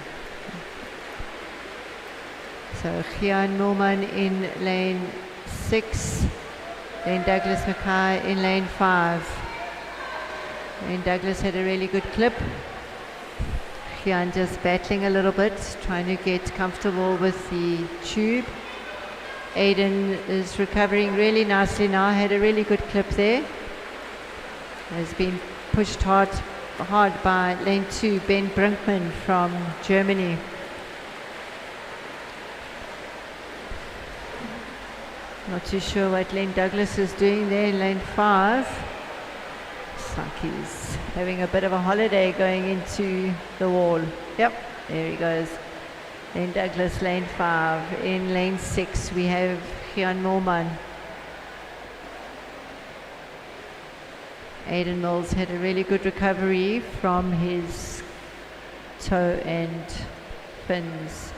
So Gian Norman in lane 6. Then Douglas Mackay in lane 5. Then Douglas had a really good clip. Gian just battling a little bit, trying to get comfortable with the tube. Aiden is recovering really nicely now, had a really good clip there. Has been pushed hard by lane 2, Ben Brinkman from Germany. Not too sure what Lane Douglas is doing there in lane 5. Looks like he's having a bit of a holiday going into the wall. Yep, there he goes. Lane Douglas, lane 5. In lane 6 we have Gian Norman. Aiden Mills had a really good recovery from his toe and fins.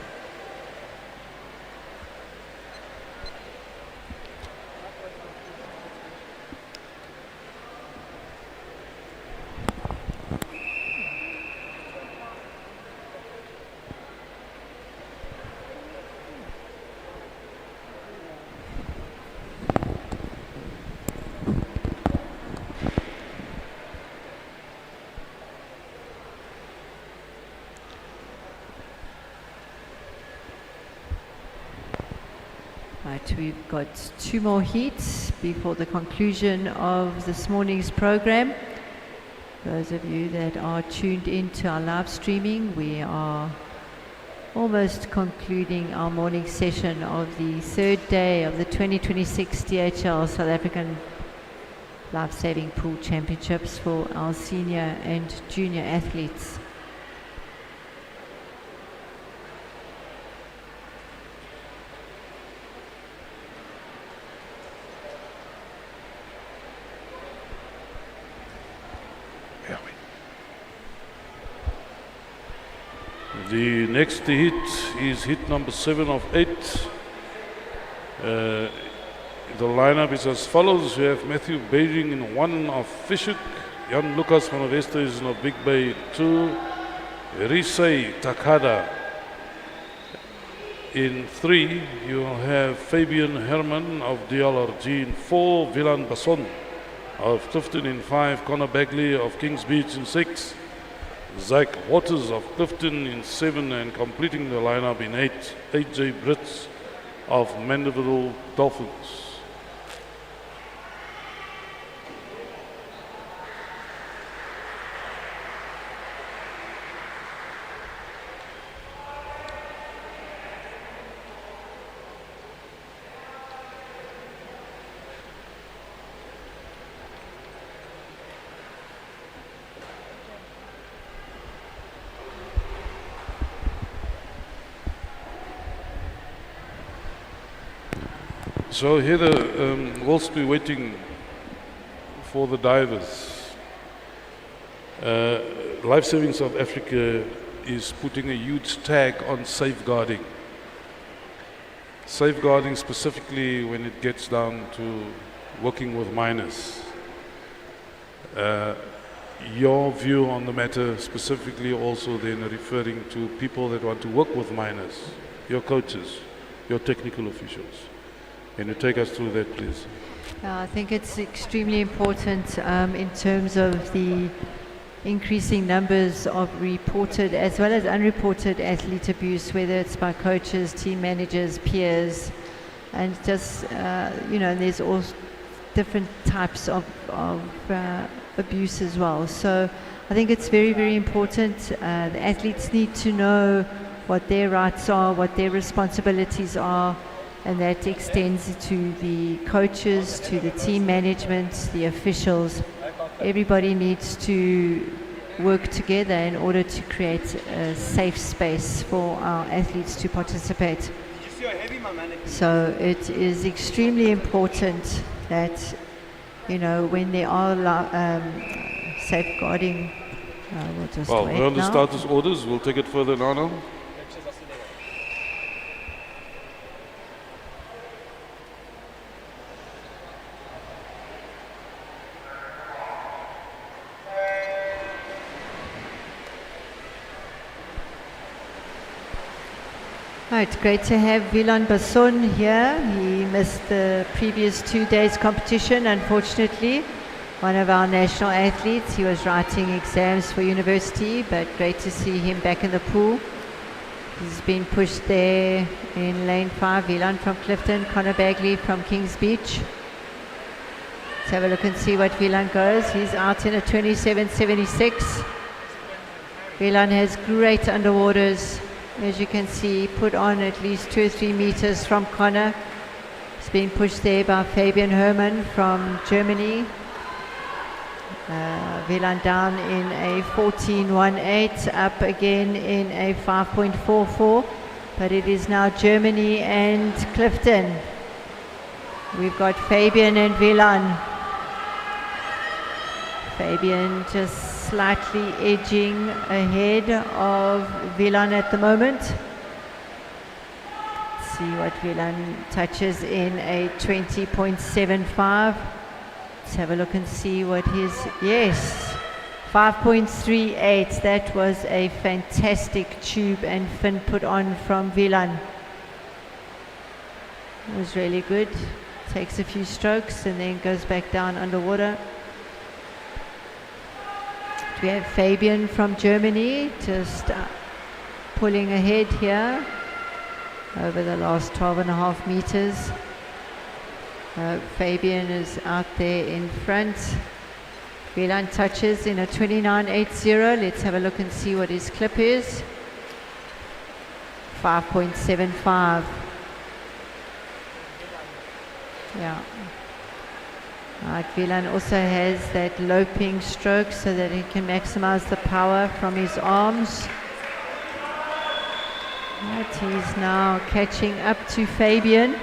Right, we've got 2 more heats before the conclusion of this morning's program. Those of you that are tuned into our live streaming, we are almost concluding our morning session of the 3rd day of the 2026 DHL South African Lifesaving Pool Championships for our senior and junior athletes. The next heat is heat number 7 of 8. The lineup is as follows. We have Matthew Beijing in 1 of Fishhook. Jan Lucas van der Wester is in of Big Bay 2. Risei Takada in 3. You will have Fabian Herman of DLRG in 4. Vilan Basson of Clifton in 5. Connor Bagley of Kings Beach in 6. Zach Waters of Clifton in 7, and completing the lineup in 8, AJ Brits of Mandela Dolphins. So Heather, whilst we're waiting for the divers, Lifesaving South Africa is putting a huge tag on safeguarding. Safeguarding specifically when it gets down to working with minors. Your view on the matter, specifically also then referring to people that want to work with minors, your coaches, your technical officials. Can you take us through that, please? I think it's extremely important in terms of the increasing numbers of reported as well as unreported athlete abuse, whether it's by coaches, team managers, peers, and just, there's all different types of abuse as well. So I think it's very, very important. The athletes need to know what their rights are, what their responsibilities are, and that extends to the coaches, to the team management, the officials. Everybody needs to work together in order to create a safe space for our athletes to participate. So it is extremely important that, you know, when there are safeguarding, we'll just Well, wait we're on the now. status orders. We'll take it further now. Right, great to have Wilan Basson here. He missed the previous 2 days competition, unfortunately. One of our national athletes. He was writing exams for university, but great to see him back in the pool. He's been pushed there in lane 5. Wilan from Clifton, Connor Bagley from Kings Beach. Let's have a look and see what Wilan goes. He's out in a 27.76. Wilan has great underwaters. As you can see, put on at least 2 or 3 meters from Connor. He's being pushed there by Fabian Hermann from Germany. Wilan down in a 14.18, up again in a 5.44. But it is now Germany and Clifton. We've got Fabian and Wilan. Fabian just slightly edging ahead of Wilan at the moment. Let's see what Wilan touches in a 20.75. Let's have a look and see what his, yes, 5.38. That was a fantastic tube and fin put on from Wilan. It was really good. Takes a few strokes and then goes back down underwater. We have Fabian from Germany just pulling ahead here over the last 12.5 meters. Fabian is out there in front. Wilan touches in a 29.80. Let's have a look and see what his clip is. 5.75. Yeah. Right, Wilan also has that loping stroke so that he can maximize the power from his arms. Right, he's now catching up to Fabian.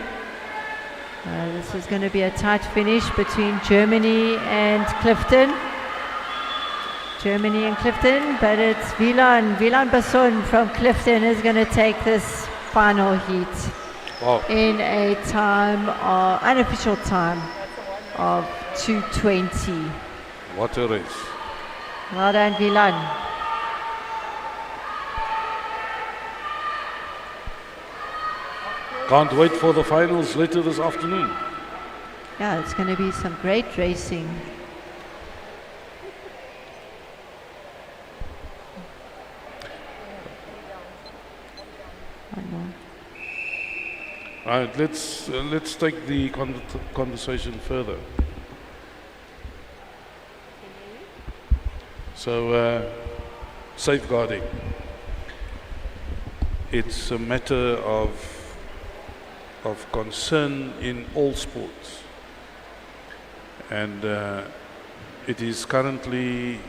This is going to be a tight finish between Germany and Clifton. Germany and Clifton, but it's Wilan Basson from Clifton is going to take this final heat. Wow. In a time, unofficial time of 2:20. What a race. Well done, Wilan. Can't wait for the finals later this afternoon. Yeah, it's going to be some great racing. One more. Right, let's take the conversation further. So, safeguarding. It's a matter of concern in all sports, and it is currently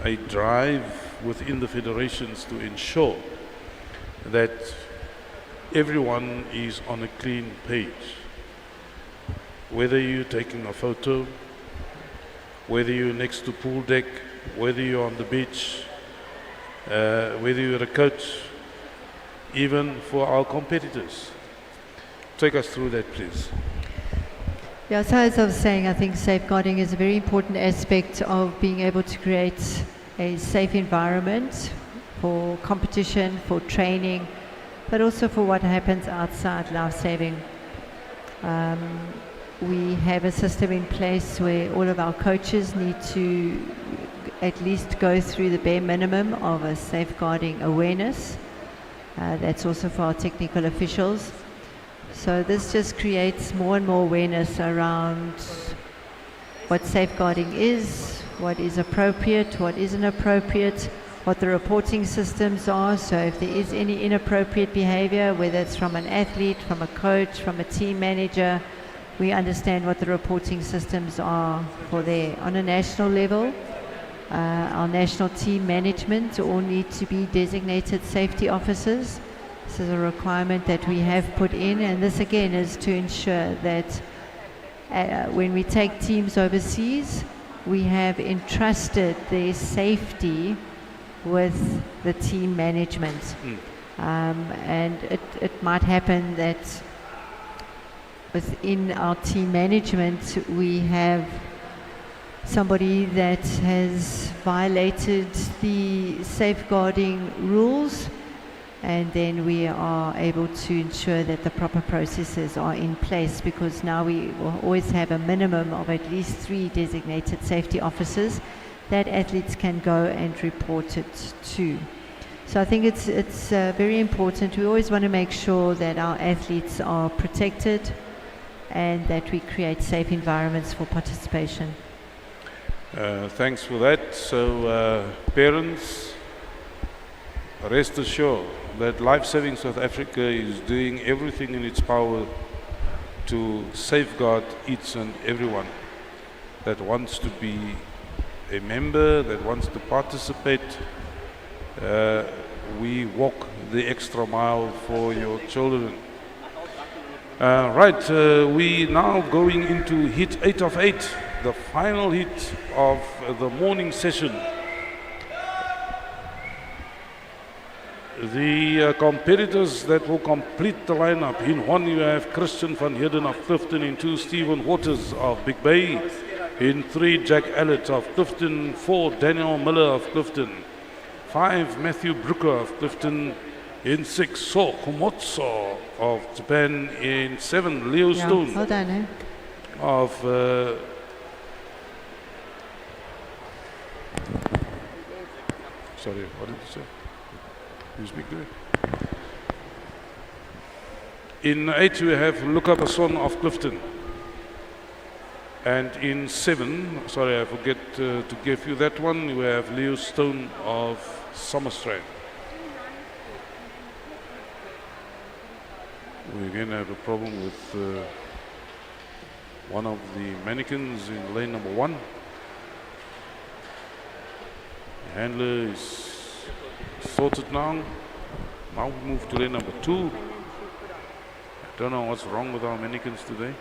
a drive within the federations to ensure that everyone is on a clean page. Whether you're taking a photo, whether you're next to pool deck, whether you're on the beach, whether you're a coach, even for our competitors. Take us through that, please. Yeah, so as I was saying, I think safeguarding is a very important aspect of being able to create a safe environment for competition, for training, but also for what happens outside lifesaving. We have a system in place where all of our coaches need to at least go through the bare minimum of a safeguarding awareness. That's also for our technical officials. So this just creates more and more awareness around what safeguarding is, what is appropriate, what isn't appropriate, what the reporting systems are. So if there is any inappropriate behavior, whether it's from an athlete, from a coach, from a team manager, we understand what the reporting systems are for there. On a national level, our national team management all need to be designated safety officers. This is a requirement that we have put in, and this again is to ensure that when we take teams overseas, we have entrusted their safety with the team management. And it might happen that within our team management we have somebody that has violated the safeguarding rules, and then we are able to ensure that the proper processes are in place, because now we will always have a minimum of at least 3 designated safety officers that athletes can go and report it to. So I think it's very important. We always want to make sure that our athletes are protected and that we create safe environments for participation. Thanks for that. So parents, rest assured that Lifesaving South Africa is doing everything in its power to safeguard each and everyone that wants to be a member, that wants to participate. We walk the extra mile for your children. Right, we now going into hit 8 of 8, the final hit of the morning session. The competitors that will complete the lineup: in 1 you have Christian van Heerden of Clifton, in 2 Stephen Waters of Big Bay, in 3 Jack Allett of Clifton, 4 Daniel Miller of Clifton, 5 Matthew Brooker of Clifton, in 6 So Komotso of Japan, in 7 Leo Stone Well done, eh? of sorry, what did you say? You speak there? In 8 we have Luca Basson of Clifton, and in 7, sorry I forget to give you that one, we have Leo Stone of Summerstrand. We again have a problem with one of the mannequins in lane number 1. The handler is sorted now. Now we move to lane number 2. I don't know what's wrong with our mannequins today.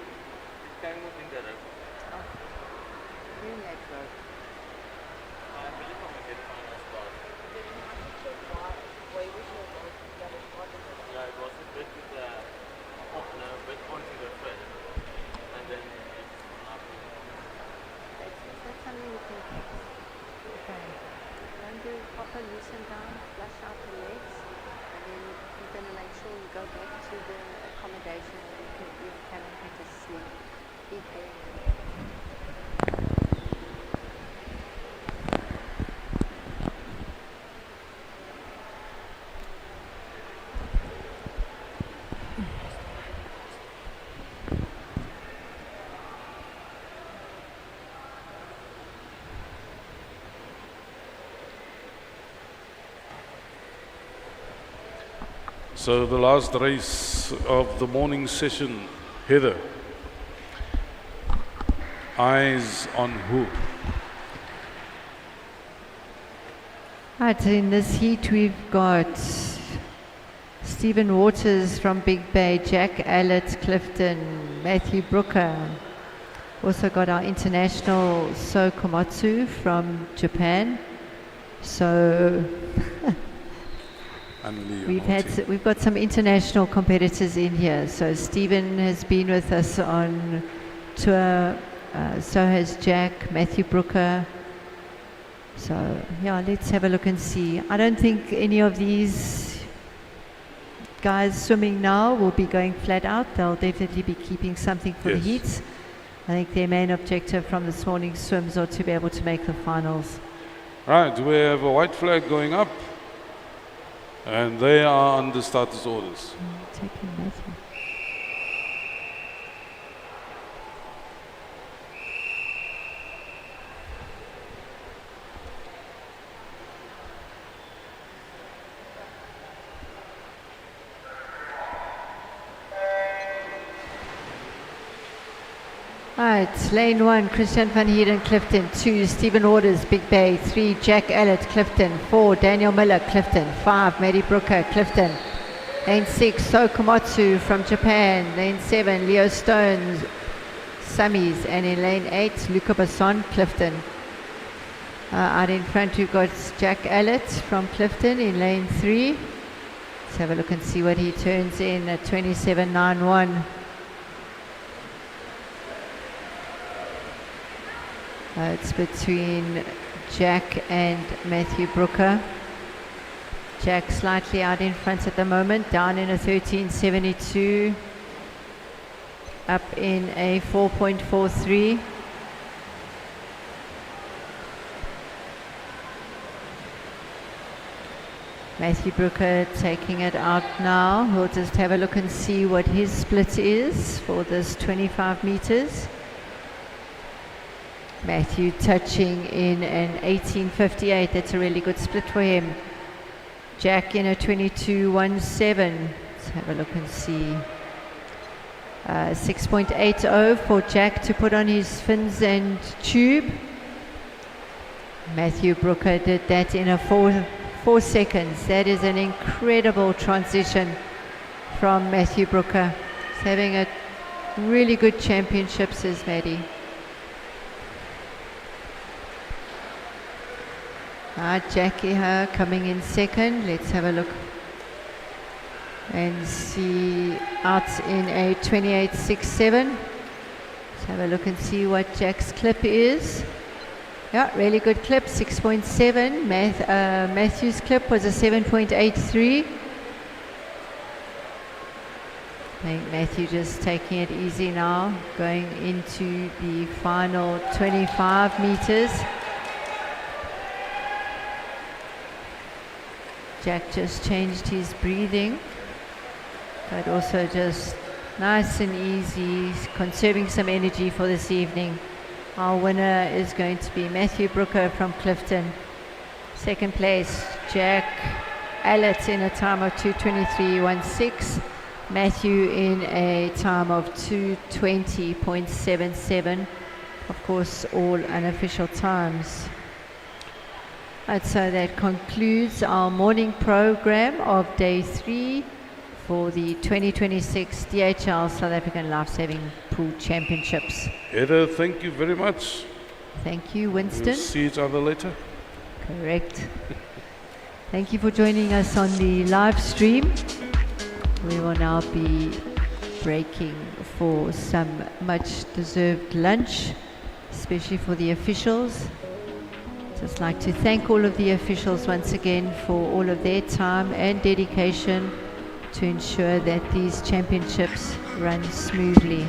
So the last race of the morning session, Heather. Eyes on who? Right, in this heat we've got Stephen Waters from Big Bay, Jack Allett, Clifton, Matthew Brooker. Also got our international So Komatsu from Japan. So we've got some international competitors in here. So Stephen has been with us on tour, so has Jack, Matthew Brooker. So yeah, let's have a look and see. I don't think any of these guys swimming now will be going flat out. They'll definitely be keeping something for the heats. I think their main objective from this morning's swims are to be able to make the finals. Right, we have a white flag going up, and they are under starters orders. Taking Matthew. Right, lane 1, Christian van Heerden, Clifton. 2, Stephen Orders, Big Bay. 3, Jack Allett, Clifton. 4, Daniel Miller, Clifton. 5, Maddie Brooker, Clifton. Lane 6, So Komatsu from Japan. Lane 7, Leo Stones, Samis. And in lane 8, Luca Basson, Clifton. Out in front we've got Jack Allett from Clifton in lane 3. Let's have a look and see what he turns in at 27.91. It's between Jack and Matthew Brooker. Jack slightly out in front at the moment, down in a 13.72, up in a 4.43. Matthew Brooker taking it out now. We'll just have a look and see what his split is for this 25 meters. Matthew touching in an 18.58. That's a really good split for him. Jack in a 22.17. Let's have a look and see. 6.80 for Jack to put on his fins and tube. Matthew Brooker did that in a 4 seconds. That is an incredible transition from Matthew Brooker. He's having a really good championship, says Maddie. Jackie here coming in second. Let's have a look and see, out in a 28.67. Let's have a look and see what Jack's clip is. Yeah, really good clip, 6.7. Matthew's clip was a 7.83. I think Matthew just taking it easy now, going into the final 25 meters. Jack just changed his breathing, but also just nice and easy, conserving some energy for this evening. Our winner is going to be Matthew Brooker from Clifton. Second place, Jack Allett in a time of 2:23.16. Matthew in a time of 2:20.77. Of course, all unofficial times. And so that concludes our morning program of day 3 for the 2026 DHL South African Lifesaving Pool Championships. Eda, thank you very much. Thank you, Winston. We'll see each other later. Correct. Thank you for joining us on the live stream. We will now be breaking for some much deserved lunch, especially for the officials. Just like to thank all of the officials once again for all of their time and dedication to ensure that these championships run smoothly.